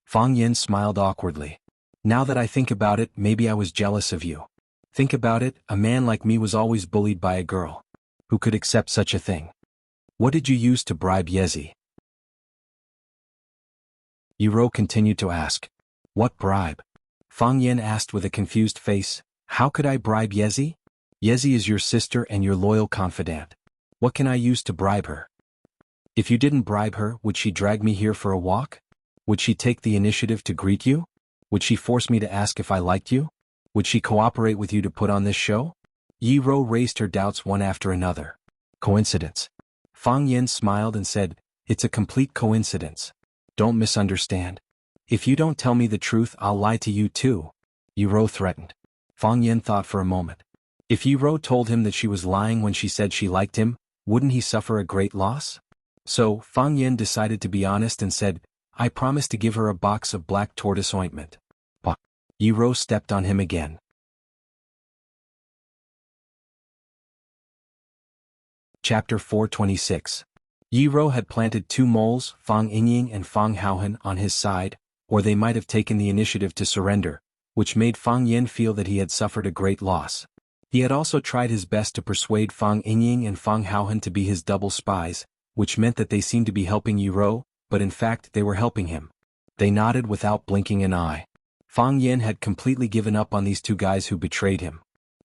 Fang Yen smiled awkwardly. Now that I think about it, maybe I was jealous of you. Think about it, a man like me was always bullied by a girl. Who could accept such a thing? What did you use to bribe Yezi? Yi Ro continued to ask. What bribe? Fang Yen asked with a confused face. How could I bribe Yezi? Yezi is your sister and your loyal confidant. What can I use to bribe her? If you didn't bribe her, would she drag me here for a walk? Would she take the initiative to greet you? Would she force me to ask if I liked you? Would she cooperate with you to put on this show? Yi Ro raised her doubts one after another. Coincidence. Fang Yen smiled and said, It's a complete coincidence. Don't misunderstand. If you don't tell me the truth, I'll lie to you too. Yi Ro threatened. Fang Yen thought for a moment. If Yi Ro told him that she was lying when she said she liked him, wouldn't he suffer a great loss? So, Fang Yen decided to be honest and said, I promise to give her a box of black tortoise ointment. But Yi Ro stepped on him again. Chapter 426. Yi Ro had planted two moles, Fang Yingying and Fang Haohan, on his side, or they might have taken the initiative to surrender, which made Fang Yen feel that he had suffered a great loss. He had also tried his best to persuade Fang Yingying and Fang Haohan to be his double spies, which meant that they seemed to be helping Yi Ro, but in fact they were helping him. They nodded without blinking an eye. Fang Yen had completely given up on these two guys who betrayed him.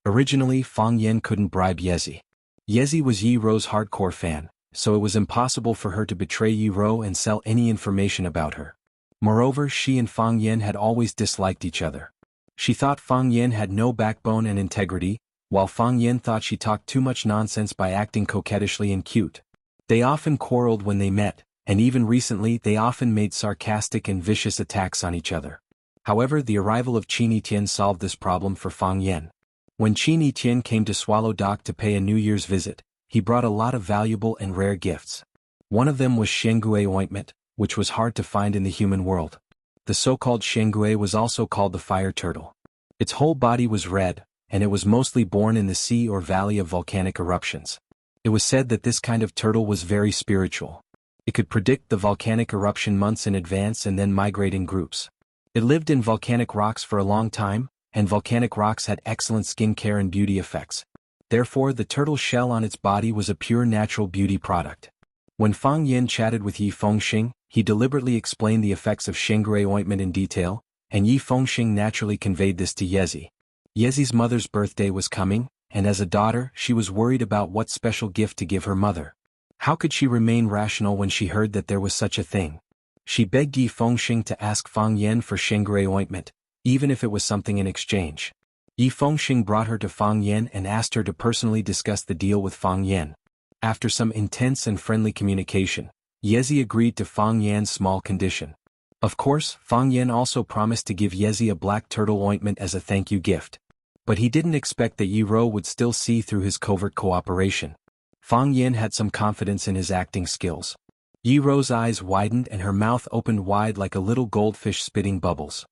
Originally, Fang Yen couldn't bribe Yezi. Yezi was Yi Ro's hardcore fan, so it was impossible for her to betray Yi Ro and sell any information about her. Moreover, she and Fang Yen had always disliked each other. She thought Fang Yen had no backbone and integrity, while Fang Yen thought she talked too much nonsense by acting coquettishly and cute. They often quarreled when they met, and even recently they often made sarcastic and vicious attacks on each other. However, the arrival of Qin Yitian solved this problem for Fang Yen. When Qin Yitian came to Swallow Dock to pay a New Year's visit, he brought a lot of valuable and rare gifts. One of them was Shengue ointment, which was hard to find in the human world. The so-called Shengue was also called the fire turtle. Its whole body was red, and it was mostly born in the sea or valley of volcanic eruptions. It was said that this kind of turtle was very spiritual. It could predict the volcanic eruption months in advance and then migrate in groups. It lived in volcanic rocks for a long time, and volcanic rocks had excellent skin care and beauty effects. Therefore, the turtle shell on its body was a pure natural beauty product. When Fang Yen chatted with Yi Fengxing, he deliberately explained the effects of Shengue ointment in detail, and Yi Fengxing naturally conveyed this to Yezi. Yezi's mother's birthday was coming, and as a daughter, she was worried about what special gift to give her mother. How could she remain rational when she heard that there was such a thing? She begged Yi Fengxing to ask Fang Yen for Shengue ointment, even if it was something in exchange. Yi Fengxing brought her to Fang Yen and asked her to personally discuss the deal with Fang Yen. After some intense and friendly communication, Yezi agreed to Fang Yan's small condition. Of course, Fang Yen also promised to give Yezi a black turtle ointment as a thank you gift. But he didn't expect that Yi Ro would still see through his covert cooperation. Fang Yen had some confidence in his acting skills. Yi Ro's eyes widened and her mouth opened wide like a little goldfish spitting bubbles.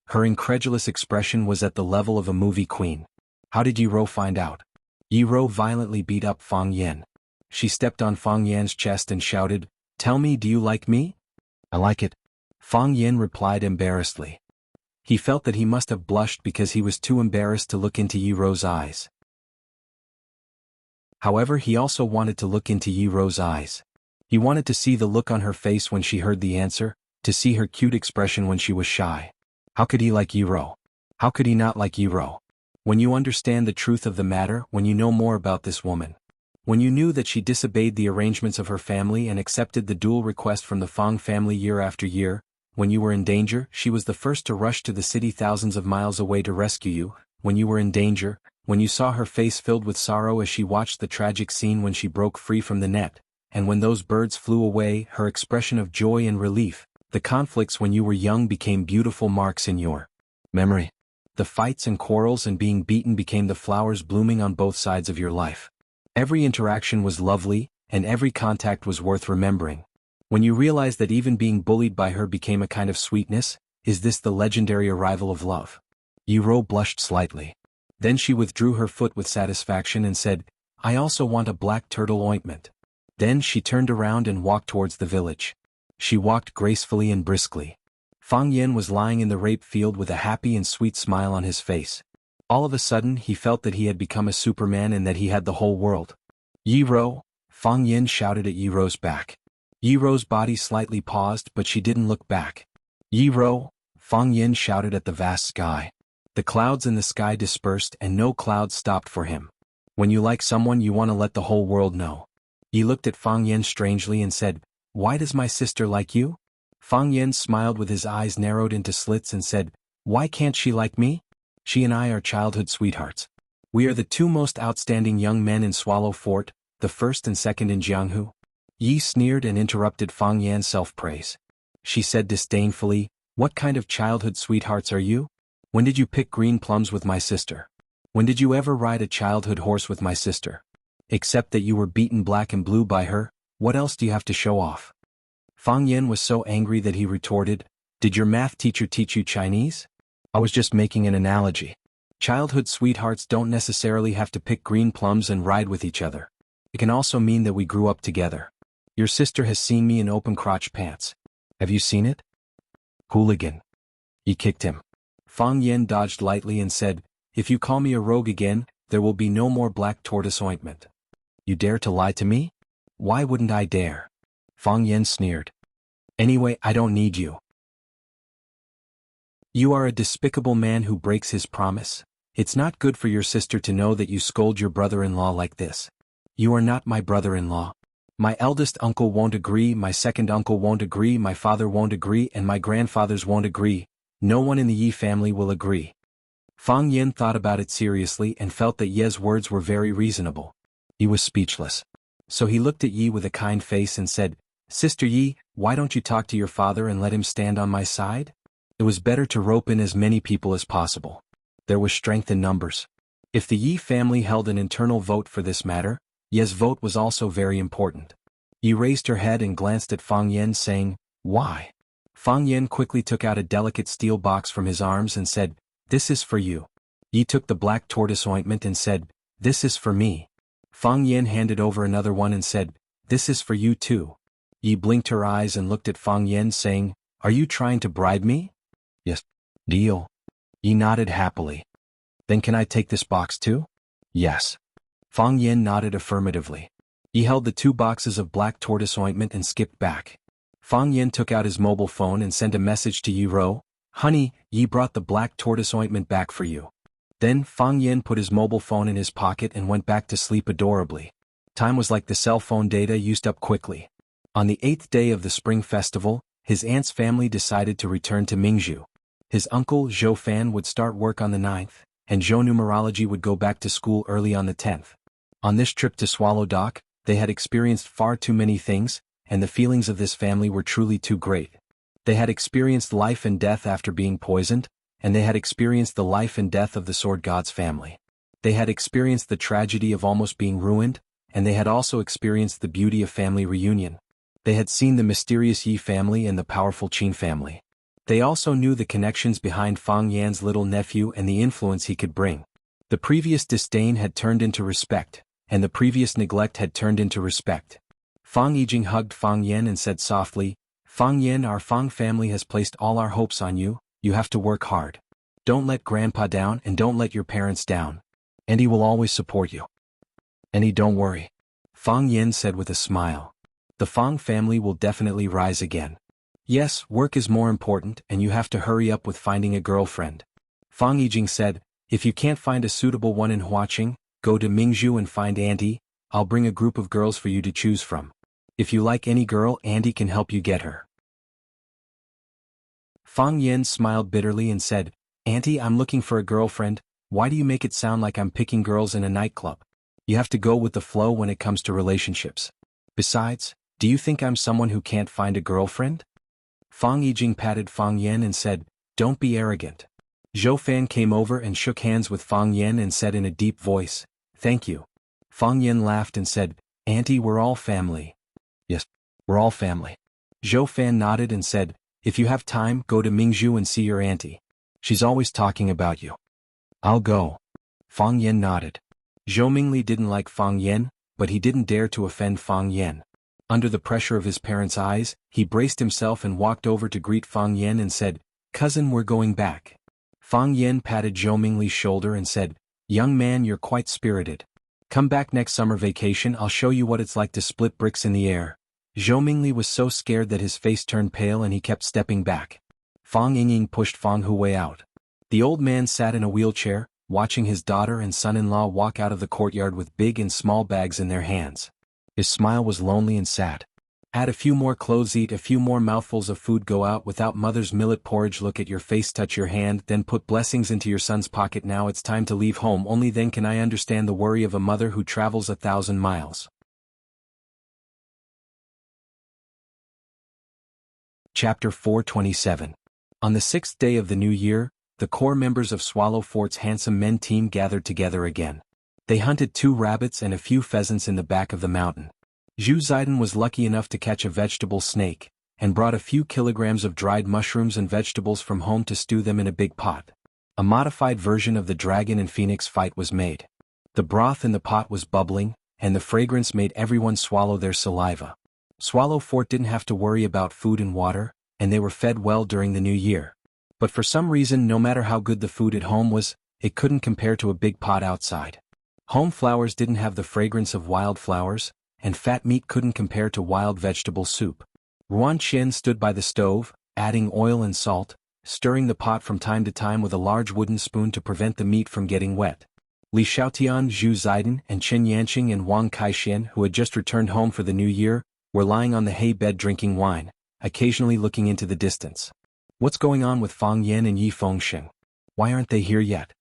Her incredulous expression was at the level of a movie queen. How did Yi Ro find out? Yi Ro violently beat up Fang Yen. She stepped on Fang Yan's chest and shouted, Tell me, do you like me? I like it. Fang Yen replied embarrassedly. He felt that he must have blushed because he was too embarrassed to look into Yi Ro's eyes. However, he also wanted to look into Yi Ro's eyes. He wanted to see the look on her face when she heard the answer, To see her cute expression when she was shy. How could he like Yi Ro? How could he not like Yi Ro? When you understand the truth of the matter, when you know more about this woman. When you knew that she disobeyed the arrangements of her family and accepted the dual request from the Fang family year after year, when you were in danger, she was the first to rush to the city thousands of miles away to rescue you. When you were in danger, when you saw her face filled with sorrow as she watched the tragic scene when she broke free from the net, and when those birds flew away, her expression of joy and relief. The conflicts when you were young became beautiful marks in your memory. The fights and quarrels and being beaten became the flowers blooming on both sides of your life. Every interaction was lovely, and every contact was worth remembering. When you realized that even being bullied by her became a kind of sweetness, is this the legendary arrival of love? Yi Ro blushed slightly. Then she withdrew her foot with satisfaction and said, I also want a black turtle ointment. Then she turned around and walked towards the village. She walked gracefully and briskly. Fang Yen was lying in the rape field with a happy and sweet smile on his face. All of a sudden he felt that he had become a Superman and that he had the whole world. Yi Ro, Fang Yen shouted at Yi Ro's back. Yi Ro's body slightly paused, but she didn't look back. Yi Ro, Fang Yen shouted at the vast sky. The clouds in the sky dispersed and no clouds stopped for him. When you like someone you want to let the whole world know. Yi looked at Fang Yen strangely and said, Why does my sister like you? Fang Yen smiled with his eyes narrowed into slits and said, Why can't she like me? She and I are childhood sweethearts. We are the two most outstanding young men in Swallow Fort, the first and second in Jianghu. Yi sneered and interrupted Fang Yan's self-praise. She said disdainfully, What kind of childhood sweethearts are you? When did you pick green plums with my sister? When did you ever ride a childhood horse with my sister? Except that you were beaten black and blue by her, what else do you have to show off? Fang Yen was so angry that he retorted, Did your math teacher teach you Chinese? I was just making an analogy. Childhood sweethearts don't necessarily have to pick green plums and ride with each other. It can also mean that we grew up together. Your sister has seen me in open crotch pants. Have you seen it? Hooligan. He kicked him. Fang Yen dodged lightly and said, If you call me a rogue again, there will be no more black tortoise ointment. You dare to lie to me? Why wouldn't I dare? Fang Yen sneered. Anyway, I don't need you. You are a despicable man who breaks his promise. It's not good for your sister to know that you scold your brother-in-law like this. You are not my brother-in-law. My eldest uncle won't agree, my second uncle won't agree, my father won't agree, and my grandfathers won't agree. No one in the Yi family will agree. Fang Yen thought about it seriously and felt that Ye's words were very reasonable. He was speechless. So he looked at Yi with a kind face and said, Sister Yi, why don't you talk to your father and let him stand on my side? It was better to rope in as many people as possible. There was strength in numbers. If the Yi family held an internal vote for this matter, Ye's vote was also very important. Yi raised her head and glanced at Fang Yen saying, Why? Fang Yen quickly took out a delicate steel box from his arms and said, This is for you. Yi took the black tortoise ointment and said, This is for me. Fang Yen handed over another one and said, This is for you too. Yi blinked her eyes and looked at Fang Yen saying, Are you trying to bribe me? Yes. Deal. Yi nodded happily. Then can I take this box too? Yes. Fang Yen nodded affirmatively. Yi held the 2 boxes of black tortoise ointment and skipped back. Fang Yen took out his mobile phone and sent a message to Yi Ro, Honey, Yi brought the black tortoise ointment back for you. Then Fang Yen put his mobile phone in his pocket and went back to sleep adorably. Time was like the cell phone data used up quickly. On the 8th day of the Spring Festival, his aunt's family decided to return to Mingzhu. His uncle, Zhou Fan, would start work on the 9th, and Zhou Numerology would go back to school early on the 10th. On this trip to Swallow Dock, they had experienced far too many things, and the feelings of this family were truly too great. They had experienced life and death after being poisoned, and they had experienced the life and death of the Sword God's family. They had experienced the tragedy of almost being ruined, and they had also experienced the beauty of family reunion. They had seen the mysterious Yi family and the powerful Qin family. They also knew the connections behind Fang Yan's little nephew and the influence he could bring. The previous disdain had turned into respect, and the previous neglect had turned into respect. Fang Yijing hugged Fang Yan and said softly, Fang Yan, our Fang family has placed all our hopes on you. You have to work hard. Don't let Grandpa down and don't let your parents down. And he will always support you. And don't worry. Fang Yan said with a smile. The Fang family will definitely rise again. Yes, work is more important and you have to hurry up with finding a girlfriend. Fang Yijing said, if you can't find a suitable one in Huaqing, go to Mingzhu and find Auntie. I'll bring a group of girls for you to choose from. If you like any girl, Auntie can help you get her. Fang Yen smiled bitterly and said, Auntie, I'm looking for a girlfriend. Why do you make it sound like I'm picking girls in a nightclub? You have to go with the flow when it comes to relationships. Besides, do you think I'm someone who can't find a girlfriend? Fang Yijing patted Fang Yen and said, don't be arrogant. Zhou Fan came over and shook hands with Fang Yen and said in a deep voice, thank you. Fang Yen laughed and said, Auntie, we're all family. Yes, we're all family. Zhou Fan nodded and said, if you have time, go to Mingzhu and see your auntie. She's always talking about you. I'll go. Fang Yen nodded. Zhou Mingli didn't like Fang Yen, but he didn't dare to offend Fang Yen. Under the pressure of his parents' eyes, he braced himself and walked over to greet Fang Yen and said, cousin, we're going back. Fang Yen patted Zhou Mingli's shoulder and said, young man, you're quite spirited. Come back next summer vacation, I'll show you what it's like to split bricks in the air. Zhou Mingli was so scared that his face turned pale and he kept stepping back. Fang Yingying pushed Fang Huwei out. The old man sat in a wheelchair, watching his daughter and son-in-law walk out of the courtyard with big and small bags in their hands. His smile was lonely and sad. Add a few more clothes, eat a few more mouthfuls of food, go out without mother's millet porridge, look at your face, touch your hand, then put blessings into your son's pocket. Now it's time to leave home, only then can I understand the worry of a mother who travels 1,000 miles. Chapter 427. On the 6th day of the new year, the core members of Swallow Fort's handsome men team gathered together again. They hunted 2 rabbits and a few pheasants in the back of the mountain. Zhu Ziden was lucky enough to catch a vegetable snake, and brought a few kilograms of dried mushrooms and vegetables from home to stew them in a big pot. A modified version of the dragon and phoenix fight was made. The broth in the pot was bubbling, and the fragrance made everyone swallow their saliva. Swallow Fort didn't have to worry about food and water, and they were fed well during the new year. But for some reason, no matter how good the food at home was, it couldn't compare to a big pot outside. Home flowers didn't have the fragrance of wild flowers, and fat meat couldn't compare to wild vegetable soup. Ruan Qian stood by the stove, adding oil and salt, stirring the pot from time to time with a large wooden spoon to prevent the meat from getting wet. Li Xiaotian, Zhu Ziden, and Chen Yanqing and Wang Kaixian, who had just returned home for the new year, were lying on the hay bed drinking wine, occasionally looking into the distance. What's going on with Fang Yen and Yi Fengsheng? Why aren't they here yet?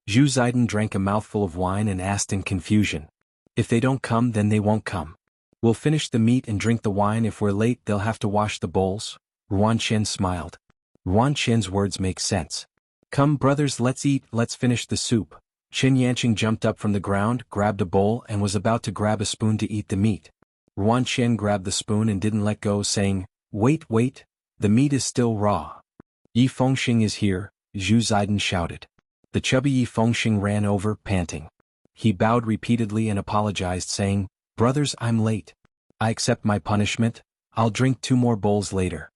Zhu Ziden drank a mouthful of wine and asked in confusion. If they don't come, then they won't come. We'll finish the meat and drink the wine. If we're late, they'll have to wash the bowls. Ruan Qian smiled. Ruan Qian's words make sense. Come, brothers, let's eat, let's finish the soup. Chen Yanqing jumped up from the ground, grabbed a bowl, and was about to grab a spoon to eat the meat. Ruan Qian grabbed the spoon and didn't let go, saying, wait, the meat is still raw. Yi Fengsheng is here, Zhu Ziden shouted. The chubby Yi Fengsheng ran over, panting. He bowed repeatedly and apologized, saying, brothers, I'm late. I accept my punishment, I'll drink 2 more bowls later.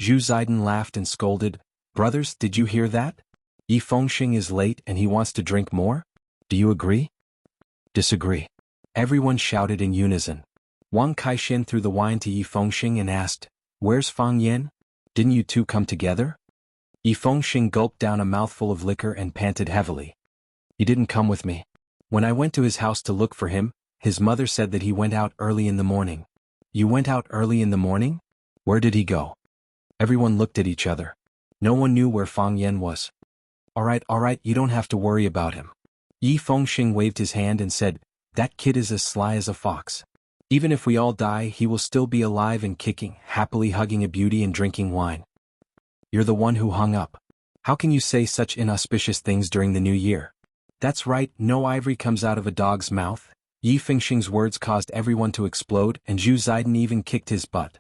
Zhu Ziden laughed and scolded, brothers, did you hear that? Yi Fengsheng is late and he wants to drink more? Do you agree? Disagree. Everyone shouted in unison. Wang Kaixian threw the wine to Yi Fengsheng and asked, where's Fang Yen? Didn't you 2 come together? Yi Fengsheng gulped down a mouthful of liquor and panted heavily. He didn't come with me. When I went to his house to look for him, his mother said that he went out early in the morning. You went out early in the morning? Where did he go? Everyone looked at each other. No one knew where Fang Yen was. All right, you don't have to worry about him. Yi Fengsheng waved his hand and said, that kid is as sly as a fox. Even if we all die, he will still be alive and kicking, happily hugging a beauty and drinking wine. You're the one who hung up. How can you say such inauspicious things during the new year? That's right, no ivory comes out of a dog's mouth. Yi Fengsheng's words caused everyone to explode, and Zhu Ziden even kicked his butt.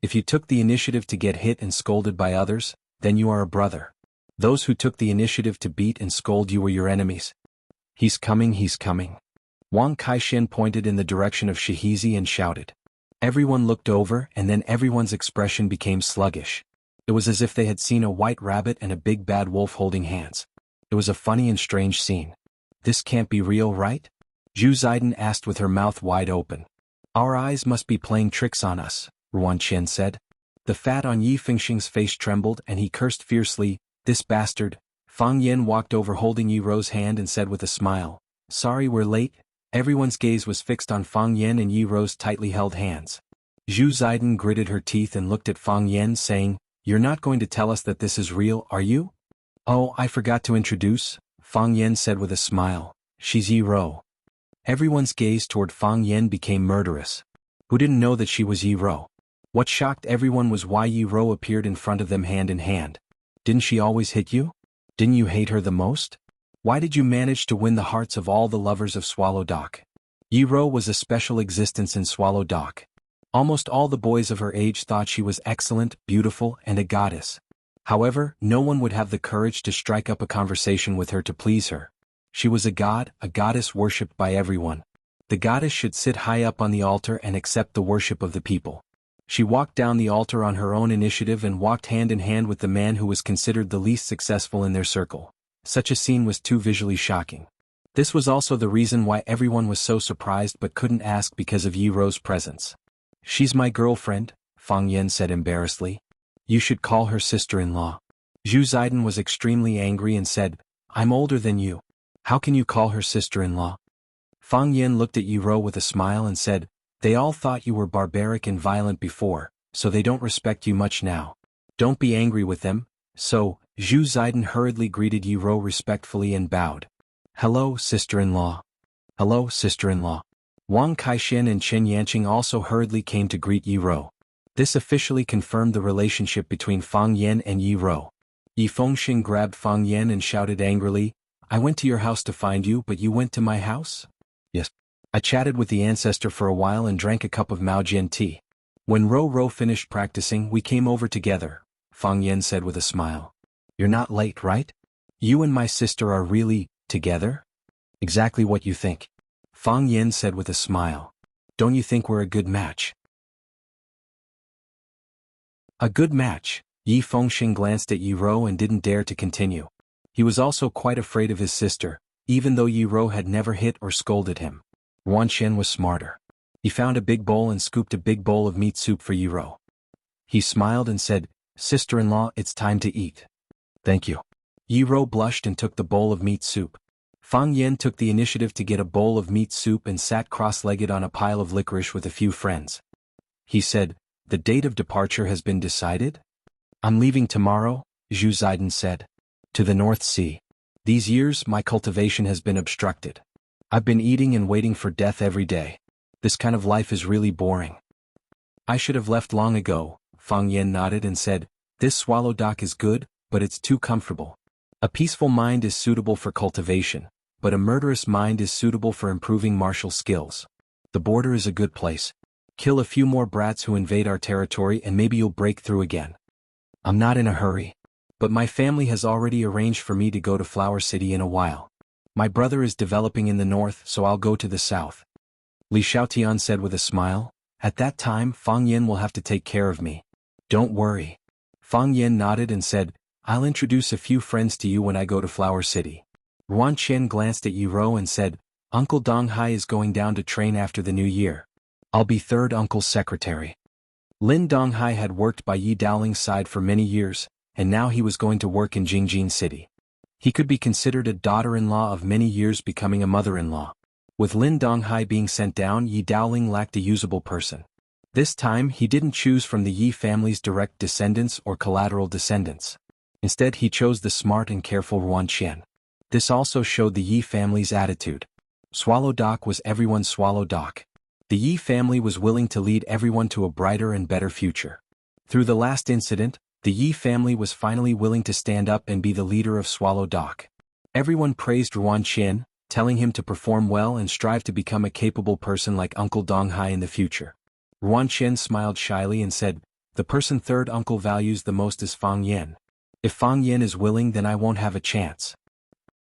If you took the initiative to get hit and scolded by others, then you are a brother. Those who took the initiative to beat and scold you were your enemies. He's coming. Wang Kaixian pointed in the direction of Shihizi and shouted. Everyone looked over, and then everyone's expression became sluggish. It was as if they had seen a white rabbit and a big bad wolf holding hands. It was a funny and strange scene. This can't be real, right? Zhu Ziden asked with her mouth wide open. Our eyes must be playing tricks on us, Ruan Qian said. The fat on Yi Fengxing's face trembled and he cursed fiercely, "This bastard." Fang Yen walked over holding Yi Ro's hand and said with a smile, "Sorry we're late." Everyone's gaze was fixed on Fang Yen and Yi Ro's tightly held hands. Zhu Ziden gritted her teeth and looked at Fang Yen saying, "You're not going to tell us that this is real, are you?" "Oh, I forgot to introduce," Fang Yen said with a smile. "She's Yi Ro." Everyone's gaze toward Fang Yen became murderous. Who didn't know that she was Yi Ro? What shocked everyone was why Yi Ro appeared in front of them hand in hand. Didn't she always hit you? Didn't you hate her the most? Why did you manage to win the hearts of all the lovers of Swallow Dock? Yi Ro was a special existence in Swallow Dock. Almost all the boys of her age thought she was excellent, beautiful, and a goddess. However, no one would have the courage to strike up a conversation with her to please her. She was a goddess worshipped by everyone. The goddess should sit high up on the altar and accept the worship of the people. She walked down the altar on her own initiative and walked hand in hand with the man who was considered the least successful in their circle. Such a scene was too visually shocking. This was also the reason why everyone was so surprised but couldn't ask because of Yi Ro's presence. "She's my girlfriend," Fang Yen said embarrassedly. "You should call her sister-in-law." Zhu Ziden was extremely angry and said, "I'm older than you. How can you call her sister-in-law?" Fang Yen looked at Yi Ro with a smile and said, "They all thought you were barbaric and violent before, so they don't respect you much now. Don't be angry with them." So, Zhu Ziden hurriedly greeted Yi Ro respectfully and bowed. "Hello, sister-in-law." "Hello, sister-in-law." Wang Kaixin and Chen Yanqing also hurriedly came to greet Yi Ro. This officially confirmed the relationship between Fang Yen and Yi Ro. Yi Fengxing grabbed Fang Yen and shouted angrily, "I went to your house to find you, but you went to my house?" "Yes. I chatted with the ancestor for a while and drank a cup of Maojian tea. When Ro finished practicing, we came over together," Fang Yen said with a smile. "You're not late, right? You and my sister are really together?" "Exactly what you think," Fang Yen said with a smile. "Don't you think we're a good match?" A good match. Yi Fengxing glanced at Yi Ro and didn't dare to continue. He was also quite afraid of his sister, even though Yi Ro had never hit or scolded him. Ruan Qian was smarter. He found a big bowl and scooped a big bowl of meat soup for Yi Ro. He smiled and said, "Sister-in-law, it's time to eat." "Thank you." Yi Ro blushed and took the bowl of meat soup. Fang Yen took the initiative to get a bowl of meat soup and sat cross-legged on a pile of licorice with a few friends. He said, "The date of departure has been decided?" "I'm leaving tomorrow," Zhu Ziden said. "To the North Sea. These years my cultivation has been obstructed. I've been eating and waiting for death every day. This kind of life is really boring." "I should have left long ago," Fang Yen nodded and said, "This Swallow Dock is good, but it's too comfortable. A peaceful mind is suitable for cultivation, but a murderous mind is suitable for improving martial skills. The border is a good place. Kill a few more brats who invade our territory and maybe you'll break through again. I'm not in a hurry. But my family has already arranged for me to go to Flower City in a while. My brother is developing in the north, so I'll go to the south." Li Xiaotian said with a smile, "At that time Fang Yen will have to take care of me." "Don't worry." Fang Yen nodded and said, "I'll introduce a few friends to you when I go to Flower City." Ruan Qian glanced at Yi Ro and said, "Uncle Donghai is going down to train after the new year. I'll be third uncle's secretary." Lin Donghai had worked by Yi Daoling's side for many years, and now he was going to work in Jingjin City. He could be considered a daughter-in-law of many years becoming a mother-in-law. With Lin Donghai being sent down, Yi Daoling lacked a usable person. This time he didn't choose from the Yi family's direct descendants or collateral descendants. Instead he chose the smart and careful Ruan Qian. This also showed the Yi family's attitude. Swallow Dock was everyone's Swallow Dock. The Yi family was willing to lead everyone to a brighter and better future. Through the last incident, the Yi family was finally willing to stand up and be the leader of Swallow Dock. Everyone praised Ruan Qian, telling him to perform well and strive to become a capable person like Uncle Donghai in the future. Ruan Qian smiled shyly and said, "The person third uncle values the most is Fang Yen. If Fang Yen is willing, then I won't have a chance."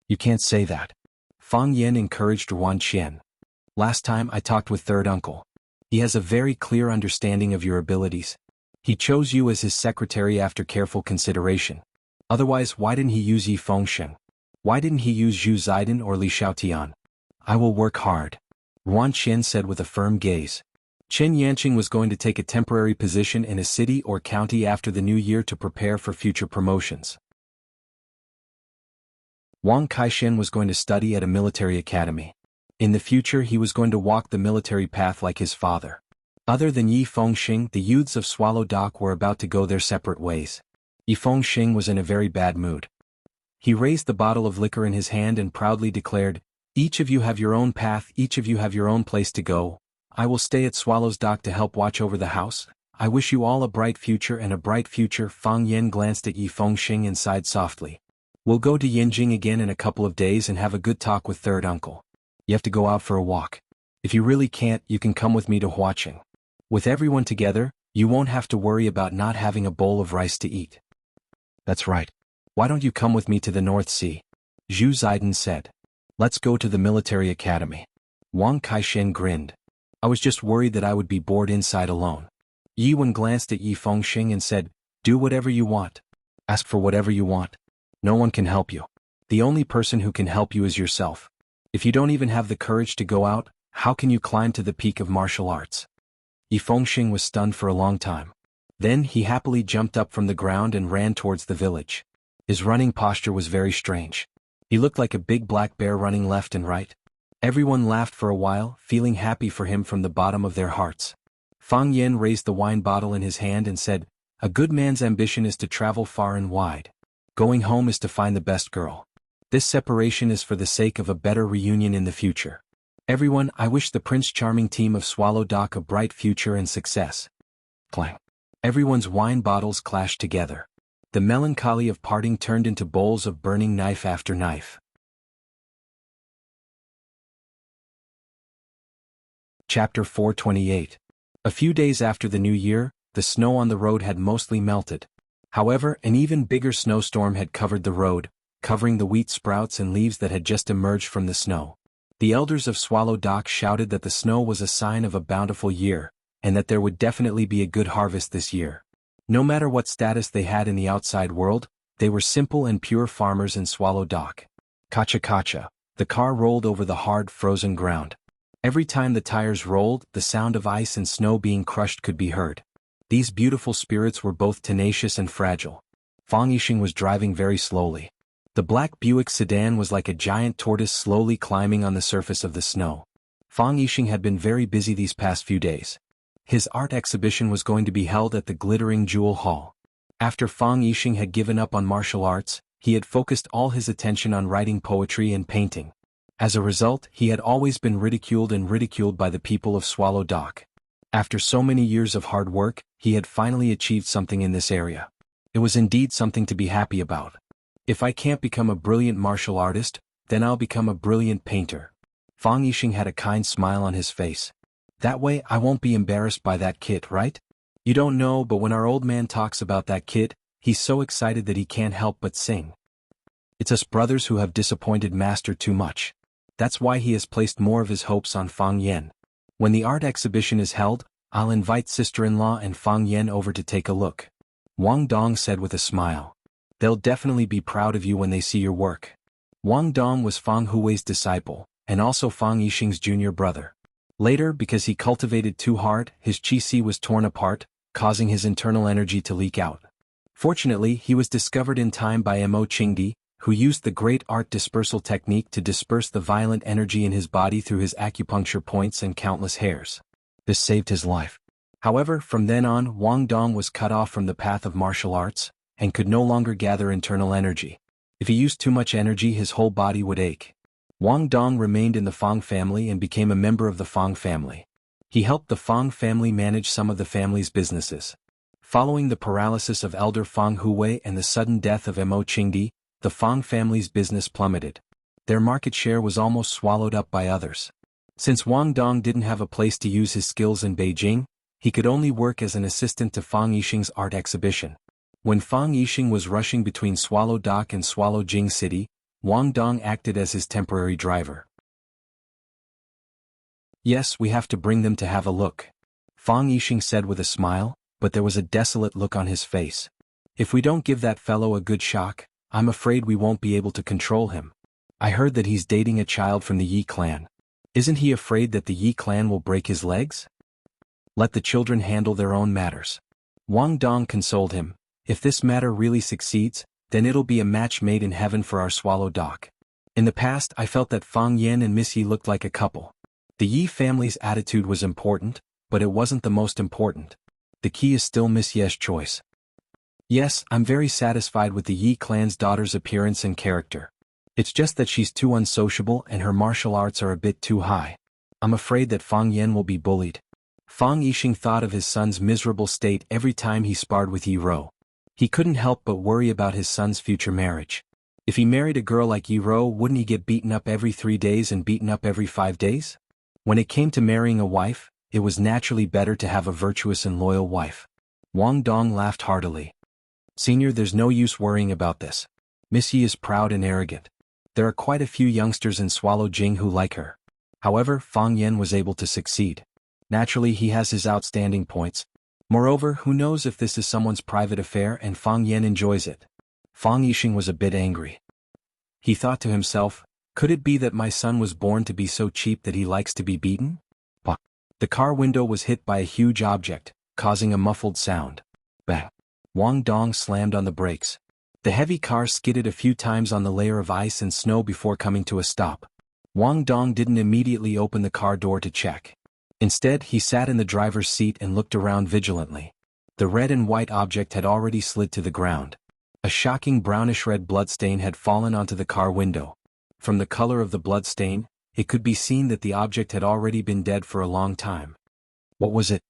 "You can't say that." Fang Yen encouraged Ruan Qian. "Last time I talked with third uncle. He has a very clear understanding of your abilities. He chose you as his secretary after careful consideration. Otherwise, why didn't he use Yi Fengxing? Why didn't he use Zhu Ziden or Li Xiaotian?" "I will work hard," Ruan Qian said with a firm gaze. Chen Yanqing was going to take a temporary position in a city or county after the new year to prepare for future promotions. Wang Kaishen was going to study at a military academy. In the future he was going to walk the military path like his father. Other than Yi Fengxing, the youths of Swallow Dock were about to go their separate ways. Yi Fengxing was in a very bad mood. He raised the bottle of liquor in his hand and proudly declared, "Each of you have your own path, each of you have your own place to go. I will stay at Swallow's Dock to help watch over the house. I wish you all a bright future and a bright future." Fang Yen glanced at Yi Fengxing and sighed softly. "We'll go to Yinjing again in a couple of days and have a good talk with third uncle. You have to go out for a walk. If you really can't, you can come with me to Huaqing. With everyone together, you won't have to worry about not having a bowl of rice to eat." "That's right. Why don't you come with me to the North Sea?" Zhu Ziden said. "Let's go to the military academy." Wang Kaishen grinned. "I was just worried that I would be bored inside alone." Yi Wen glanced at Yi Fengxing and said, "Do whatever you want. Ask for whatever you want. No one can help you. The only person who can help you is yourself. If you don't even have the courage to go out, how can you climb to the peak of martial arts?" Yi Fengxing was stunned for a long time. Then he happily jumped up from the ground and ran towards the village. His running posture was very strange. He looked like a big black bear running left and right. Everyone laughed for a while, feeling happy for him from the bottom of their hearts. Fang Yen raised the wine bottle in his hand and said, "A good man's ambition is to travel far and wide. Going home is to find the best girl. This separation is for the sake of a better reunion in the future. Everyone, I wish the Prince Charming team of Swallow Dock a bright future and success." Clang. Everyone's wine bottles clashed together. The melancholy of parting turned into bowls of burning knife after knife. Chapter 428. A few days after the new year, the snow on the road had mostly melted. However, an even bigger snowstorm had covered the road, covering the wheat sprouts and leaves that had just emerged from the snow. The elders of Swallow Dock shouted that the snow was a sign of a bountiful year, and that there would definitely be a good harvest this year. No matter what status they had in the outside world, they were simple and pure farmers in Swallow Dock. Kacha-kacha, the car rolled over the hard, frozen ground. Every time the tires rolled, the sound of ice and snow being crushed could be heard. These beautiful spirits were both tenacious and fragile. Fang Yixing was driving very slowly. The black Buick sedan was like a giant tortoise slowly climbing on the surface of the snow. Fang Yixing had been very busy these past few days. His art exhibition was going to be held at the Glittering Jewel Hall. After Fang Yixing had given up on martial arts, he had focused all his attention on writing poetry and painting. As a result, he had always been ridiculed by the people of Swallow Dock. After so many years of hard work, he had finally achieved something in this area. It was indeed something to be happy about. "If I can't become a brilliant martial artist, then I'll become a brilliant painter." Fang Yixing had a kind smile on his face. "That way I won't be embarrassed by that kid, right? You don't know, but when our old man talks about that kid, he's so excited that he can't help but sing. It's us brothers who have disappointed Master too much. That's why he has placed more of his hopes on Fang Yen. When the art exhibition is held, I'll invite sister-in-law and Fang Yen over to take a look." Wang Dong said with a smile. "They'll definitely be proud of you when they see your work." Wang Dong was Fang Hui's disciple, and also Fang Yixing's junior brother. Later, because he cultivated too hard, his qi was torn apart, causing his internal energy to leak out. Fortunately, he was discovered in time by Mo Qingdi, who used the great art dispersal technique to disperse the violent energy in his body through his acupuncture points and countless hairs. This saved his life. However, from then on, Wang Dong was cut off from the path of martial arts, and could no longer gather internal energy. If he used too much energy, his whole body would ache. Wang Dong remained in the Fang family and became a member of the Fang family. He helped the Fang family manage some of the family's businesses. Following the paralysis of elder Fang Hui and the sudden death of Mo Qingdi, the Fang family's business plummeted. Their market share was almost swallowed up by others. Since Wang Dong didn't have a place to use his skills in Beijing, he could only work as an assistant to Fang Yixing's art exhibition. When Fang Yixing was rushing between Swallow Dock and Swallow Jing City, Wang Dong acted as his temporary driver. "Yes, we have to bring them to have a look," Fang Yixing said with a smile, but there was a desolate look on his face. "If we don't give that fellow a good shock, I'm afraid we won't be able to control him. I heard that he's dating a child from the Yi clan. Isn't he afraid that the Yi clan will break his legs?" Let the children handle their own matters. Wang Dong consoled him. If this matter really succeeds, then it'll be a match made in heaven for our swallow dock. In the past I felt that Fang Yan and Miss Yi looked like a couple. The Yi family's attitude was important, but it wasn't the most important. The key is still Miss Ye's choice. Yes, I'm very satisfied with the Yi clan's daughter's appearance and character. It's just that she's too unsociable and her martial arts are a bit too high. I'm afraid that Fang Yan will be bullied. Fang Yixing thought of his son's miserable state every time he sparred with Yi Rou. He couldn't help but worry about his son's future marriage. If he married a girl like Yi Rou, wouldn't he get beaten up every 3 days and beaten up every 5 days? When it came to marrying a wife, it was naturally better to have a virtuous and loyal wife. Wang Dong laughed heartily. Senior, there's no use worrying about this. Miss Yi is proud and arrogant. There are quite a few youngsters in Swallow Jing who like her. However, Fang Yan was able to succeed. Naturally, he has his outstanding points. Moreover, who knows if this is someone's private affair and Fang Yan enjoys it. Fang Yixing was a bit angry. He thought to himself, could it be that my son was born to be so cheap that he likes to be beaten? Bah. The car window was hit by a huge object, causing a muffled sound. Bang. Wang Dong slammed on the brakes. The heavy car skidded a few times on the layer of ice and snow before coming to a stop. Wang Dong didn't immediately open the car door to check. Instead, he sat in the driver's seat and looked around vigilantly. The red and white object had already slid to the ground. A shocking brownish-red bloodstain had fallen onto the car window. From the color of the bloodstain, it could be seen that the object had already been dead for a long time. What was it?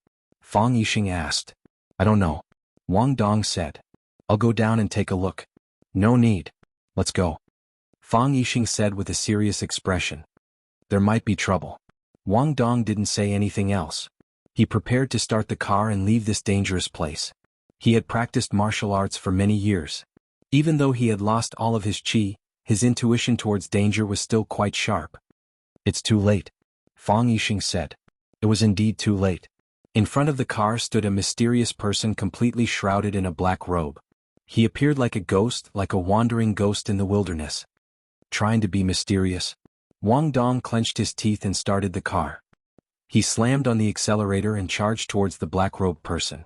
Fang Yixing asked. I don't know. Wang Dong said. I'll go down and take a look. No need. Let's go. Fang Yixing said with a serious expression. There might be trouble. Wang Dong didn't say anything else. He prepared to start the car and leave this dangerous place. He had practiced martial arts for many years. Even though he had lost all of his qi, his intuition towards danger was still quite sharp. It's too late, Fang Yixing said. It was indeed too late. In front of the car stood a mysterious person completely shrouded in a black robe. He appeared like a ghost, like a wandering ghost in the wilderness. Trying to be mysterious, Wang Dong clenched his teeth and started the car. He slammed on the accelerator and charged towards the black-robed person.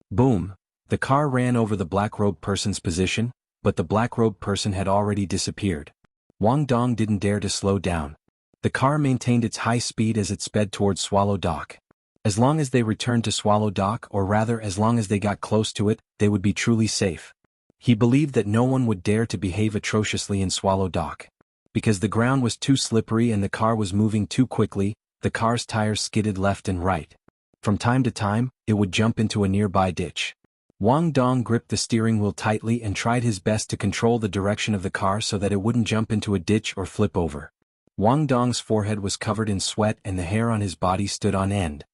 Boom! The car ran over the black-robed person's position, but the black-robed person had already disappeared. Wang Dong didn't dare to slow down. The car maintained its high speed as it sped towards Swallow Dock. As long as they returned to Swallow Dock, or rather as long as they got close to it, they would be truly safe. He believed that no one would dare to behave atrociously in Swallow Dock. Because the ground was too slippery and the car was moving too quickly, the car's tires skidded left and right. From time to time, it would jump into a nearby ditch. Wang Dong gripped the steering wheel tightly and tried his best to control the direction of the car so that it wouldn't jump into a ditch or flip over. Wang Dong's forehead was covered in sweat and the hair on his body stood on end.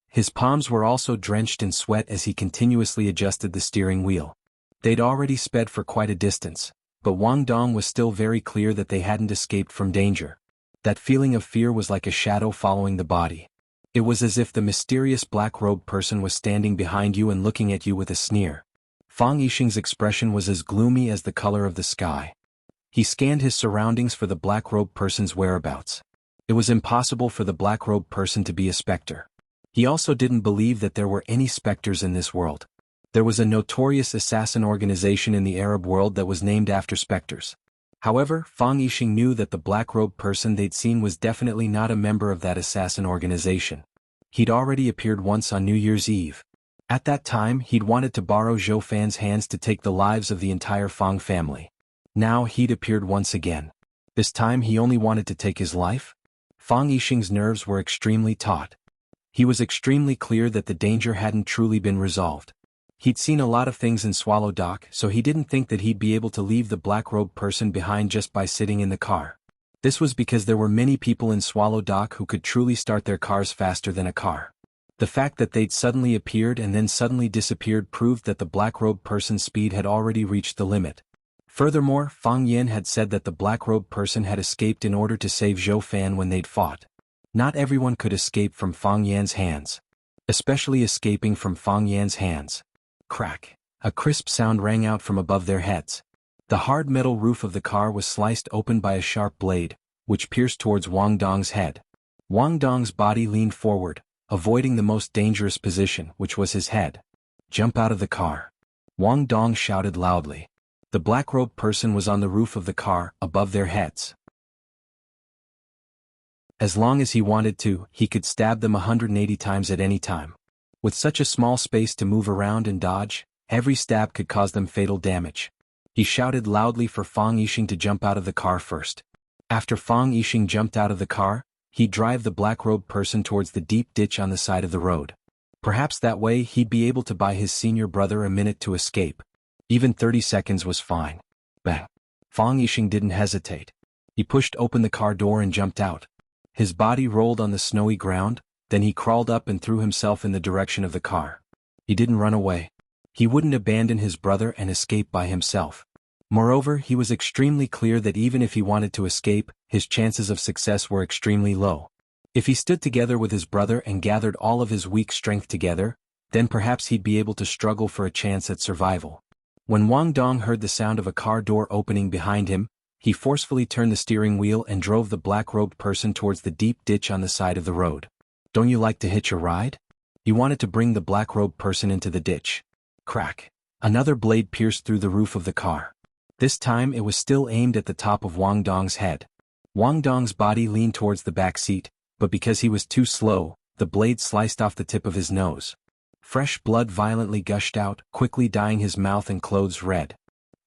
His palms were also drenched in sweat as he continuously adjusted the steering wheel. They'd already sped for quite a distance, but Wang Dong was still very clear that they hadn't escaped from danger. That feeling of fear was like a shadow following the body. It was as if the mysterious black-robed person was standing behind you and looking at you with a sneer. Fang Yixing's expression was as gloomy as the color of the sky. He scanned his surroundings for the black-robed person's whereabouts. It was impossible for the black-robed person to be a specter. He also didn't believe that there were any specters in this world. There was a notorious assassin organization in the Arab world that was named after specters. However, Fang Yixing knew that the black-robed person they'd seen was definitely not a member of that assassin organization. He'd already appeared once on New Year's Eve. At that time, he'd wanted to borrow Zhou Fan's hands to take the lives of the entire Fang family. Now he'd appeared once again. This time he only wanted to take his life? Fang Yixing's nerves were extremely taut. He was extremely clear that the danger hadn't truly been resolved. He'd seen a lot of things in Swallow Dock, so he didn't think that he'd be able to leave the black-robed person behind just by sitting in the car. This was because there were many people in Swallow Dock who could truly start their cars faster than a car. The fact that they'd suddenly appeared and then suddenly disappeared proved that the black-robed person's speed had already reached the limit. Furthermore, Fang Yan had said that the black-robed person had escaped in order to save Zhou Fan when they'd fought. Not everyone could escape from Fang Yan's hands. Especially escaping from Fang Yan's hands. Crack! A crisp sound rang out from above their heads. The hard metal roof of the car was sliced open by a sharp blade, which pierced towards Wang Dong's head. Wang Dong's body leaned forward, avoiding the most dangerous position, which was his head. "Jump out of the car!" Wang Dong shouted loudly. The black-robed person was on the roof of the car, above their heads. As long as he wanted to, he could stab them 180 times at any time. With such a small space to move around and dodge, every stab could cause them fatal damage. He shouted loudly for Fang Yixing to jump out of the car first. After Fang Yixing jumped out of the car, he'd drive the black-robed person towards the deep ditch on the side of the road. Perhaps that way he'd be able to buy his senior brother a minute to escape. Even 30 seconds was fine. Bang! Fang Yixing didn't hesitate. He pushed open the car door and jumped out. His body rolled on the snowy ground, then he crawled up and threw himself in the direction of the car. He didn't run away. He wouldn't abandon his brother and escape by himself. Moreover, he was extremely clear that even if he wanted to escape, his chances of success were extremely low. If he stood together with his brother and gathered all of his weak strength together, then perhaps he'd be able to struggle for a chance at survival. When Wang Dong heard the sound of a car door opening behind him, he forcefully turned the steering wheel and drove the black-robed person towards the deep ditch on the side of the road. "Don't you like to hitch a ride?" He wanted to bring the black-robed person into the ditch. Crack! Another blade pierced through the roof of the car. This time it was still aimed at the top of Wang Dong's head. Wang Dong's body leaned towards the back seat, but because he was too slow, the blade sliced off the tip of his nose. Fresh blood violently gushed out, quickly dyeing his mouth and clothes red.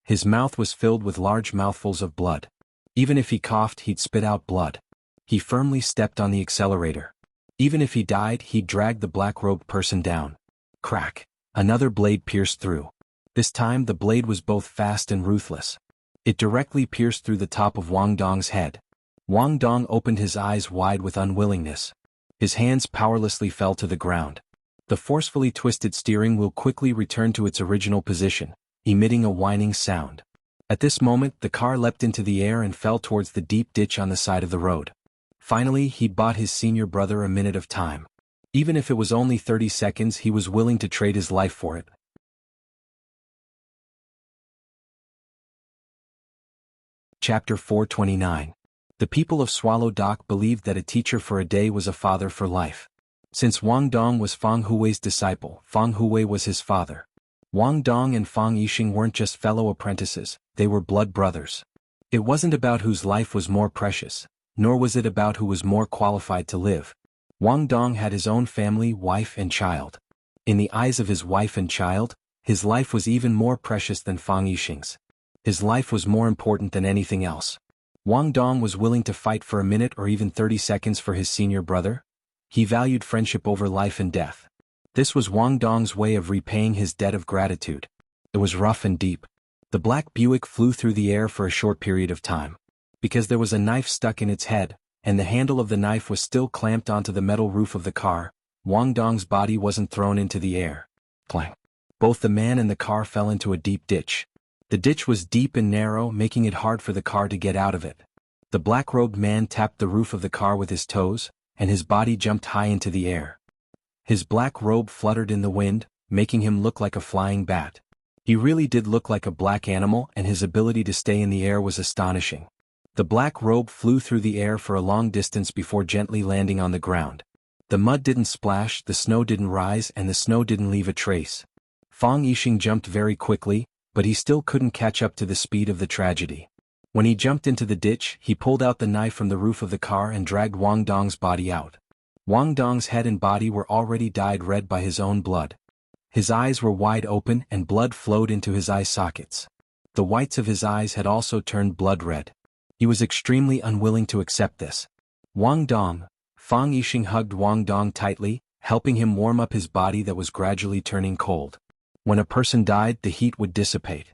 His mouth was filled with large mouthfuls of blood. Even if he coughed, he'd spit out blood. He firmly stepped on the accelerator. Even if he died, he'd drag the black-robed person down. Crack! Another blade pierced through. This time the blade was both fast and ruthless. It directly pierced through the top of Wang Dong's head. Wang Dong opened his eyes wide with unwillingness. His hands powerlessly fell to the ground. The forcefully twisted steering wheel quickly returned to its original position, emitting a whining sound. At this moment the car leapt into the air and fell towards the deep ditch on the side of the road. Finally he bought his senior brother a minute of time. Even if it was only 30 seconds, he was willing to trade his life for it. Chapter 429. The people of Swallow Dock believed that a teacher for a day was a father for life. Since Wang Dong was Fang Hui's disciple, Fang Hui was his father. Wang Dong and Fang Yixing weren't just fellow apprentices, they were blood brothers. It wasn't about whose life was more precious, nor was it about who was more qualified to live. Wang Dong had his own family, wife and child. In the eyes of his wife and child, his life was even more precious than Fang Yixing's. His life was more important than anything else. Wang Dong was willing to fight for a minute or even 30 seconds for his senior brother. He valued friendship over life and death. This was Wang Dong's way of repaying his debt of gratitude. It was rough and deep. The black Buick flew through the air for a short period of time. Because there was a knife stuck in its head, and the handle of the knife was still clamped onto the metal roof of the car, Wang Dong's body wasn't thrown into the air. Clang! Both the man and the car fell into a deep ditch. The ditch was deep and narrow, making it hard for the car to get out of it. The black-robed man tapped the roof of the car with his toes, and his body jumped high into the air. His black robe fluttered in the wind, making him look like a flying bat. He really did look like a black animal, and his ability to stay in the air was astonishing. The black robe flew through the air for a long distance before gently landing on the ground. The mud didn't splash, the snow didn't rise, and the snow didn't leave a trace. Fang Yixing jumped very quickly, but he still couldn't catch up to the speed of the tragedy. When he jumped into the ditch, he pulled out the knife from the roof of the car and dragged Wang Dong's body out. Wang Dong's head and body were already dyed red by his own blood. His eyes were wide open and blood flowed into his eye sockets. The whites of his eyes had also turned blood red. He was extremely unwilling to accept this. Wang Dong, Fang Yixing hugged Wang Dong tightly, helping him warm up his body that was gradually turning cold. When a person died, the heat would dissipate.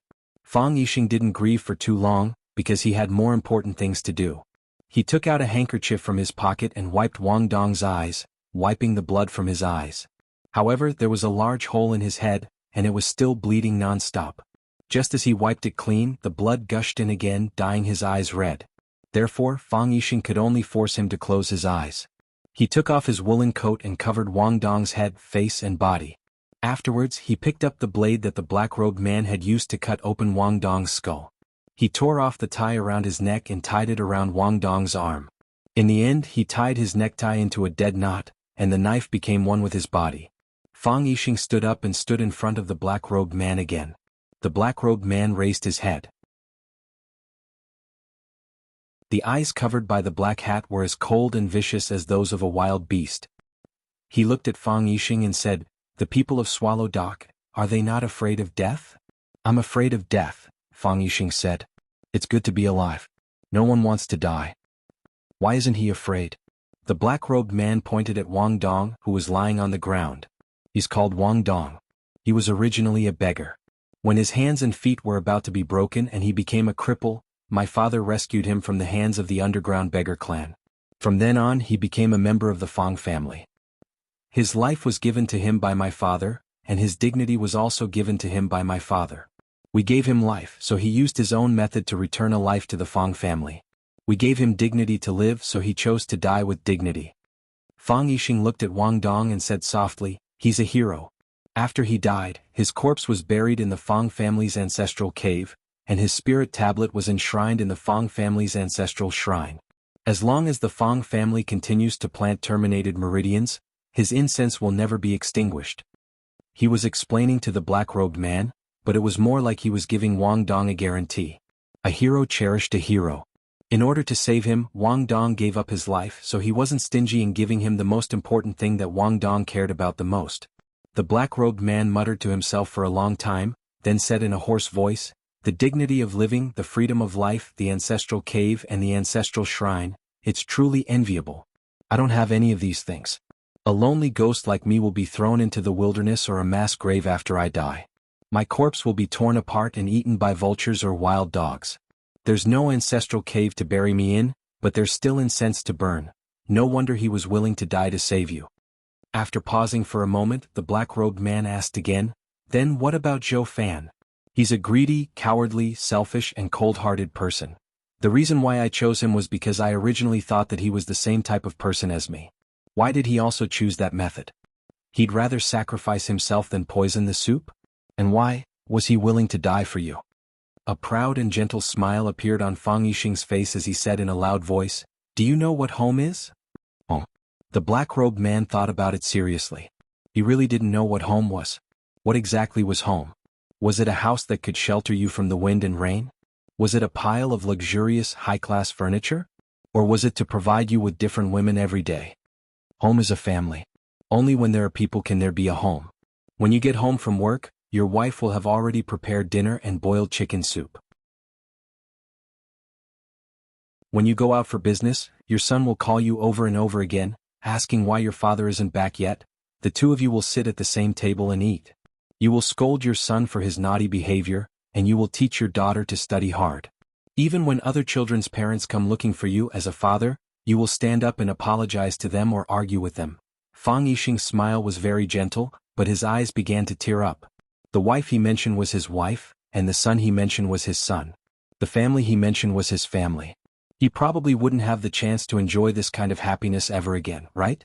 Fang Yixing didn't grieve for too long, because he had more important things to do. He took out a handkerchief from his pocket and wiped Wang Dong's eyes, wiping the blood from his eyes. However, there was a large hole in his head, and it was still bleeding non-stop. Just as he wiped it clean, the blood gushed in again, dyeing his eyes red. Therefore, Fang Yixing could only force him to close his eyes. He took off his woolen coat and covered Wang Dong's head, face and body. Afterwards, he picked up the blade that the black-robed man had used to cut open Wang Dong's skull. He tore off the tie around his neck and tied it around Wang Dong's arm. In the end he tied his necktie into a dead knot, and the knife became one with his body. Fang Yixing stood up and stood in front of the black-robed man again. The black-robed man raised his head. The eyes covered by the black hat were as cold and vicious as those of a wild beast. He looked at Fang Yixing and said, "The people of Swallow Dock, are they not afraid of death?" "I'm afraid of death," Fang Yixing said. "It's good to be alive. No one wants to die." "Why isn't he afraid?" The black-robed man pointed at Wang Dong, who was lying on the ground. "He's called Wang Dong. He was originally a beggar. When his hands and feet were about to be broken and he became a cripple, my father rescued him from the hands of the underground beggar clan. From then on he became a member of the Fang family. His life was given to him by my father, and his dignity was also given to him by my father. We gave him life, so he used his own method to return a life to the Fang family. We gave him dignity to live, so he chose to die with dignity." Fang Yixing looked at Wang Dong and said softly, "He's a hero. After he died, his corpse was buried in the Fang family's ancestral cave, and his spirit tablet was enshrined in the Fang family's ancestral shrine. As long as the Fang family continues to plant terminated meridians, his incense will never be extinguished." He was explaining to the black-robed man, but it was more like he was giving Wang Dong a guarantee. A hero cherished a hero. In order to save him, Wang Dong gave up his life, so he wasn't stingy in giving him the most important thing that Wang Dong cared about the most. The black-robed man muttered to himself for a long time, then said in a hoarse voice, "The dignity of living, the freedom of life, the ancestral cave and the ancestral shrine, it's truly enviable. I don't have any of these things. A lonely ghost like me will be thrown into the wilderness or a mass grave after I die. My corpse will be torn apart and eaten by vultures or wild dogs. There's no ancestral cave to bury me in, but there's still incense to burn. No wonder he was willing to die to save you." After pausing for a moment, the black-robed man asked again, "Then what about Zhou Fan? He's a greedy, cowardly, selfish and cold-hearted person. The reason why I chose him was because I originally thought that he was the same type of person as me. Why did he also choose that method? He'd rather sacrifice himself than poison the soup? And why was he willing to die for you?" A proud and gentle smile appeared on Fang Yixing's face as he said in a loud voice, "Do you know what home is?" "Oh." The black-robed man thought about it seriously. He really didn't know what home was. What exactly was home? Was it a house that could shelter you from the wind and rain? Was it a pile of luxurious, high-class furniture? Or was it to provide you with different women every day? Home is a family. Only when there are people can there be a home. When you get home from work, your wife will have already prepared dinner and boiled chicken soup. When you go out for business, your son will call you over and over again, asking why your father isn't back yet. The two of you will sit at the same table and eat. You will scold your son for his naughty behavior, and you will teach your daughter to study hard. Even when other children's parents come looking for you as a father, you will stand up and apologize to them or argue with them. Fang Yixing's smile was very gentle, but his eyes began to tear up. The wife he mentioned was his wife, and the son he mentioned was his son. The family he mentioned was his family. He probably wouldn't have the chance to enjoy this kind of happiness ever again, right?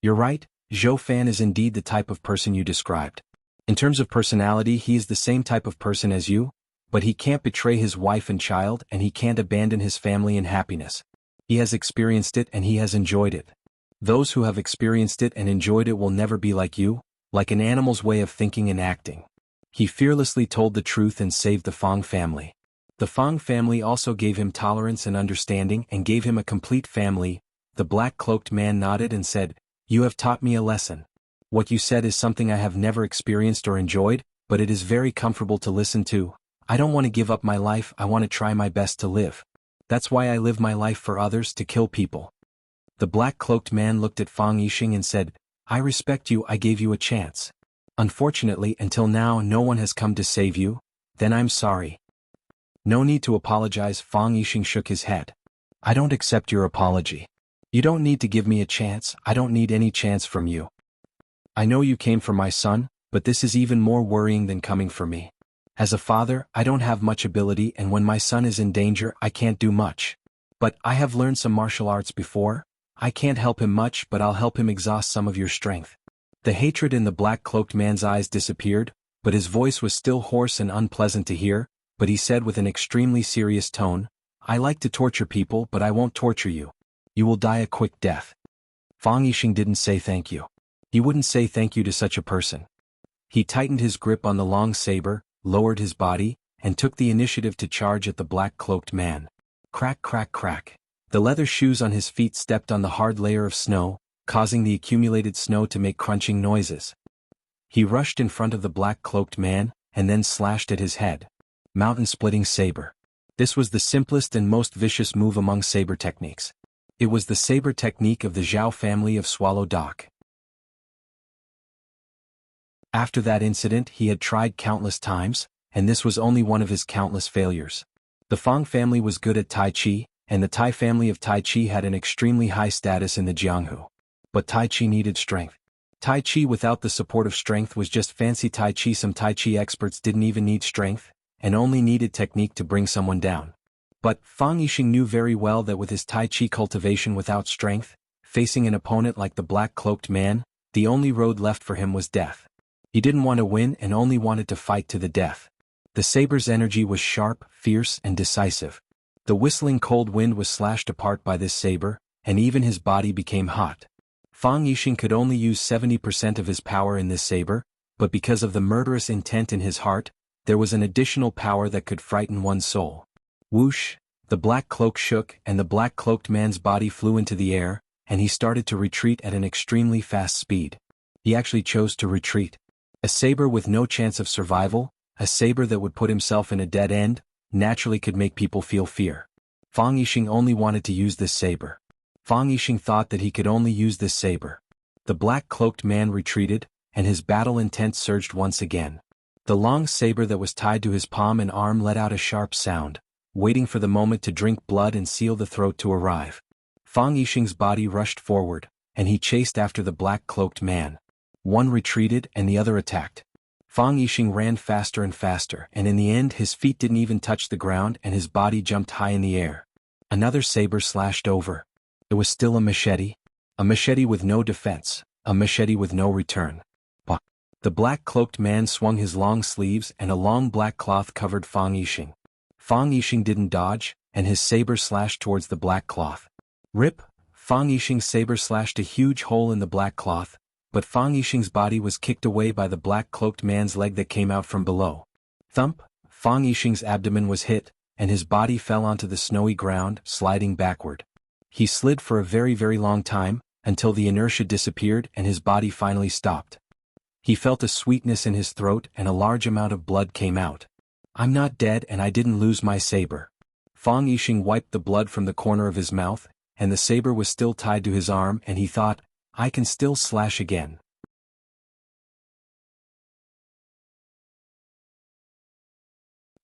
You're right, Zhou Fan is indeed the type of person you described. In terms of personality, he is the same type of person as you, but he can't betray his wife and child and he can't abandon his family and happiness. He has experienced it and he has enjoyed it. Those who have experienced it and enjoyed it will never be like you, like an animal's way of thinking and acting. He fearlessly told the truth and saved the Fang family. The Fang family also gave him tolerance and understanding and gave him a complete family. The black-cloaked man nodded and said, "You have taught me a lesson. What you said is something I have never experienced or enjoyed, but it is very comfortable to listen to. I don't want to give up my life, I want to try my best to live. That's why I live my life for others, to kill people." The black-cloaked man looked at Fang Yixing and said, "I respect you, I gave you a chance. Unfortunately, until now no one has come to save you. Then I'm sorry." "No need to apologize," Fang Yixing shook his head. "I don't accept your apology. You don't need to give me a chance, I don't need any chance from you. I know you came for my son, but this is even more worrying than coming for me. As a father, I don't have much ability and when my son is in danger I can't do much. But I have learned some martial arts before. I can't help him much but I'll help him exhaust some of your strength." The hatred in the black-cloaked man's eyes disappeared, but his voice was still hoarse and unpleasant to hear, but he said with an extremely serious tone, "I like to torture people but I won't torture you. You will die a quick death. Fang Yixing didn't say thank you. He wouldn't say thank you to such a person. He tightened his grip on the long saber, lowered his body, and took the initiative to charge at the black-cloaked man. Crack, crack, crack. The leather shoes on his feet stepped on the hard layer of snow, causing the accumulated snow to make crunching noises. He rushed in front of the black-cloaked man, and then slashed at his head. Mountain-splitting saber. This was the simplest and most vicious move among saber techniques. It was the saber technique of the Zhao family of Swallow Dock. After that incident he had tried countless times, and this was only one of his countless failures. The Fang family was good at Tai Chi, and the Tai family of Tai Chi had an extremely high status in the Jianghu. But Tai Chi needed strength. Tai Chi without the support of strength was just fancy Tai Chi. Some Tai Chi experts didn't even need strength, and only needed technique to bring someone down. But Fang Yixing knew very well that with his Tai Chi cultivation without strength, facing an opponent like the black-cloaked man, the only road left for him was death. He didn't want to win and only wanted to fight to the death. The saber's energy was sharp, fierce, and decisive. The whistling cold wind was slashed apart by this saber, and even his body became hot. Fang Yixing could only use 70% of his power in this saber, but because of the murderous intent in his heart, there was an additional power that could frighten one's soul. Whoosh! The black cloak shook and the black-cloaked man's body flew into the air, and he started to retreat at an extremely fast speed. He actually chose to retreat. A saber with no chance of survival, a saber that would put himself in a dead end, naturally could make people feel fear. Fang Yixing only wanted to use this saber. Fang Yixing thought that he could only use this saber. The black-cloaked man retreated, and his battle intent surged once again. The long saber that was tied to his palm and arm let out a sharp sound, waiting for the moment to drink blood and seal the throat to arrive. Fang Yixing's body rushed forward, and he chased after the black-cloaked man. One retreated and the other attacked. Fang Yixing ran faster and faster, and in the end his feet didn't even touch the ground and his body jumped high in the air. Another saber slashed over. It was still a machete with no defense, a machete with no return. But the black-cloaked man swung his long sleeves and a long black cloth covered Fang Yixing. Fang Yixing didn't dodge, and his saber slashed towards the black cloth. Rip! Fang Yixing's saber slashed a huge hole in the black cloth, but Fang Yixing's body was kicked away by the black-cloaked man's leg that came out from below. Thump! Fang Yixing's abdomen was hit, and his body fell onto the snowy ground, sliding backward. He slid for a very, very long time, until the inertia disappeared and his body finally stopped. He felt a sweetness in his throat and a large amount of blood came out. I'm not dead and I didn't lose my saber. Fang Yixing wiped the blood from the corner of his mouth, and the saber was still tied to his arm and he thought, I can still slash again.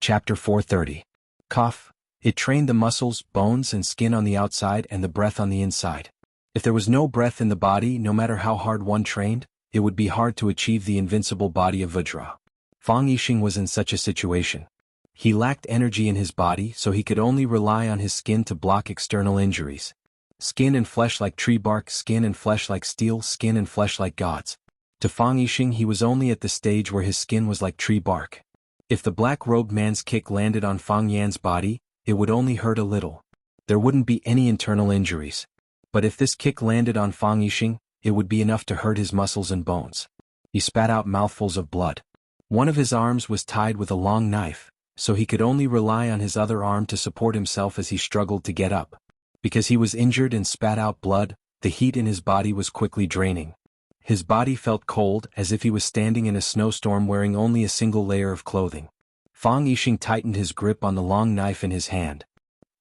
Chapter 430. Cough. It trained the muscles, bones and skin on the outside and the breath on the inside. If there was no breath in the body, no matter how hard one trained, it would be hard to achieve the invincible body of Vajra. Fang Yixing was in such a situation. He lacked energy in his body, so he could only rely on his skin to block external injuries. Skin and flesh like tree bark, skin and flesh like steel, skin and flesh like gods. To Fang Yixing he was only at the stage where his skin was like tree bark. If the black-robed man's kick landed on Fang Yan's body, it would only hurt a little. There wouldn't be any internal injuries. But if this kick landed on Fang Yixing, it would be enough to hurt his muscles and bones. He spat out mouthfuls of blood. One of his arms was tied with a long knife, so he could only rely on his other arm to support himself as he struggled to get up. Because he was injured and spat out blood, the heat in his body was quickly draining. His body felt cold as if he was standing in a snowstorm wearing only a single layer of clothing. Fang Yixing tightened his grip on the long knife in his hand.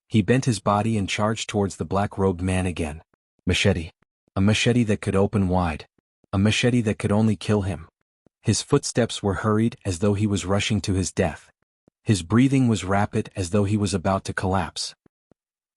He bent his body and charged towards the black-robed man again. Machete. A machete that could open wide. A machete that could only kill him. His footsteps were hurried as though he was rushing to his death. His breathing was rapid as though he was about to collapse.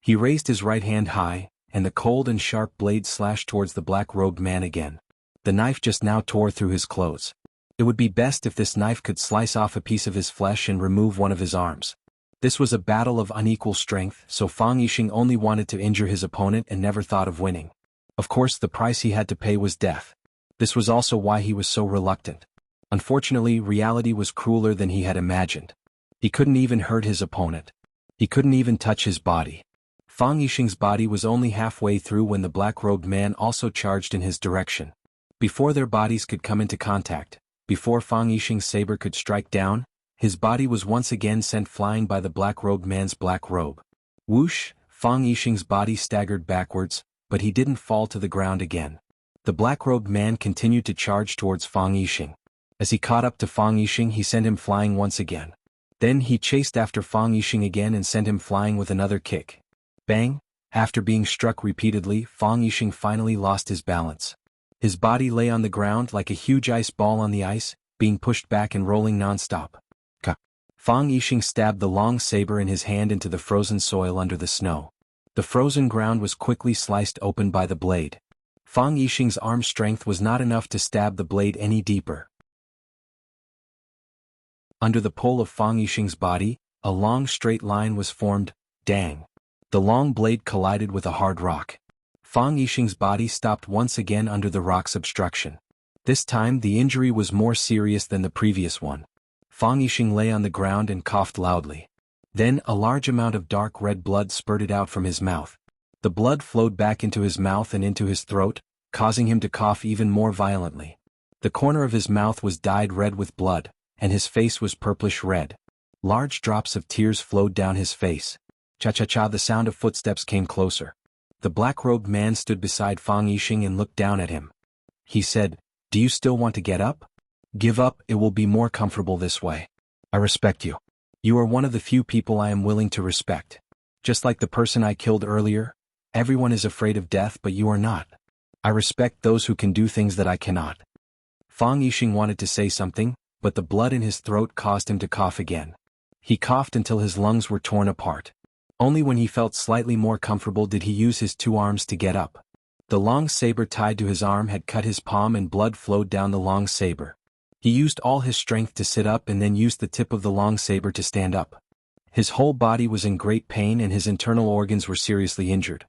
He raised his right hand high, and the cold and sharp blade slashed towards the black-robed man again. The knife just now tore through his clothes. It would be best if this knife could slice off a piece of his flesh and remove one of his arms. This was a battle of unequal strength, so Fang Yixing only wanted to injure his opponent and never thought of winning. Of course, the price he had to pay was death. This was also why he was so reluctant. Unfortunately, reality was crueler than he had imagined. He couldn't even hurt his opponent. He couldn't even touch his body. Fang Yixing's body was only halfway through when the black-robed man also charged in his direction. Before their bodies could come into contact, before Fang Yixing's saber could strike down, his body was once again sent flying by the black-robed man's black robe. Whoosh! Fang Yixing's body staggered backwards, but he didn't fall to the ground again. The black-robed man continued to charge towards Fang Yixing. As he caught up to Fang Yixing, he sent him flying once again. Then he chased after Fang Yixing again and sent him flying with another kick. Bang! After being struck repeatedly, Fang Yixing finally lost his balance. His body lay on the ground like a huge ice ball on the ice, being pushed back and rolling non-stop. Fang Yixing stabbed the long saber in his hand into the frozen soil under the snow. The frozen ground was quickly sliced open by the blade. Fang Yixing's arm strength was not enough to stab the blade any deeper. Under the pole of Fang Yixing's body, a long straight line was formed. Dang! The long blade collided with a hard rock. Fang Yixing's body stopped once again under the rock's obstruction. This time the injury was more serious than the previous one. Fang Yixing lay on the ground and coughed loudly. Then a large amount of dark red blood spurted out from his mouth. The blood flowed back into his mouth and into his throat, causing him to cough even more violently. The corner of his mouth was dyed red with blood, and his face was purplish red. Large drops of tears flowed down his face. Cha-cha-cha, the sound of footsteps came closer. The black-robed man stood beside Fang Yixing and looked down at him. He said, "Do you still want to get up? Give up, it will be more comfortable this way. I respect you. You are one of the few people I am willing to respect. Just like the person I killed earlier, everyone is afraid of death but you are not. I respect those who can do things that I cannot." Fang Yixing wanted to say something, but the blood in his throat caused him to cough again. He coughed until his lungs were torn apart. Only when he felt slightly more comfortable did he use his two arms to get up. The long saber tied to his arm had cut his palm and blood flowed down the long saber. He used all his strength to sit up and then used the tip of the long saber to stand up. His whole body was in great pain and his internal organs were seriously injured.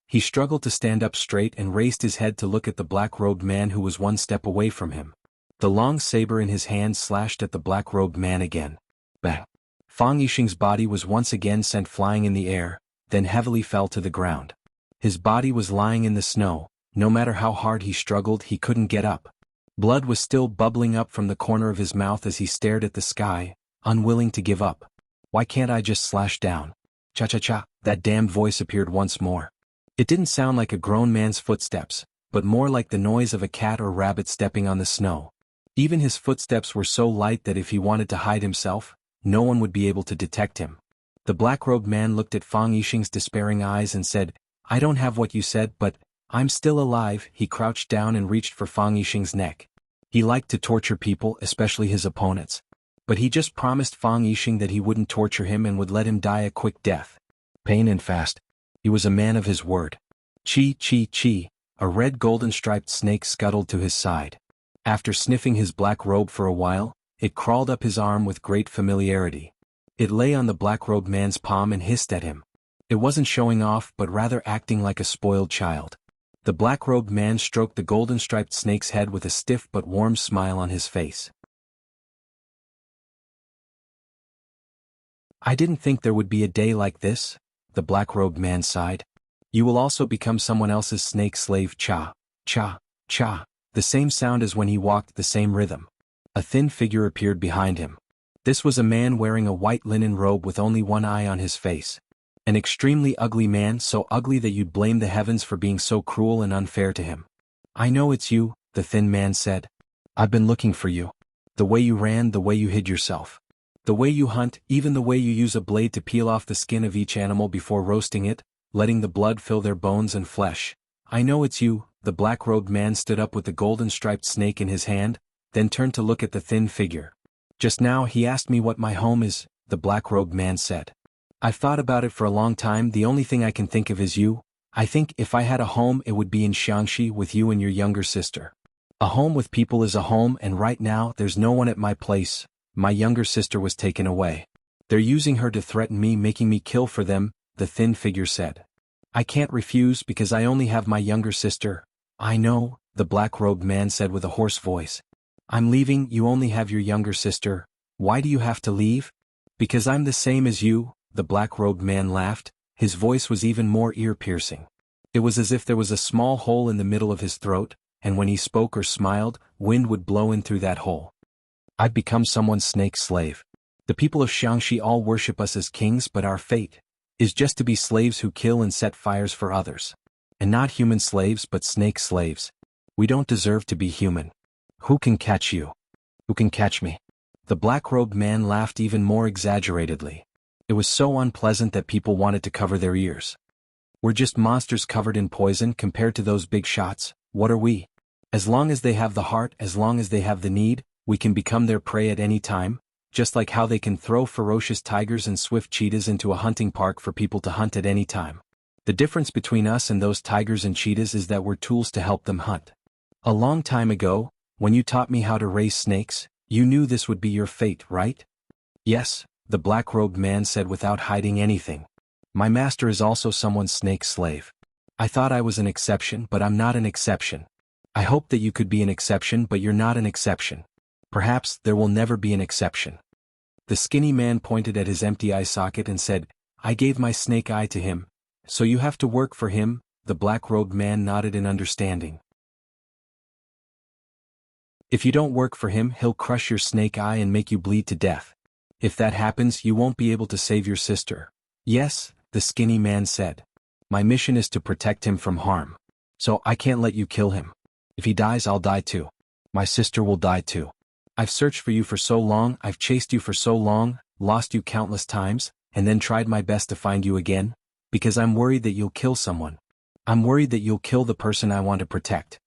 He struggled to stand up straight and raised his head to look at the black-robed man who was one step away from him. The long saber in his hand slashed at the black-robed man again. Bang! Fang Yixing's body was once again sent flying in the air, then heavily fell to the ground. His body was lying in the snow. No matter how hard he struggled, he couldn't get up. Blood was still bubbling up from the corner of his mouth as he stared at the sky, unwilling to give up. Why can't I just slash down? Cha-cha-cha, that damned voice appeared once more. It didn't sound like a grown man's footsteps, but more like the noise of a cat or rabbit stepping on the snow. Even his footsteps were so light that if he wanted to hide himself, no one would be able to detect him. The black-robed man looked at Fang Yixing's despairing eyes and said, "I don't have what you said, but I'm still alive." He crouched down and reached for Fang Yixing's neck. He liked to torture people, especially his opponents. But he just promised Fang Yixing that he wouldn't torture him and would let him die a quick death. Pain and fast. He was a man of his word. Chi. A red golden-striped snake scuttled to his side. After sniffing his black robe for a while, it crawled up his arm with great familiarity. It lay on the black-robed man's palm and hissed at him. It wasn't showing off but rather acting like a spoiled child. The black-robed man stroked the golden-striped snake's head with a stiff but warm smile on his face. "I didn't think there would be a day like this," the black-robed man sighed. "You will also become someone else's snake slave." Cha, cha, cha, the same sound as when he walked, the same rhythm. A thin figure appeared behind him. This was a man wearing a white linen robe with only one eye on his face. An extremely ugly man, so ugly that you'd blame the heavens for being so cruel and unfair to him. "I know it's you," the thin man said. "I've been looking for you. The way you ran, the way you hid yourself. The way you hunt, even the way you use a blade to peel off the skin of each animal before roasting it, letting the blood fill their bones and flesh. I know it's you." The black-robed man stood up with the golden-striped snake in his hand, then turned to look at the thin figure. "Just now he asked me what my home is," the black-robed man said. "I've thought about it for a long time. The only thing I can think of is you. I think if I had a home it would be in Xiangxi with you and your younger sister. A home with people is a home, and right now there's no one at my place. My younger sister was taken away. They're using her to threaten me, making me kill for them," the thin figure said. "I can't refuse because I only have my younger sister." "I know," the black-robed man said with a hoarse voice. "I'm leaving. You only have your younger sister. Why do you have to leave?" "Because I'm the same as you," the black-robed man laughed, His voice was even more ear-piercing. It was as if there was a small hole in the middle of his throat, and when he spoke or smiled, wind would blow in through that hole. I've become someone's snake slave. The people of Xiangxi all worship us as kings, but our fate is just to be slaves who kill and set fires for others. And not human slaves, but snake slaves. We don't deserve to be human. Who can catch you? Who can catch me? The black-robed man laughed even more exaggeratedly. It was so unpleasant that people wanted to cover their ears. We're just monsters covered in poison compared to those big shots. What are we? As long as they have the heart, as long as they have the need, we can become their prey at any time, just like how they can throw ferocious tigers and swift cheetahs into a hunting park for people to hunt at any time. The difference between us and those tigers and cheetahs is that we're tools to help them hunt. A long time ago, when you taught me how to raise snakes, you knew this would be your fate, right? Yes, the black-robed man said without hiding anything. My master is also someone's snake slave. I thought I was an exception, but I'm not an exception. I hope that you could be an exception, but you're not an exception. Perhaps there will never be an exception. The skinny man pointed at his empty eye socket and said, I gave my snake eye to him, so you have to work for him. The black-robed man nodded in understanding. If you don't work for him, he'll crush your snake eye and make you bleed to death. If that happens, you won't be able to save your sister. Yes, the skinny man said. My mission is to protect him from harm. So I can't let you kill him. If he dies, I'll die too. My sister will die too. I've searched for you for so long, I've chased you for so long, lost you countless times, and then tried my best to find you again, because I'm worried that you'll kill someone. I'm worried that you'll kill the person I want to protect.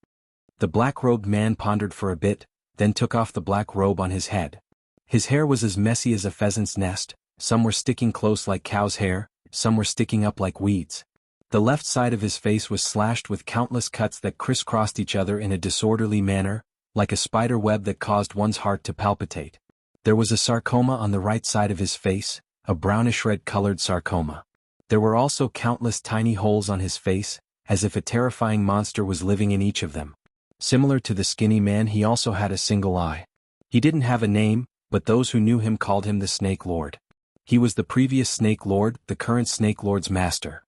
The black-robed man pondered for a bit, then took off the black robe on his head. His hair was as messy as a pheasant's nest, some were sticking close like cow's hair, some were sticking up like weeds. The left side of his face was slashed with countless cuts that crisscrossed each other in a disorderly manner, like a spider web that caused one's heart to palpitate. There was a sarcoma on the right side of his face, a brownish-red-colored sarcoma. There were also countless tiny holes on his face, as if a terrifying monster was living in each of them. Similar to the skinny man, he also had a single eye. He didn't have a name, but those who knew him called him the Snake Lord. He was the previous Snake Lord, the current Snake Lord's master.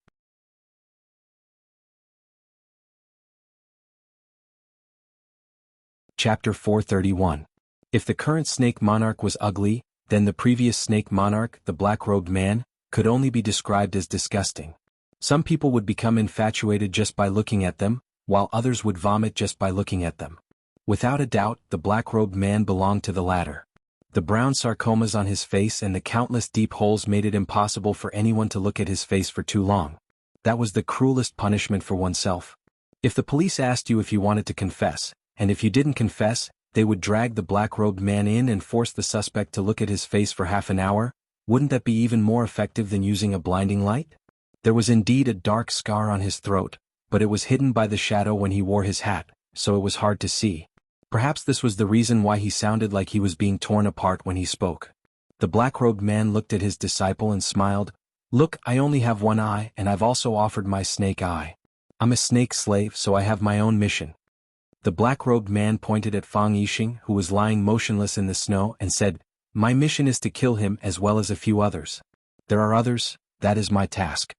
Chapter 431. If the current snake monarch was ugly, then the previous snake monarch, the black-robed man, could only be described as disgusting. Some people would become infatuated just by looking at them, while others would vomit just by looking at them. Without a doubt, the black-robed man belonged to the latter. The brown sarcomas on his face and the countless deep holes made it impossible for anyone to look at his face for too long. That was the cruelest punishment for oneself. If the police asked you if you wanted to confess, and if you didn't confess, they would drag the black-robed man in and force the suspect to look at his face for half an hour, wouldn't that be even more effective than using a blinding light? There was indeed a dark scar on his throat, but it was hidden by the shadow when he wore his hat, so it was hard to see. Perhaps this was the reason why he sounded like he was being torn apart when he spoke. The black-robed man looked at his disciple and smiled. Look, I only have one eye, and I've also offered my snake eye. I'm a snake slave, so I have my own mission. The black-robed man pointed at Fang Yixing, who was lying motionless in the snow, and said, My mission is to kill him as well as a few others. There are others, that is my task.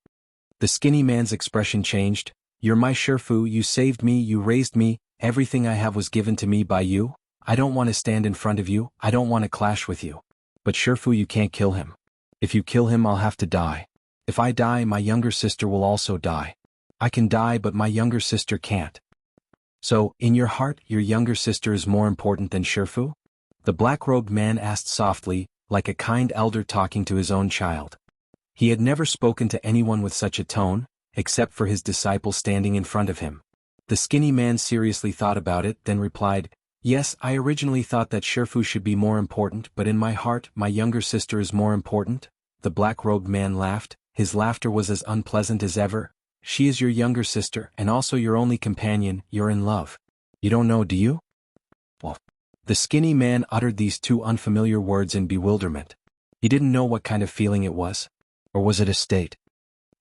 The skinny man's expression changed. You're my Shifu, you saved me, you raised me, everything I have was given to me by you. I don't want to stand in front of you, I don't want to clash with you. But Shifu, you can't kill him. If you kill him, I'll have to die. If I die, my younger sister will also die. I can die, but my younger sister can't. So, in your heart, your younger sister is more important than Shifu? The black-robed man asked softly, like a kind elder talking to his own child. He had never spoken to anyone with such a tone, except for his disciple standing in front of him. The skinny man seriously thought about it, then replied, Yes, I originally thought that Shifu should be more important, but in my heart, my younger sister is more important. The black-robed man laughed. His laughter was as unpleasant as ever. She is your younger sister, and also your only companion. You're in love. You don't know, do you? Well, the skinny man uttered these two unfamiliar words in bewilderment. He didn't know what kind of feeling it was. Or was it a state?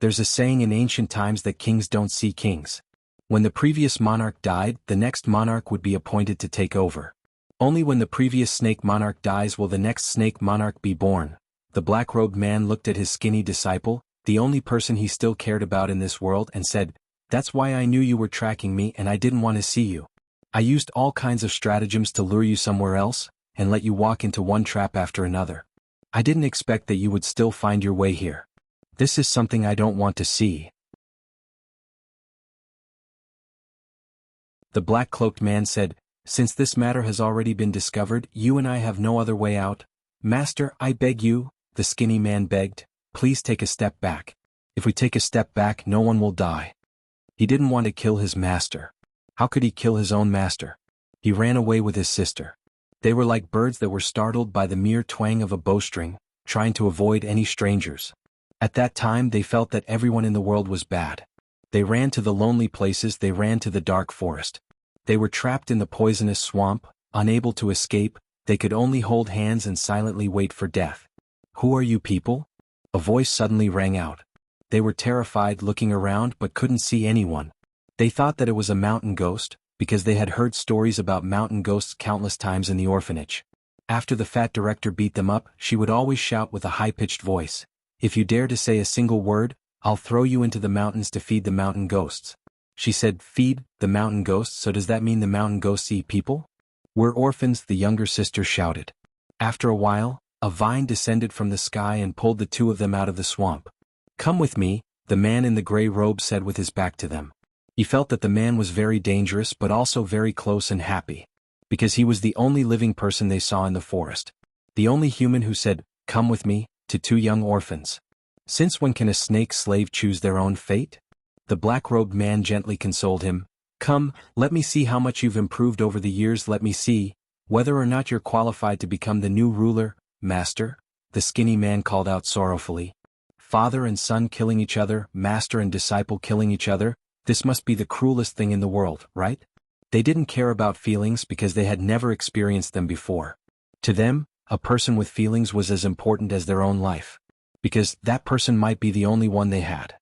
There's a saying in ancient times that kings don't see kings. When the previous monarch died, the next monarch would be appointed to take over. Only when the previous snake monarch dies will the next snake monarch be born. The black-robed man looked at his skinny disciple. the only person he still cared about in this world, and said, "That's why I knew you were tracking me and I didn't want to see you. I used all kinds of stratagems to lure you somewhere else, and let you walk into one trap after another. I didn't expect that you would still find your way here. This is something I don't want to see." The black-cloaked man said, "Since this matter has already been discovered, you and I have no other way out. Master, I beg you," the skinny man begged, "please take a step back. If we take a step back, no one will die." He didn't want to kill his master. How could he kill his own master? He ran away with his sister. They were like birds that were startled by the mere twang of a bowstring, trying to avoid any strangers. At that time they felt that everyone in the world was bad. They ran to the lonely places, they ran to the dark forest. They were trapped in the poisonous swamp, unable to escape, they could only hold hands and silently wait for death. "Who are you people?" A voice suddenly rang out. They were terrified, looking around but couldn't see anyone. They thought that it was a mountain ghost, because they had heard stories about mountain ghosts countless times in the orphanage. After the fat director beat them up, she would always shout with a high-pitched voice, "If you dare to say a single word, I'll throw you into the mountains to feed the mountain ghosts." She said, "Feed the mountain ghosts, so does that mean the mountain ghosts eat people?" "We're orphans," the younger sister shouted. After a while, a vine descended from the sky and pulled the two of them out of the swamp. "Come with me," the man in the gray robe said with his back to them. He felt that the man was very dangerous but also very close and happy. Because he was the only living person they saw in the forest. The only human who said, "Come with me," to two young orphans. Since when can a snake slave choose their own fate? The black-robed man gently consoled him. "Come, let me see how much you've improved over the years, let me see whether or not you're qualified to become the new ruler." "Master," the skinny man called out sorrowfully. "Father and son killing each other, master and disciple killing each other, this must be the cruelest thing in the world, right?" They didn't care about feelings because they had never experienced them before. To them, a person with feelings was as important as their own life. Because that person might be the only one they had.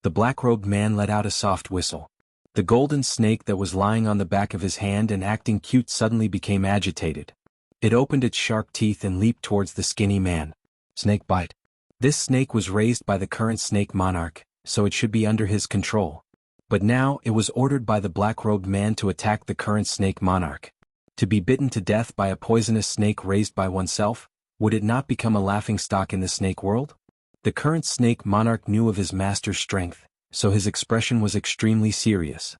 The black-robed man let out a soft whistle. The golden snake that was lying on the back of his hand and acting cute suddenly became agitated. It opened its sharp teeth and leaped towards the skinny man. Snake bite. This snake was raised by the current snake monarch, so it should be under his control. But now it was ordered by the black-robed man to attack the current snake monarch. To be bitten to death by a poisonous snake raised by oneself, would it not become a laughingstock in the snake world? The current snake monarch knew of his master's strength, so his expression was extremely serious.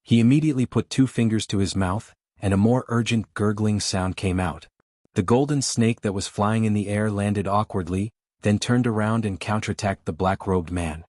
He immediately put two fingers to his mouth, and a more urgent gurgling sound came out. The golden snake that was flying in the air landed awkwardly, then turned around and counterattacked the black-robed man.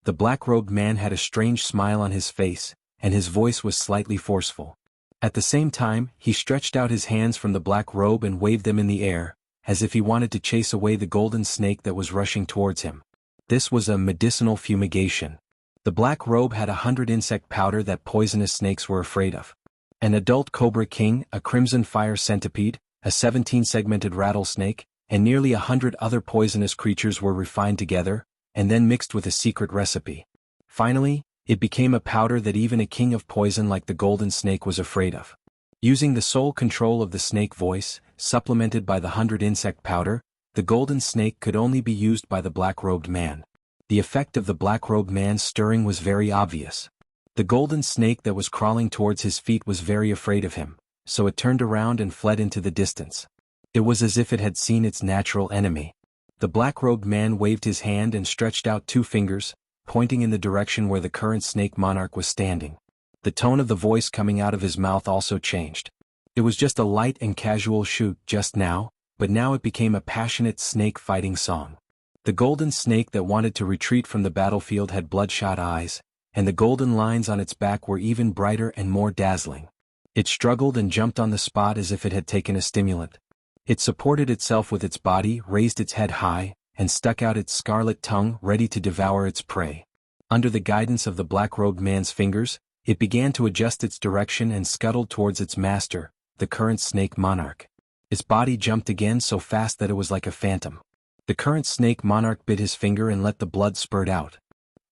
The black-robed man had a strange smile on his face, and his voice was slightly forceful. At the same time, he stretched out his hands from the black robe and waved them in the air, as if he wanted to chase away the golden snake that was rushing towards him. This was a medicinal fumigation. The black robe had 100 insect powder that poisonous snakes were afraid of. An adult cobra king, a crimson fire centipede, a 17-segmented rattlesnake, and nearly 100 other poisonous creatures were refined together, and then mixed with a secret recipe. Finally, it became a powder that even a king of poison like the golden snake was afraid of. Using the sole control of the snake voice, supplemented by the 100 insect powder, the golden snake could only be used by the black-robed man. The effect of the black-robed man's stirring was very obvious. The golden snake that was crawling towards his feet was very afraid of him, so it turned around and fled into the distance. It was as if it had seen its natural enemy. The black-robed man waved his hand and stretched out two fingers, pointing in the direction where the current snake monarch was standing. The tone of the voice coming out of his mouth also changed. It was just a light and casual shoot just now, but now it became a passionate snake-fighting song. The golden snake that wanted to retreat from the battlefield had bloodshot eyes, and the golden lines on its back were even brighter and more dazzling. It struggled and jumped on the spot as if it had taken a stimulant. It supported itself with its body, raised its head high, and stuck out its scarlet tongue ready to devour its prey. Under the guidance of the black-robed man's fingers, it began to adjust its direction and scuttled towards its master, the current snake monarch. Its body jumped again so fast that it was like a phantom. The current snake monarch bit his finger and let the blood spurt out.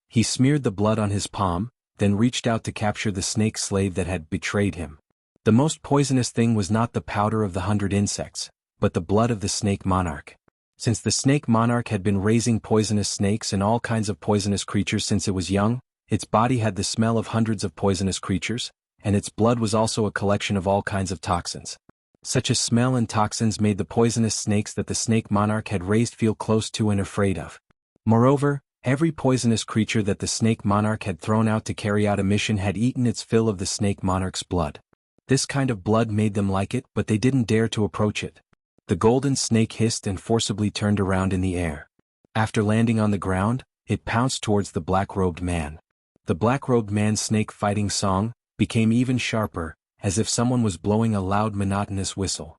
He smeared the blood on his palm, then reached out to capture the snake slave that had betrayed him. The most poisonous thing was not the powder of the 100 insects, but the blood of the snake monarch. Since the snake monarch had been raising poisonous snakes and all kinds of poisonous creatures since it was young, its body had the smell of hundreds of poisonous creatures, and its blood was also a collection of all kinds of toxins. Such a smell and toxins made the poisonous snakes that the snake monarch had raised feel close to and afraid of. Moreover, every poisonous creature that the snake monarch had thrown out to carry out a mission had eaten its fill of the snake monarch's blood. This kind of blood made them like it, but they didn't dare to approach it. The golden snake hissed and forcibly turned around in the air. After landing on the ground, it pounced towards the black-robed man. The black-robed man's snake-fighting song became even sharper, as if someone was blowing a loud monotonous whistle.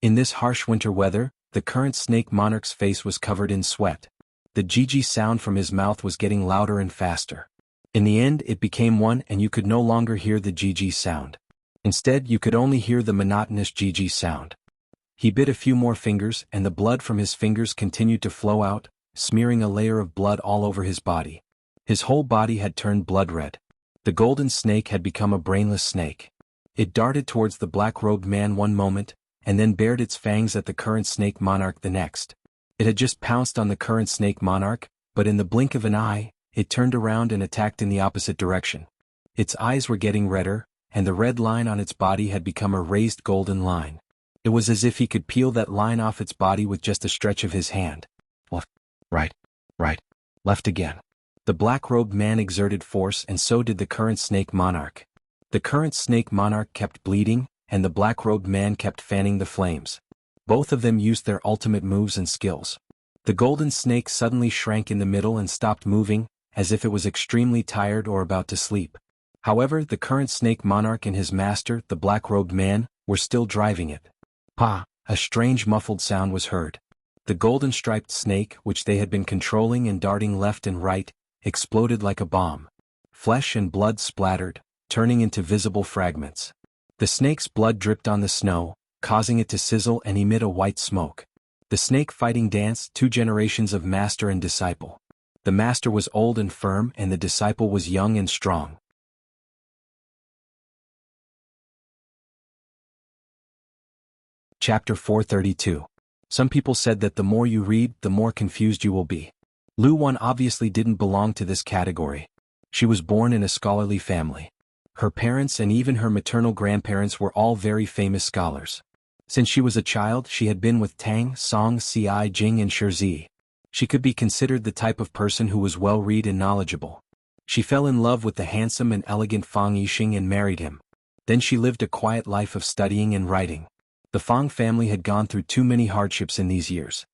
In this harsh winter weather, the current snake monarch's face was covered in sweat. The GG sound from his mouth was getting louder and faster. In the end it became one and you could no longer hear the GG sound. Instead you could only hear the monotonous GG sound. He bit a few more fingers and the blood from his fingers continued to flow out, smearing a layer of blood all over his body. His whole body had turned blood red. The golden snake had become a brainless snake. It darted towards the black-robed man one moment, and then bared its fangs at the current snake monarch the next. It had just pounced on the current snake monarch, but in the blink of an eye, it turned around and attacked in the opposite direction. Its eyes were getting redder, and the red line on its body had become a raised golden line. It was as if he could peel that line off its body with just a stretch of his hand. Left, right, left again. The black-robed man exerted force and so did the current snake monarch. The current snake monarch kept bleeding, and the black-robed man kept fanning the flames. Both of them used their ultimate moves and skills. The golden snake suddenly shrank in the middle and stopped moving, as if it was extremely tired or about to sleep. However, the current snake monarch and his master, the black-robed man, were still driving it. Pa! A strange muffled sound was heard. The golden-striped snake, which they had been controlling and darting left and right, exploded like a bomb. Flesh and blood splattered, turning into visible fragments. The snake's blood dripped on the snow, causing it to sizzle and emit a white smoke. The snake fighting dance, 2 generations of master and disciple. The master was old and firm and the disciple was young and strong. Chapter 432. Some people said that the more you read, the more confused you will be. Lu Wan obviously didn't belong to this category. She was born in a scholarly family. Her parents and even her maternal grandparents were all very famous scholars. Since she was a child, she had been with Tang, Song, Ci Jing and Shizi. She could be considered the type of person who was well-read and knowledgeable. She fell in love with the handsome and elegant Fang Yixing and married him. Then she lived a quiet life of studying and writing. The Fang family had gone through too many hardships in these years.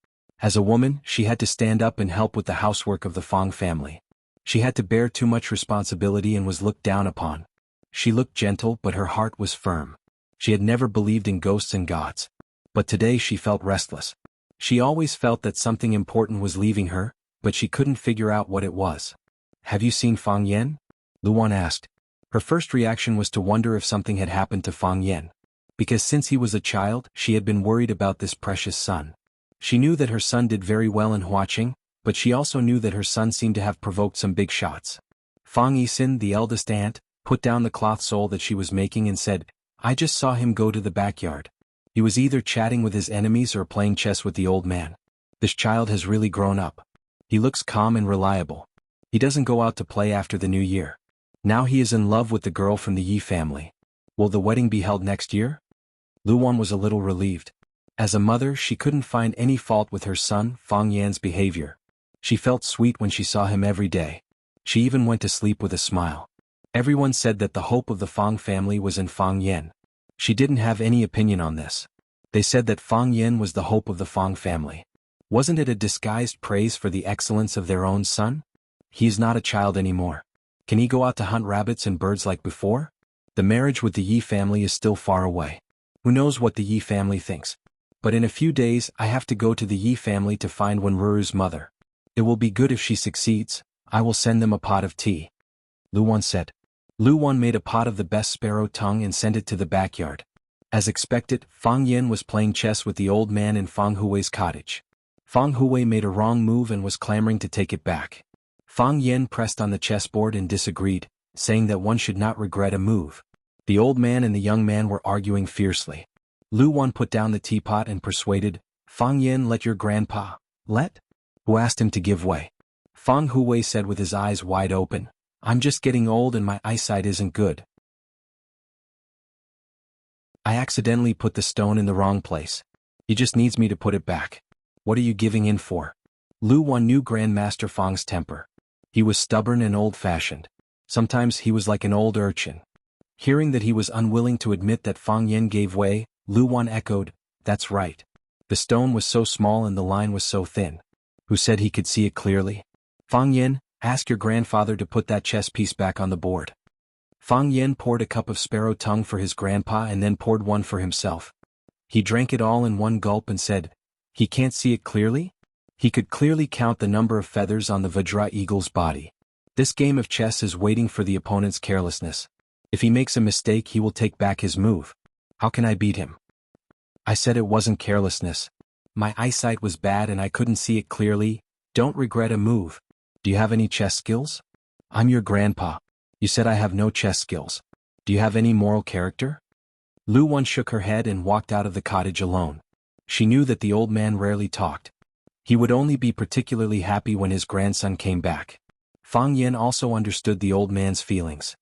As a woman, she had to stand up and help with the housework of the Fang family. She had to bear too much responsibility and was looked down upon. She looked gentle but her heart was firm. She had never believed in ghosts and gods. But today she felt restless. She always felt that something important was leaving her, but she couldn't figure out what it was. "Have you seen Fang Yan?" Lu Wan asked. Her first reaction was to wonder if something had happened to Fang Yan. Because since he was a child, she had been worried about this precious son. She knew that her son did very well in Huaqing, but she also knew that her son seemed to have provoked some big shots. Fang Yixin, the eldest aunt, put down the cloth sole that she was making and said, "I just saw him go to the backyard. He was either chatting with his enemies or playing chess with the old man. This child has really grown up. He looks calm and reliable. He doesn't go out to play after the new year. Now he is in love with the girl from the Yi family. Will the wedding be held next year?" Lu Wan was a little relieved. As a mother, she couldn't find any fault with her son, Fang Yan's behavior. She felt sweet when she saw him every day. She even went to sleep with a smile. Everyone said that the hope of the Fang family was in Fang Yan. She didn't have any opinion on this. They said that Fang Yan was the hope of the Fang family. Wasn't it a disguised praise for the excellence of their own son? He is not a child anymore. Can he go out to hunt rabbits and birds like before? The marriage with the Yi family is still far away. Who knows what the Yi family thinks? But in a few days I have to go to the Yi family to find Wenruru's mother. It will be good if she succeeds. I will send them a pot of tea. Lu Wan said. Lu Wan made a pot of the best sparrow tongue and sent it to the backyard. As expected, Fang Yan was playing chess with the old man in Fang Hui's cottage. Fang Hui made a wrong move and was clamoring to take it back. Fang Yan pressed on the chessboard and disagreed, saying that one should not regret a move. The old man and the young man were arguing fiercely. Lu Wan put down the teapot and persuaded, Fang Yin, let your grandpa, who asked him to give way. Fang Huwei said with his eyes wide open, I'm just getting old and my eyesight isn't good. I accidentally put the stone in the wrong place. He just needs me to put it back. What are you giving in for? Lu Wan knew Grandmaster Fang's temper. He was stubborn and old-fashioned. Sometimes he was like an old urchin. Hearing that he was unwilling to admit that Fang Yin gave way, Lu Wan echoed, that's right. The stone was so small and the line was so thin. Who said he could see it clearly? Fang Yin, ask your grandfather to put that chess piece back on the board. Fang Yin poured a cup of sparrow tongue for his grandpa and then poured one for himself. He drank it all in one gulp and said, he can't see it clearly? He could clearly count the number of feathers on the Vajra eagle's body. This game of chess is waiting for the opponent's carelessness. If he makes a mistake he will take back his move. How can I beat him? I said it wasn't carelessness. My eyesight was bad and I couldn't see it clearly. Don't regret a move. Do you have any chess skills? I'm your grandpa. You said I have no chess skills. Do you have any moral character? Lu Wan shook her head and walked out of the cottage alone. She knew that the old man rarely talked. He would only be particularly happy when his grandson came back. Fang Yin also understood the old man's feelings.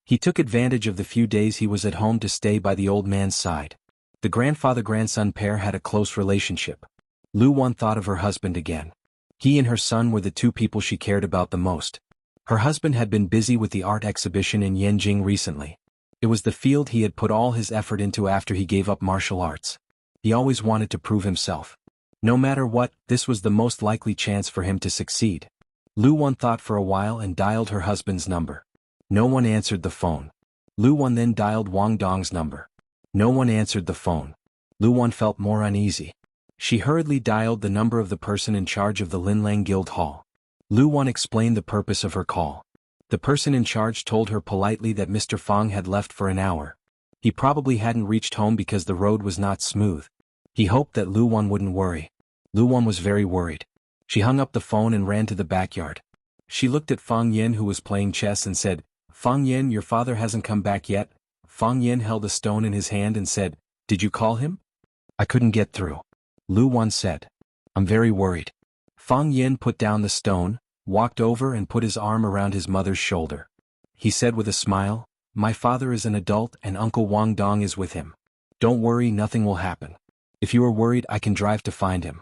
He took advantage of the few days he was at home to stay by the old man's side. The grandfather-grandson pair had a close relationship. Lu Wan thought of her husband again. He and her son were the two people she cared about the most. Her husband had been busy with the art exhibition in Yanjing recently. It was the field he had put all his effort into after he gave up martial arts. He always wanted to prove himself. No matter what, this was the most likely chance for him to succeed. Lu Wan thought for a while and dialed her husband's number. No one answered the phone. Lu Wan then dialed Wang Dong's number. No one answered the phone. Lu Wan felt more uneasy. She hurriedly dialed the number of the person in charge of the Linlang Guild Hall. Lu Wan explained the purpose of her call. The person in charge told her politely that Mr. Fang had left for an hour. He probably hadn't reached home because the road was not smooth. He hoped that Lu Wan wouldn't worry. Lu Wan was very worried. She hung up the phone and ran to the backyard. She looked at Fang Yin who was playing chess and said, Fang Yin, your father hasn't come back yet. Fang Yin held a stone in his hand and said, did you call him? I couldn't get through. Lu Wan said. I'm very worried. Fang Yin put down the stone, walked over and put his arm around his mother's shoulder. He said with a smile, my father is an adult and Uncle Wang Dong is with him. Don't worry, nothing will happen. If you are worried I can drive to find him.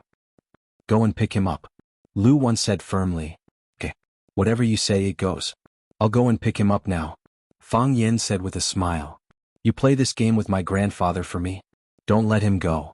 Go and pick him up. Lu Wan said firmly. Okay. Whatever you say it goes. I'll go and pick him up now. Fang Yin said with a smile. You play this game with my grandfather for me? Don't let him go.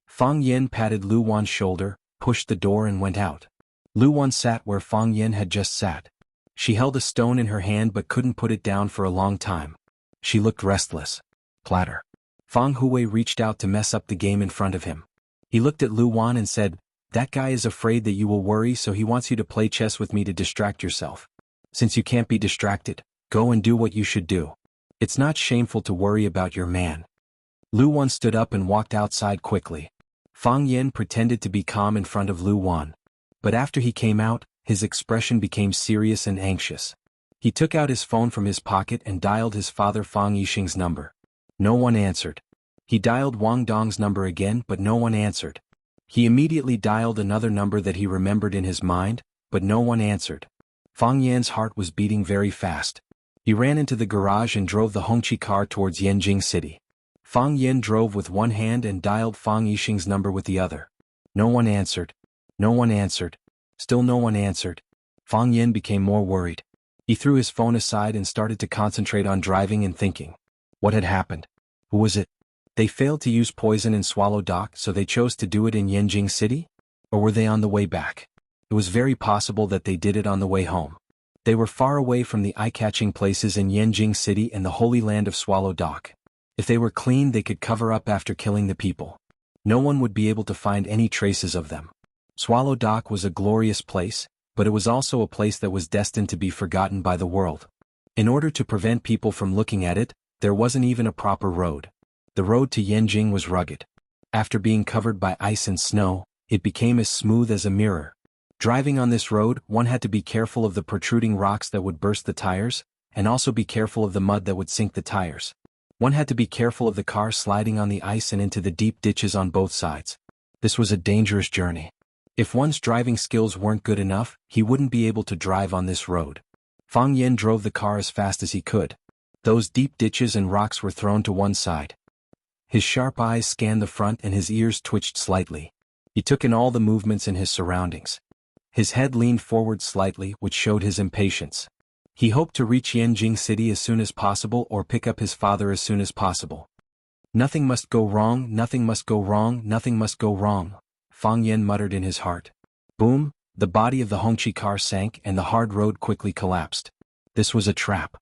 Fang Yin patted Lu Wan's shoulder, pushed the door and went out. Lu Wan sat where Fang Yin had just sat. She held a stone in her hand but couldn't put it down for a long time. She looked restless. Clatter. Fang Huwei reached out to mess up the game in front of him. He looked at Lu Wan and said, that guy is afraid that you will worry so he wants you to play chess with me to distract yourself. Since you can't be distracted, go and do what you should do. It's not shameful to worry about your man. Lu Wan stood up and walked outside quickly. Fang Yin pretended to be calm in front of Lu Wan. But after he came out, his expression became serious and anxious. He took out his phone from his pocket and dialed his father Fang Yixing's number. No one answered. He dialed Wang Dong's number again but no one answered. He immediately dialed another number that he remembered in his mind, but no one answered. Fang Yan's heart was beating very fast. He ran into the garage and drove the Hongqi car towards Yanjing City. Fang Yin drove with one hand and dialed Fang Yixing's number with the other. No one answered. No one answered. Still no one answered. Fang Yin became more worried. He threw his phone aside and started to concentrate on driving and thinking. What had happened? Who was it? They failed to use poison in Swallow Dock so they chose to do it in Yanjing City? Or were they on the way back? It was very possible that they did it on the way home. They were far away from the eye-catching places in Yanjing City and the holy land of Swallow Dock. If they were clean they could cover up after killing the people. No one would be able to find any traces of them. Swallow Dock was a glorious place, but it was also a place that was destined to be forgotten by the world. In order to prevent people from looking at it, there wasn't even a proper road. The road to Yanjing was rugged. After being covered by ice and snow, it became as smooth as a mirror. Driving on this road, one had to be careful of the protruding rocks that would burst the tires, and also be careful of the mud that would sink the tires. One had to be careful of the car sliding on the ice and into the deep ditches on both sides. This was a dangerous journey. If one's driving skills weren't good enough, he wouldn't be able to drive on this road. Fang Yan drove the car as fast as he could. Those deep ditches and rocks were thrown to one side. His sharp eyes scanned the front and his ears twitched slightly. He took in all the movements in his surroundings. His head leaned forward slightly, which showed his impatience. He hoped to reach Yanjing City as soon as possible or pick up his father as soon as possible. Nothing must go wrong, nothing must go wrong, nothing must go wrong, Fang Yan muttered in his heart. Boom, the body of the Hongqi car sank and the hard road quickly collapsed. This was a trap.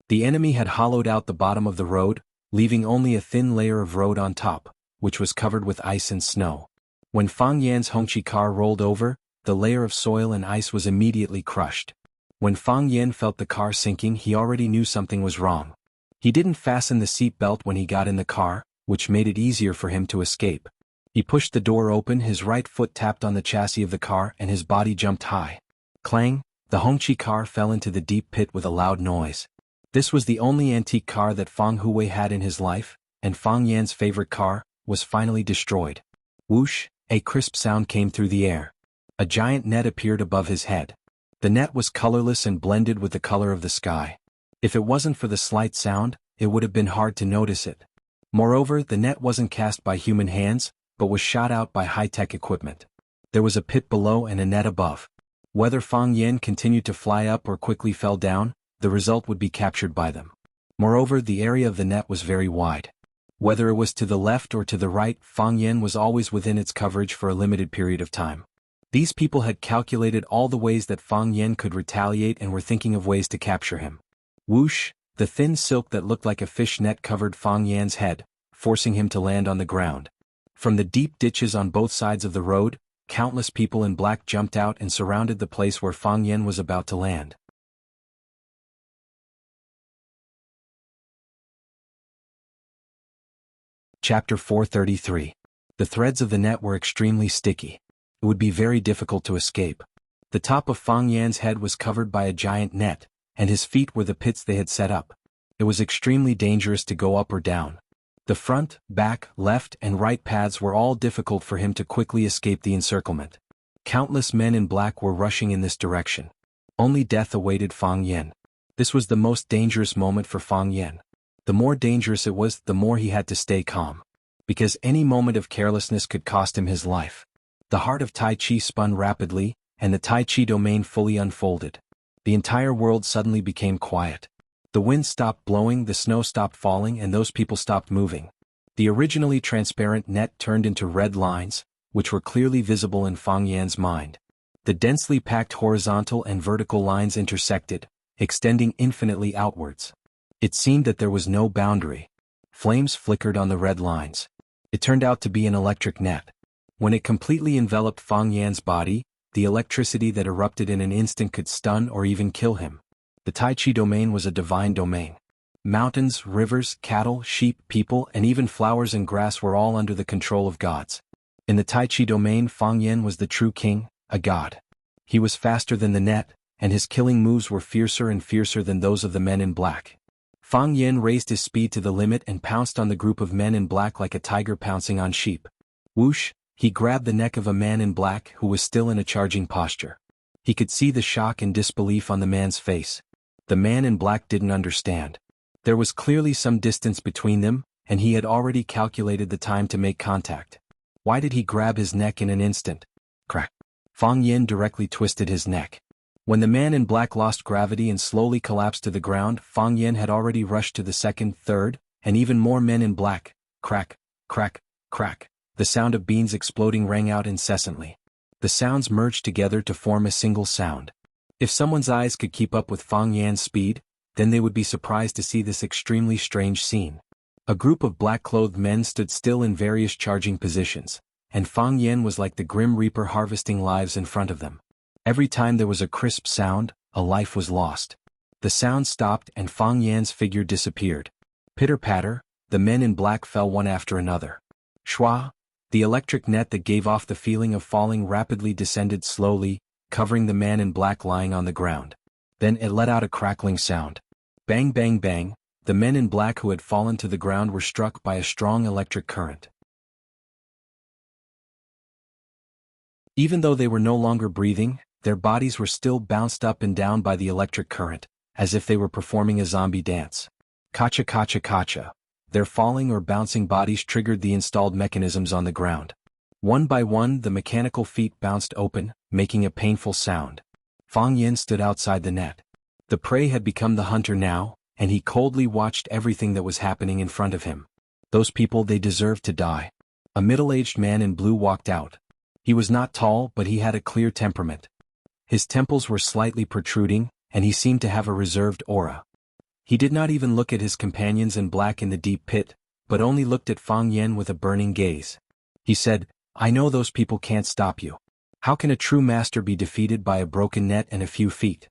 The enemy had hollowed out the bottom of the road, leaving only a thin layer of road on top, which was covered with ice and snow. When Fang Yan's Hongqi car rolled over, the layer of soil and ice was immediately crushed. When Fang Yan felt the car sinking, he already knew something was wrong. He didn't fasten the seat belt when he got in the car, which made it easier for him to escape. He pushed the door open, his right foot tapped on the chassis of the car and his body jumped high. Clang, the Hongqi car fell into the deep pit with a loud noise. This was the only antique car that Fang Huwei had in his life, and Fang Yan's favorite car was finally destroyed. Whoosh, a crisp sound came through the air. A giant net appeared above his head. The net was colorless and blended with the color of the sky. If it wasn't for the slight sound, it would have been hard to notice it. Moreover, the net wasn't cast by human hands, but was shot out by high-tech equipment. There was a pit below and a net above. Whether Fang Yan continued to fly up or quickly fell down, the result would be captured by them. Moreover, the area of the net was very wide. Whether it was to the left or to the right, Fang Yan was always within its coverage for a limited period of time. These people had calculated all the ways that Fang Yan could retaliate and were thinking of ways to capture him. Whoosh, the thin silk that looked like a fish net covered Fang Yan's head, forcing him to land on the ground. From the deep ditches on both sides of the road, countless people in black jumped out and surrounded the place where Fang Yan was about to land. Chapter 433. The threads of the net were extremely sticky. It would be very difficult to escape. The top of Fang Yan's head was covered by a giant net, and his feet were the pits they had set up. It was extremely dangerous to go up or down. The front, back, left, and right paths were all difficult for him to quickly escape the encirclement. Countless men in black were rushing in this direction. Only death awaited Fang Yan. This was the most dangerous moment for Fang Yan. The more dangerous it was, the more he had to stay calm. Because any moment of carelessness could cost him his life. The heart of Tai Chi spun rapidly, and the Tai Chi domain fully unfolded. The entire world suddenly became quiet. The wind stopped blowing, the snow stopped falling, and those people stopped moving. The originally transparent net turned into red lines, which were clearly visible in Fang Yan's mind. The densely packed horizontal and vertical lines intersected, extending infinitely outwards. It seemed that there was no boundary. Flames flickered on the red lines. It turned out to be an electric net. When it completely enveloped Fang Yan's body, the electricity that erupted in an instant could stun or even kill him. The Tai Chi domain was a divine domain. Mountains, rivers, cattle, sheep, people, and even flowers and grass were all under the control of gods. In the Tai Chi domain, Fang Yan was the true king, a god. He was faster than the net, and his killing moves were fiercer and fiercer than those of the men in black. Fang Yan raised his speed to the limit and pounced on the group of men in black like a tiger pouncing on sheep. Whoosh, he grabbed the neck of a man in black who was still in a charging posture. He could see the shock and disbelief on the man's face. The man in black didn't understand. There was clearly some distance between them, and he had already calculated the time to make contact. Why did he grab his neck in an instant? Crack. Fang Yan directly twisted his neck. When the man in black lost gravity and slowly collapsed to the ground, Fang Yan had already rushed to the second, third, and even more men in black. Crack, crack, crack. The sound of beans exploding rang out incessantly. The sounds merged together to form a single sound. If someone's eyes could keep up with Fang Yan's speed, then they would be surprised to see this extremely strange scene. A group of black-clothed men stood still in various charging positions, and Fang Yan was like the Grim Reaper harvesting lives in front of them. Every time there was a crisp sound, a life was lost. The sound stopped and Fang Yan's figure disappeared. Pitter-patter, the men in black fell one after another. Shwa, the electric net that gave off the feeling of falling rapidly descended slowly, covering the man in black lying on the ground. Then it let out a crackling sound. Bang bang bang, the men in black who had fallen to the ground were struck by a strong electric current. Even though they were no longer breathing, their bodies were still bounced up and down by the electric current, as if they were performing a zombie dance. Kacha kacha kacha. Their falling or bouncing bodies triggered the installed mechanisms on the ground. One by one the mechanical feet bounced open, making a painful sound. Fang Yin stood outside the net. The prey had become the hunter now, and he coldly watched everything that was happening in front of him. Those people, they deserved to die. A middle-aged man in blue walked out. He was not tall, but he had a clear temperament. His temples were slightly protruding, and he seemed to have a reserved aura. He did not even look at his companions in black in the deep pit, but only looked at Fang Yin with a burning gaze. He said, "I know those people can't stop you. How can a true master be defeated by a broken net and a few feet?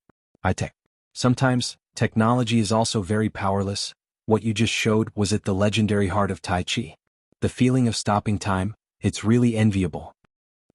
Sometimes, technology is also very powerless. What you just showed, was it the legendary heart of Tai Chi? The feeling of stopping time, it's really enviable."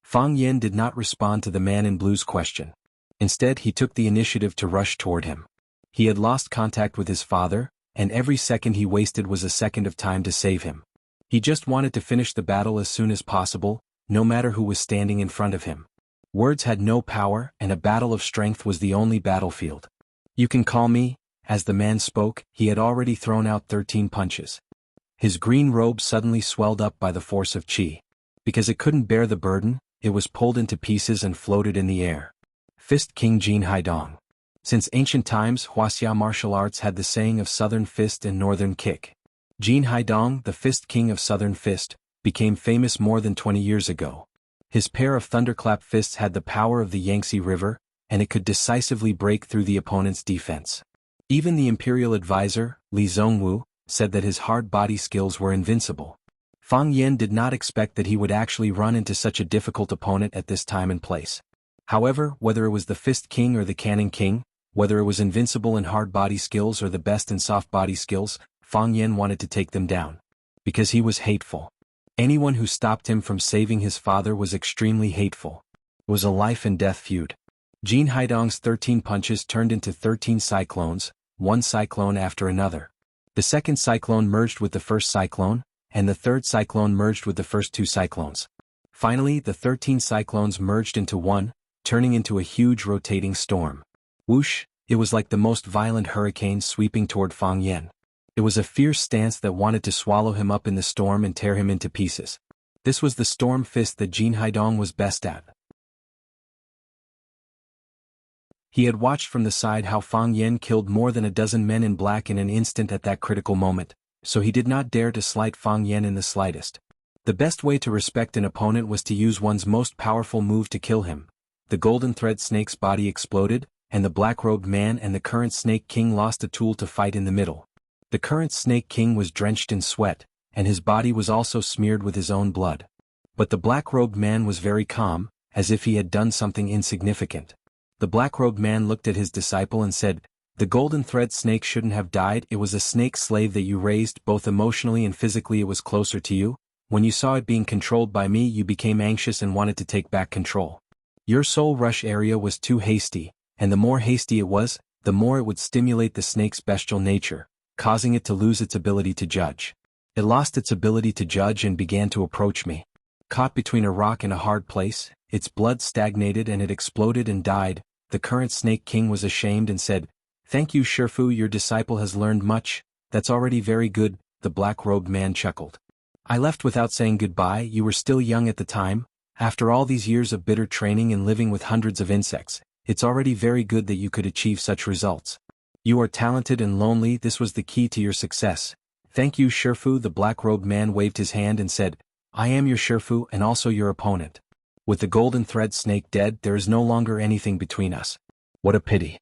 Fang Yin did not respond to the man in blue's question. Instead, he took the initiative to rush toward him. He had lost contact with his father, and every second he wasted was a second of time to save him. He just wanted to finish the battle as soon as possible, no matter who was standing in front of him. Words had no power, and a battle of strength was the only battlefield. "You can call me," as the man spoke, he had already thrown out 13 punches. His green robe suddenly swelled up by the force of qi. Because it couldn't bear the burden, it was pulled into pieces and floated in the air. Fist King Jin Haidong. Since ancient times, Wuxia martial arts had the saying of Southern Fist and Northern Kick. Jin Haidong, the Fist King of Southern Fist, became famous more than 20 years ago. His pair of thunderclap fists had the power of the Yangtze River, and it could decisively break through the opponent's defense. Even the imperial advisor, Li Zhongwu, said that his hard body skills were invincible. Fang Yin did not expect that he would actually run into such a difficult opponent at this time and place. However, whether it was the Fist King or the Cannon King, whether it was invincible in hard body skills or the best in soft body skills, Fang Yin wanted to take them down. Because he was hateful. Anyone who stopped him from saving his father was extremely hateful. It was a life and death feud. Jin Haidong's 13 punches turned into 13 cyclones, one cyclone after another. The second cyclone merged with the first cyclone, and the third cyclone merged with the first 2 cyclones. Finally, the 13 cyclones merged into one, turning into a huge rotating storm. Whoosh, it was like the most violent hurricane sweeping toward Fang Yin. It was a fierce stance that wanted to swallow him up in the storm and tear him into pieces. This was the storm fist that Jin Haidong was best at. He had watched from the side how Fang Yin killed more than a dozen men in black in an instant at that critical moment, so he did not dare to slight Fang Yin in the slightest. The best way to respect an opponent was to use one's most powerful move to kill him. The golden thread snake's body exploded, and the black-robed man and the current Snake King lost a tool to fight in the middle. The current Snake King was drenched in sweat, and his body was also smeared with his own blood. But the black-robed man was very calm, as if he had done something insignificant. The black-robed man looked at his disciple and said, "The golden thread snake shouldn't have died. It was a snake slave that you raised. Both emotionally and physically it was closer to you. When you saw it being controlled by me, you became anxious and wanted to take back control. Your soul rush area was too hasty, and the more hasty it was, the more it would stimulate the snake's bestial nature, causing it to lose its ability to judge. It lost its ability to judge and began to approach me. Caught between a rock and a hard place, its blood stagnated and it exploded and died." The current Snake King was ashamed and said, "Thank you, Shifu, your disciple has learned much. That's already very good." The black-robed man chuckled. "I left without saying goodbye. You were still young at the time. After all these years of bitter training and living with hundreds of insects, it's already very good that you could achieve such results. You are talented and lonely. This was the key to your success. Thank you, Shifu." The black-robed man waved his hand and said, "I am your Shifu and also your opponent. With the golden thread snake dead, there is no longer anything between us. What a pity."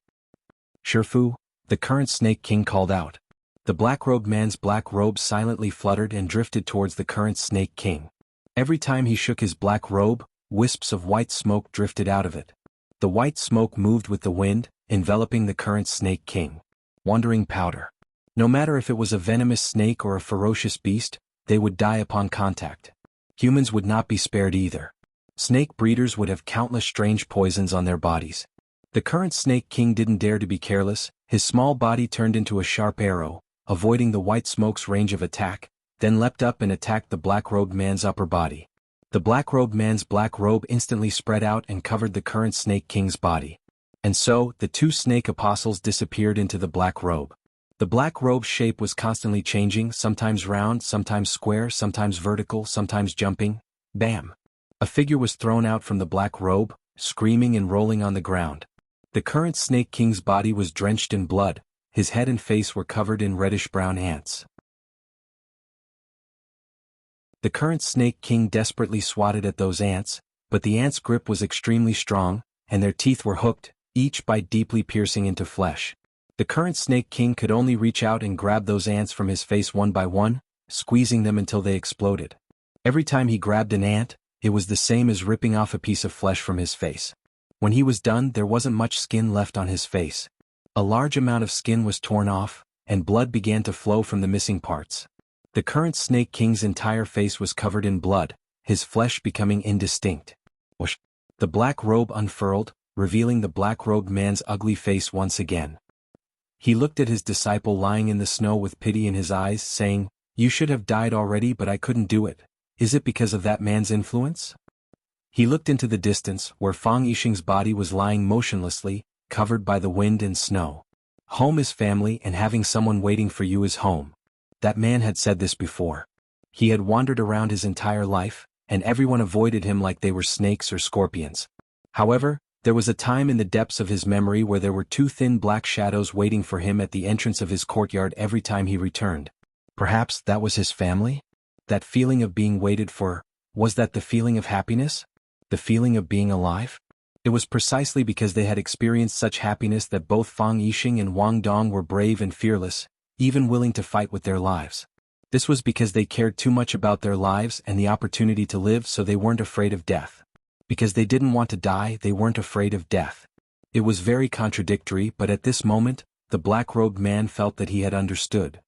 "Shifu," the current Snake King called out. The black-robed man's black robe silently fluttered and drifted towards the current Snake King. Every time he shook his black robe, wisps of white smoke drifted out of it. The white smoke moved with the wind, enveloping the current Snake King. Wandering powder. No matter if it was a venomous snake or a ferocious beast, they would die upon contact. Humans would not be spared either. Snake breeders would have countless strange poisons on their bodies. The current Snake King didn't dare to be careless, his small body turned into a sharp arrow, avoiding the white smoke's range of attack, then leapt up and attacked the black-robed man's upper body. The black-robed man's black robe instantly spread out and covered the current Snake King's body. And so, the two snake apostles disappeared into the black robe. The black robe's shape was constantly changing, sometimes round, sometimes square, sometimes vertical, sometimes jumping. Bam! A figure was thrown out from the black robe, screaming and rolling on the ground. The current Snake King's body was drenched in blood, his head and face were covered in reddish-brown ants. The current Snake King desperately swatted at those ants, but the ants' grip was extremely strong, and their teeth were hooked, each bite deeply piercing into flesh. The current Snake King could only reach out and grab those ants from his face one by one, squeezing them until they exploded. Every time he grabbed an ant, it was the same as ripping off a piece of flesh from his face. When he was done, there wasn't much skin left on his face. A large amount of skin was torn off, and blood began to flow from the missing parts. The current Snake King's entire face was covered in blood, his flesh becoming indistinct. Whoosh! The black robe unfurled, revealing the black-robed man's ugly face once again. He looked at his disciple lying in the snow with pity in his eyes, saying, "You should have died already, but I couldn't do it. Is it because of that man's influence?" He looked into the distance, where Fang Yixing's body was lying motionlessly, covered by the wind and snow. Home is family, and having someone waiting for you is home. That man had said this before. He had wandered around his entire life, and everyone avoided him like they were snakes or scorpions. However, there was a time in the depths of his memory where there were two thin black shadows waiting for him at the entrance of his courtyard every time he returned. Perhaps that was his family? That feeling of being waited for, was that the feeling of happiness? The feeling of being alive? It was precisely because they had experienced such happiness that both Fang Yixing and Wang Dong were brave and fearless, even willing to fight with their lives. This was because they cared too much about their lives and the opportunity to live, so they weren't afraid of death. Because they didn't want to die, they weren't afraid of death. It was very contradictory, but at this moment, the black-robed man felt that he had understood.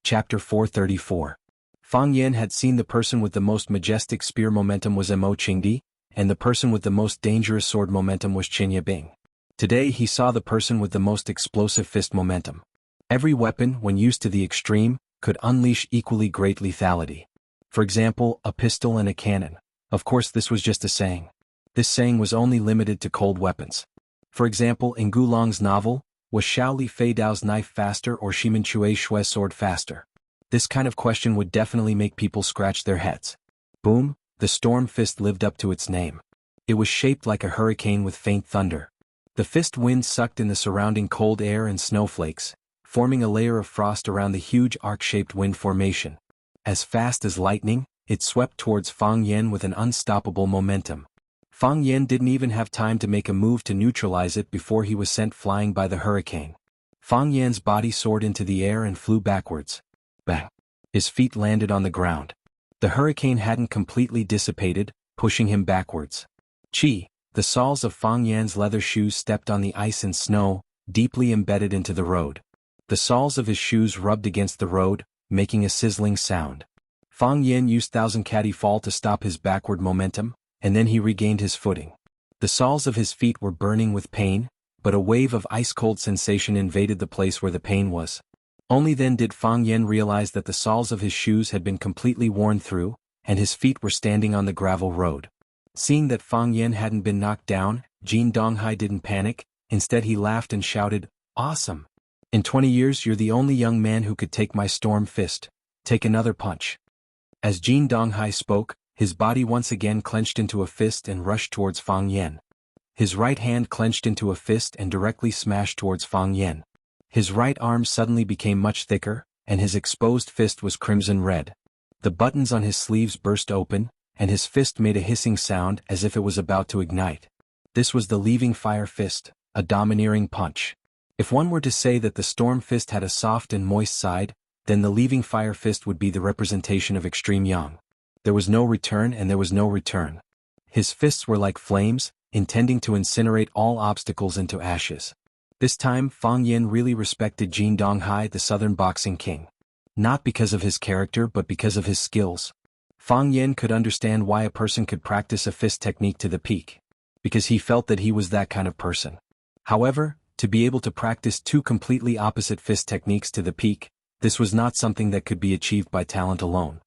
Chapter 434. Fang Yan had seen the person with the most majestic spear momentum was Mo Qingdi, and the person with the most dangerous sword momentum was Qin Yibing. Today he saw the person with the most explosive fist momentum. Every weapon, when used to the extreme, could unleash equally great lethality. For example, a pistol and a cannon. Of course, this was just a saying. This saying was only limited to cold weapons. For example, in Gulong's novel, was Xiao Li Fei Dao's knife faster or Shimin Chui Shui's sword faster? This kind of question would definitely make people scratch their heads. Boom, the storm fist lived up to its name. It was shaped like a hurricane with faint thunder. The fist wind sucked in the surrounding cold air and snowflakes, forming a layer of frost around the huge arc-shaped wind formation. As fast as lightning, it swept towards Fang Yan with an unstoppable momentum. Fang Yan didn't even have time to make a move to neutralize it before he was sent flying by the hurricane. Fang Yan's body soared into the air and flew backwards. Bang! His feet landed on the ground. The hurricane hadn't completely dissipated, pushing him backwards. Chi! The soles of Fang Yan's leather shoes stepped on the ice and snow, deeply embedded into the road. The soles of his shoes rubbed against the road, making a sizzling sound. Fang Yan used Thousand Caddy Fall to stop his backward momentum, and then he regained his footing. The soles of his feet were burning with pain, but a wave of ice-cold sensation invaded the place where the pain was. Only then did Fang Yan realize that the soles of his shoes had been completely worn through, and his feet were standing on the gravel road. Seeing that Fang Yan hadn't been knocked down, Jin Donghai didn't panic, instead he laughed and shouted, "Awesome! In 20 years you're the only young man who could take my storm fist. Take another punch." As Jin Donghai spoke, his body once again clenched into a fist and rushed towards Fang Yan. His right hand clenched into a fist and directly smashed towards Fang Yan. His right arm suddenly became much thicker, and his exposed fist was crimson red. The buttons on his sleeves burst open, and his fist made a hissing sound as if it was about to ignite. This was the leaving fire fist, a domineering punch. If one were to say that the storm fist had a soft and moist side, then the leaving fire fist would be the representation of extreme yang. There was no return and there was no return. His fists were like flames, intending to incinerate all obstacles into ashes. This time Fang Yan really respected Jin Donghai, the Southern Boxing King. Not because of his character but because of his skills. Fang Yen could understand why a person could practice a fist technique to the peak, because he felt that he was that kind of person. However, to be able to practice two completely opposite fist techniques to the peak, this was not something that could be achieved by talent alone.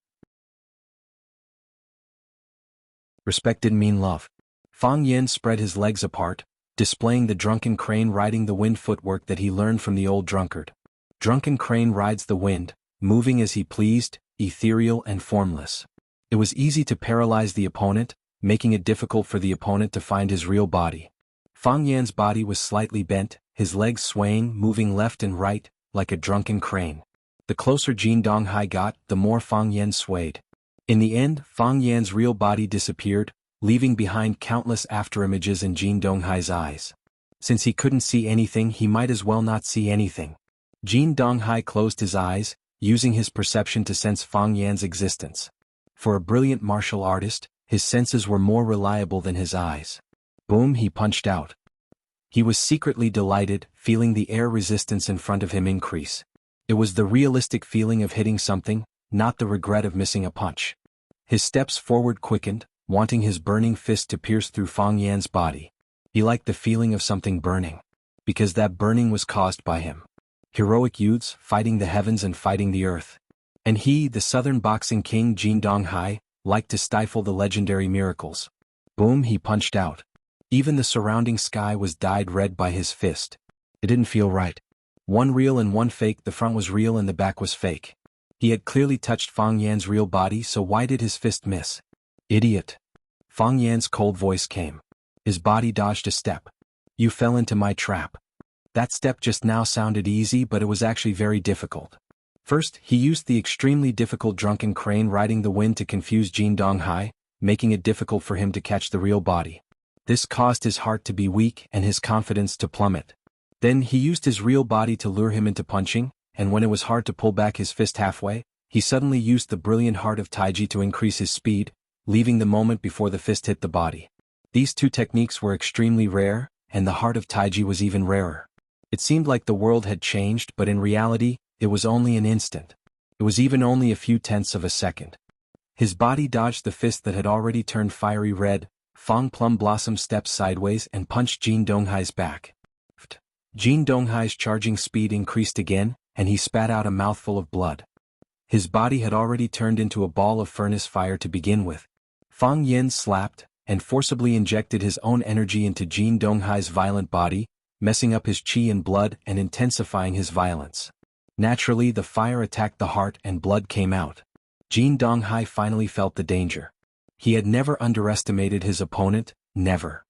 Respect didn't mean love. Fang Yen spread his legs apart, displaying the drunken crane riding the wind footwork that he learned from the old drunkard. Drunken crane rides the wind, moving as he pleased, ethereal and formless. It was easy to paralyze the opponent, making it difficult for the opponent to find his real body. Fang Yan's body was slightly bent, his legs swaying, moving left and right, like a drunken crane. The closer Jin Donghai got, the more Fang Yan swayed. In the end, Fang Yan's real body disappeared, leaving behind countless afterimages in Jin Donghai's eyes. Since he couldn't see anything, he might as well not see anything. Jin Donghai closed his eyes, using his perception to sense Fang Yan's existence. For a brilliant martial artist, his senses were more reliable than his eyes. Boom, he punched out. He was secretly delighted, feeling the air resistance in front of him increase. It was the realistic feeling of hitting something, not the regret of missing a punch. His steps forward quickened, wanting his burning fist to pierce through Fang Yan's body. He liked the feeling of something burning, because that burning was caused by him. Heroic youths, fighting the heavens and fighting the earth. And he, the southern boxing king Jin Donghai, liked to stifle the legendary miracles. Boom, he punched out. Even the surrounding sky was dyed red by his fist. It didn't feel right. One real and one fake, the front was real and the back was fake. He had clearly touched Fang Yan's real body, so why did his fist miss? Idiot. Fang Yan's cold voice came. His body dodged a step. You fell into my trap. That step just now sounded easy, but it was actually very difficult. First, he used the extremely difficult drunken crane riding the wind to confuse Jin Donghai, making it difficult for him to catch the real body. This caused his heart to be weak and his confidence to plummet. Then he used his real body to lure him into punching, and when it was hard to pull back his fist halfway, he suddenly used the brilliant heart of Taiji to increase his speed, leaving the moment before the fist hit the body. These two techniques were extremely rare, and the heart of Taiji was even rarer. It seemed like the world had changed, but in reality, it was only an instant. It was even only a few tenths of a second. His body dodged the fist that had already turned fiery red. Fang Plum Blossom stepped sideways and punched Jin Donghai's back. Jin Donghai's charging speed increased again, and he spat out a mouthful of blood. His body had already turned into a ball of furnace fire to begin with. Fang Yen slapped, and forcibly injected his own energy into Jin Donghai's violent body, messing up his chi and blood and intensifying his violence. Naturally, the fire attacked the heart and blood came out. Jin Donghai finally felt the danger. He had never underestimated his opponent, never.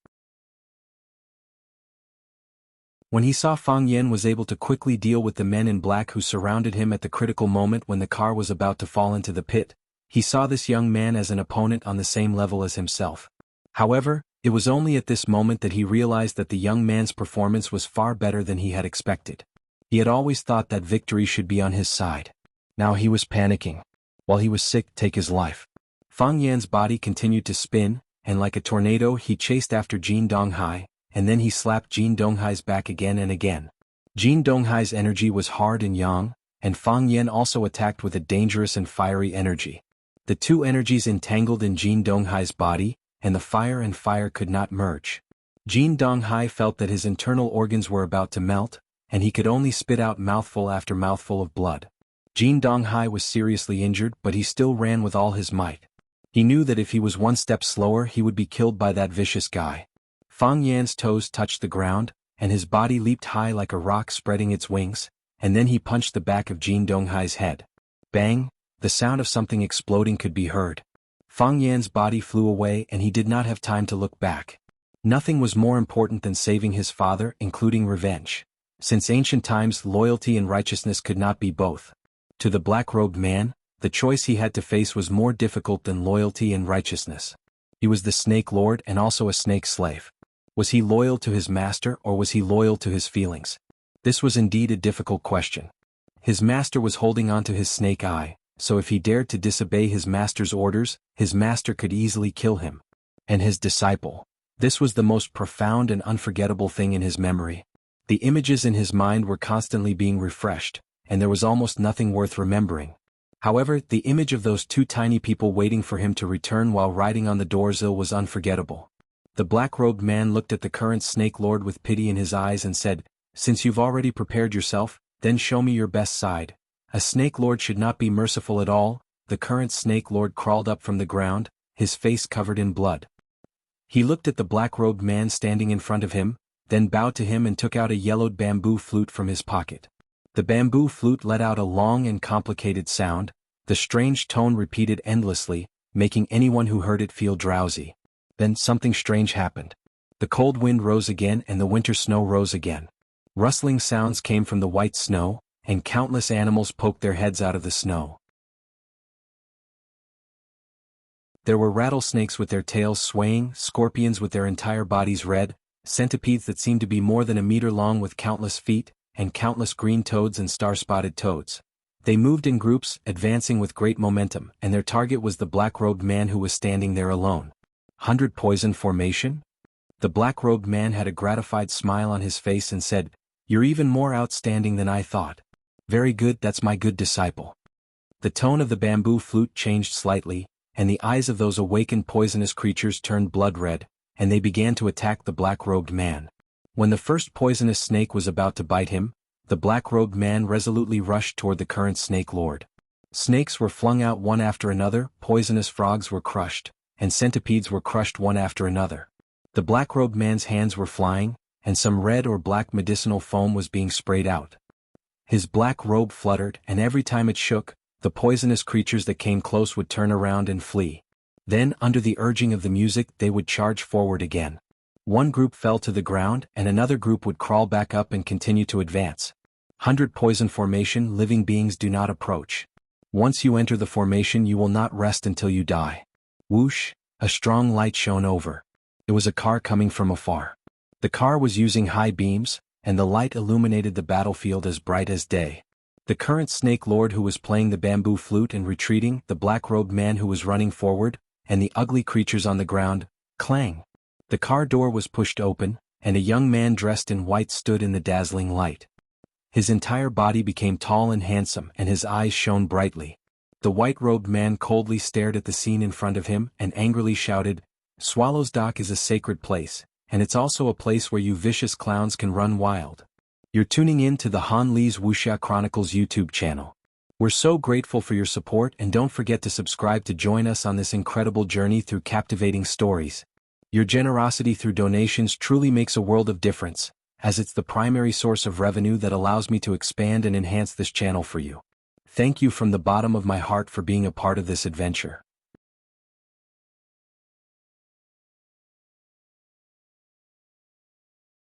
When he saw Fang Yen was able to quickly deal with the men in black who surrounded him at the critical moment when the car was about to fall into the pit, he saw this young man as an opponent on the same level as himself. However, it was only at this moment that he realized that the young man's performance was far better than he had expected. He had always thought that victory should be on his side. Now he was panicking. While he was sick, take his life. Fang Yan's body continued to spin, and like a tornado he chased after Jin Donghai, and then he slapped Jin Donghai's back again and again. Jin Donghai's energy was hard and yang, and Fang Yen also attacked with a dangerous and fiery energy. The two energies entangled in Jin Donghai's body, and the fire and fire could not merge. Jin Donghai felt that his internal organs were about to melt, and he could only spit out mouthful after mouthful of blood. Jin Donghai was seriously injured, but he still ran with all his might. He knew that if he was one step slower he would be killed by that vicious guy. Fang Yan's toes touched the ground, and his body leaped high like a rock spreading its wings, and then he punched the back of Jin Donghai's head. Bang! The sound of something exploding could be heard. Fang Yan's body flew away and he did not have time to look back. Nothing was more important than saving his father, including revenge. Since ancient times, loyalty and righteousness could not be both. To the black-robed man, the choice he had to face was more difficult than loyalty and righteousness. He was the Snake Lord and also a snake slave. Was he loyal to his master or was he loyal to his feelings? This was indeed a difficult question. His master was holding on to his snake eye, so if he dared to disobey his master's orders, his master could easily kill him. And his disciple. This was the most profound and unforgettable thing in his memory. The images in his mind were constantly being refreshed, and there was almost nothing worth remembering. However, the image of those two tiny people waiting for him to return while riding on the Dorzil was unforgettable. The black-robed man looked at the current Snake Lord with pity in his eyes and said, "Since you've already prepared yourself, then show me your best side. A Snake Lord should not be merciful at all." The current Snake Lord crawled up from the ground, his face covered in blood. He looked at the black-robed man standing in front of him, then bowed to him and took out a yellowed bamboo flute from his pocket. The bamboo flute let out a long and complicated sound, the strange tone repeated endlessly, making anyone who heard it feel drowsy. Then something strange happened. The cold wind rose again and the winter snow rose again. Rustling sounds came from the white snow, and countless animals poked their heads out of the snow. There were rattlesnakes with their tails swaying, scorpions with their entire bodies red, centipedes that seemed to be more than a meter long with countless feet, and countless green toads and star-spotted toads. They moved in groups, advancing with great momentum, and their target was the black-robed man who was standing there alone. 100 Poison Formation? The black-robed man had a gratified smile on his face and said, "You're even more outstanding than I thought. Very good, that's my good disciple." The tone of the bamboo flute changed slightly, and the eyes of those awakened poisonous creatures turned blood red, and they began to attack the black-robed man. When the first poisonous snake was about to bite him, the black-robed man resolutely rushed toward the current Snake Lord. Snakes were flung out one after another, poisonous frogs were crushed, and centipedes were crushed one after another. The black-robed man's hands were flying, and some red or black medicinal foam was being sprayed out. His black robe fluttered, and every time it shook, the poisonous creatures that came close would turn around and flee. Then, under the urging of the music, they would charge forward again. One group fell to the ground, and another group would crawl back up and continue to advance. 100 Poison Formation. Living beings do not approach. Once you enter the formation, you will not rest until you die. Whoosh! A strong light shone over. It was a car coming from afar. The car was using high beams, and the light illuminated the battlefield as bright as day. The current Snake Lord who was playing the bamboo flute and retreating, the black-robed man who was running forward, and the ugly creatures on the ground. Clang! The car door was pushed open, and a young man dressed in white stood in the dazzling light. His entire body became tall and handsome, and his eyes shone brightly. The white-robed man coldly stared at the scene in front of him and angrily shouted, "Swallow's Dock is a sacred place, and it's also a place where you vicious clowns can run wild." You're tuning in to the Han Lee's Wuxia Chronicles YouTube channel. We're so grateful for your support, and don't forget to subscribe to join us on this incredible journey through captivating stories. Your generosity through donations truly makes a world of difference, as it's the primary source of revenue that allows me to expand and enhance this channel for you. Thank you from the bottom of my heart for being a part of this adventure.